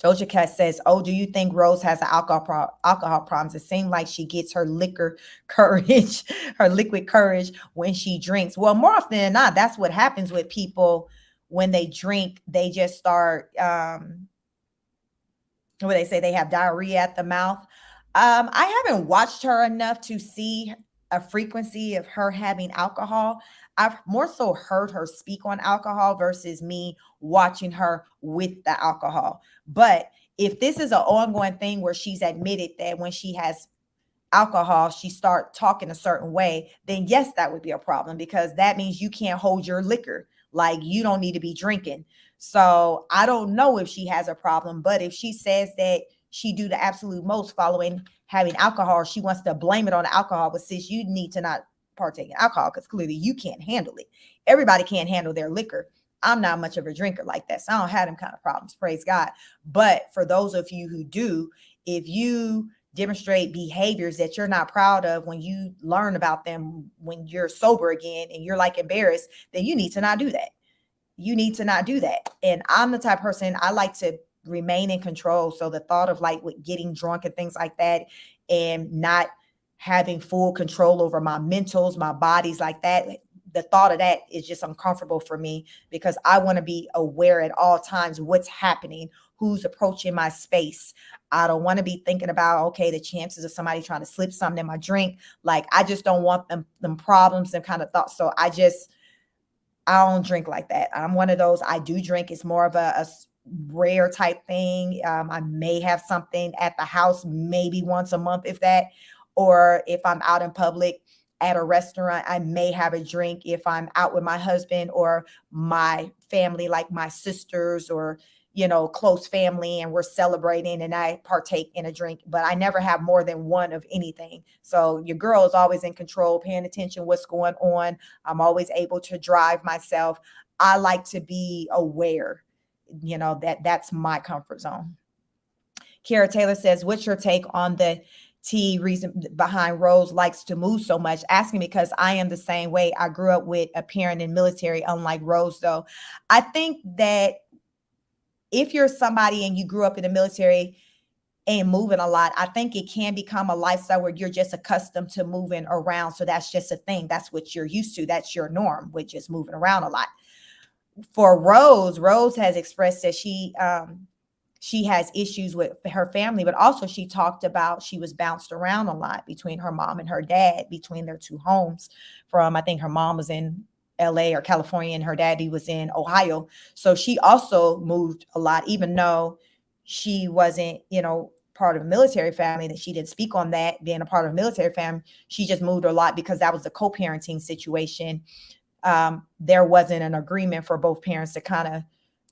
Doja Cat says, "Oh, do you think Rose has an alcohol problems? It seems like she gets her liquor courage, her liquid courage when she drinks." Well, more often than not, that's what happens with people when they drink. They just start what they say, they have diarrhea at the mouth. I haven't watched her enough to see a frequency of her having alcohol. I've more so heard her speak on alcohol versus me watching her with the alcohol. But if this is an ongoing thing where she's admitted that when she has alcohol, she start talking a certain way, then yes, that would be a problem, because that means you can't hold your liquor. Like, you don't need to be drinking. So I don't know if she has a problem, but if she says that she do the absolute most following having alcohol, she wants to blame it on the alcohol. But sis, you need to not partake in alcohol, because clearly you can't handle it. Everybody can't handle their liquor. I'm not much of a drinker like that, so I don't have them kind of problems, praise God. But for those of you who do, if you demonstrate behaviors that you're not proud of, when you learn about them when you're sober again and you're like embarrassed, then you need to not do that. You need to not do that. And I'm the type of person, I like to remain in control. So the thought of like with getting drunk and things like that, and not having full control over my mentals, my bodies like that, the thought of that is just uncomfortable for me, because I want to be aware at all times what's happening, who's approaching my space. I don't want to be thinking about, okay, the chances of somebody trying to slip something in my drink. Like, I just don't want them problems and kind of thoughts. So I don't drink like that. I'm one of those. I do drink. It's more of a rare type thing. I may have something at the house, maybe once a month, if that, or if I'm out in public at a restaurant, I may have a drink. If I'm out with my husband or my family, like my sisters or, close family, and we're celebrating and I partake in a drink, but I never have more than one of anything. So your girl is always in control, paying attention what's going on. I'm always able to drive myself. I like to be aware, that's my comfort zone. Kara Taylor says, what's your take on the T reason behind Rose likes to move so much? Asking because I am the same way. I grew up with a parent in military, unlike Rose, though. I think that if you're somebody and you grew up in the military and moving a lot, I think it can become a lifestyle where you're just accustomed to moving around. So that's just a thing. That's what you're used to. That's your norm, which is moving around a lot. For Rose has expressed that she has issues with her family, but also she talked about she was bounced around a lot between her mom and her dad, between their two homes. I think her mom was in LA or California and her daddy was in Ohio. So she also moved a lot, even though she wasn't, part of a military family, that she didn't speak on that being a part of a military family. She just moved a lot because that was the co-parenting situation. There wasn't an agreement for both parents to kind of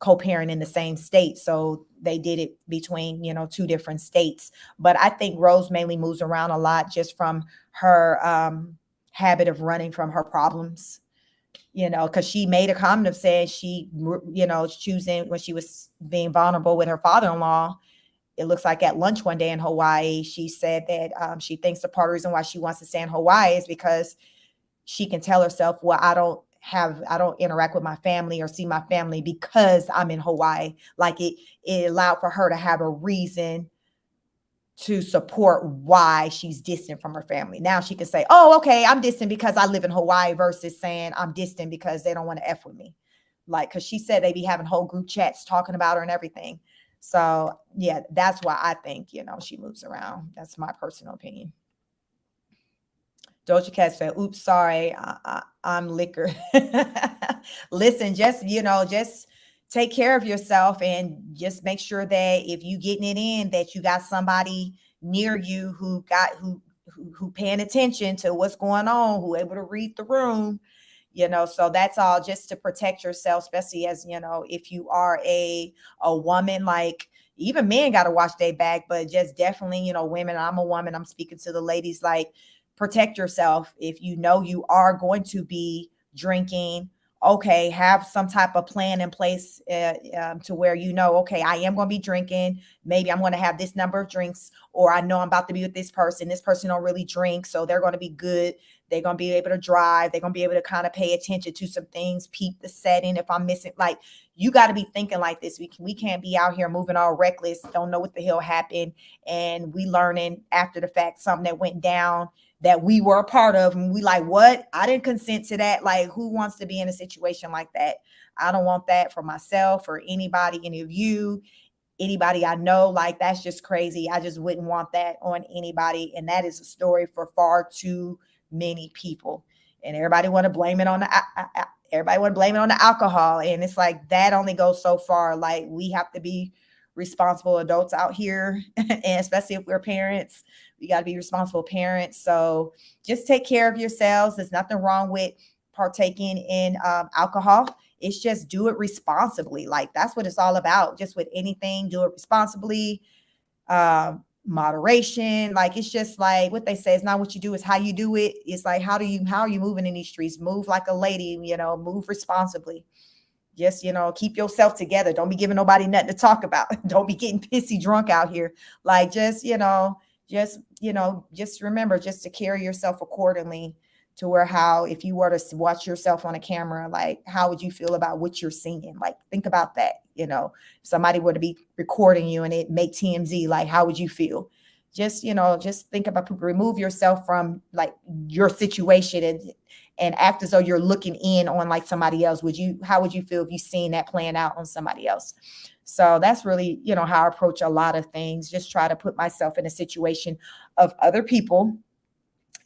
co-parent in the same state. So they did it between, two different states. But I think Rose mainly moves around a lot just from her habit of running from her problems, because she made a comment of saying she, choosing when she was being vulnerable with her father-in-law. It looks like at lunch one day in Hawaii, she said that she thinks the part of the reason why she wants to stay in Hawaii is because she can tell herself, well, I don't interact with my family or see my family because I'm in Hawaii. Like it allowed for her to have a reason to support why she's distant from her family. Now she can say, oh, okay, I'm distant because I live in Hawaii, versus saying I'm distant because they don't want to F with me. Like, cause she said they be having whole group chats talking about her and everything. So yeah, that's why I think, she moves around. That's my personal opinion. Doja Cat said, oops, sorry, I'm liquor. Listen, just take care of yourself and just make sure that if you getting it in, that you got somebody near you who paying attention to what's going on, who able to read the room, So that's all just to protect yourself, especially as, if you are a woman, like even men got to watch their back, but just definitely, women, I'm a woman, I'm speaking to the ladies, like protect yourself. If you know you are going to be drinking, okay, have some type of plan in place to where, okay, I am going to be drinking. Maybe I'm going to have this number of drinks, or I know I'm about to be with this person. This person don't really drink, so they're going to be good. They're going to be able to drive. They're going to be able to kind of pay attention to some things, peep the setting. If I'm missing, like, you got to be thinking like this. We can't be out here moving all reckless, don't know what the hell happened, and we learning after the fact something that went down that we were a part of, and we like, what? I didn't consent to that. Like, who wants to be in a situation like that? I don't want that for myself or anybody, any of you, anybody I know. Like, that's just crazy. I just wouldn't want that on anybody. And that is a story for far too many people. And everybody want to blame it on the alcohol. And it's like, that only goes so far. Like, we have to be responsible adults out here, and especially if we're parents, we got to be responsible parents. So just take care of yourselves. There's nothing wrong with partaking in alcohol. It's just do it responsibly. Like, that's what it's all about. Just with anything, do it responsibly. Moderation. Like, it's just like what they say, it's not what you do, it's how you do it. It's like, how are you moving in these streets? Move like a lady, move responsibly. Just, keep yourself together. Don't be giving nobody nothing to talk about. Don't be getting pissy drunk out here. Like, just remember just to carry yourself accordingly, to where, how, if you were to watch yourself on a camera, like, how would you feel about what you're seeing? Like, think about that. If somebody were to be recording you and it make TMZ, like, how would you feel? Just think about, remove yourself from like your situation, and act as though you're looking in on like somebody else. How would you feel if you seen that playing out on somebody else? So that's really, how I approach a lot of things. Just try to put myself in a situation of other people.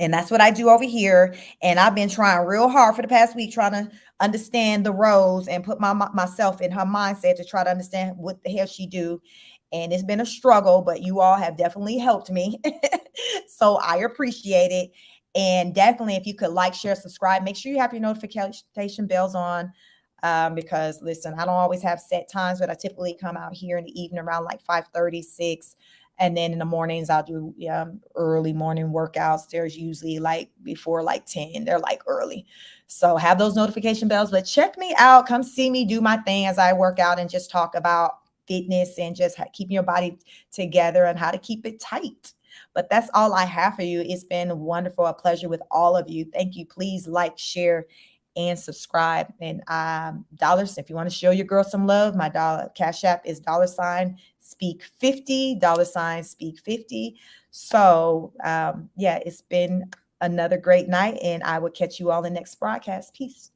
And that's what I do over here. And I've been trying real hard for the past week, trying to understand the roles and put myself in her mindset to try to understand what the hell she do. And it's been a struggle, but you all have definitely helped me. So I appreciate it. And definitely, if you could like, share, subscribe, make sure you have your notification bells on. Because listen, I don't always have set times, but I typically come out here in the evening around like 5:30, 6. And then in the mornings, I'll do early morning workouts. There's usually like before like 10, they're like early. So have those notification bells, but check me out. Come see me do my thing as I work out and just talk about fitness and just keeping your body together and how to keep it tight. But that's all I have for you. It's been wonderful, a pleasure with all of you. Thank you. Please like, share, and subscribe. And dollars, if you want to show your girl some love, my cash app is $speak50, $speak50. So yeah, it's been another great night, and I will catch you all in the next broadcast. Peace.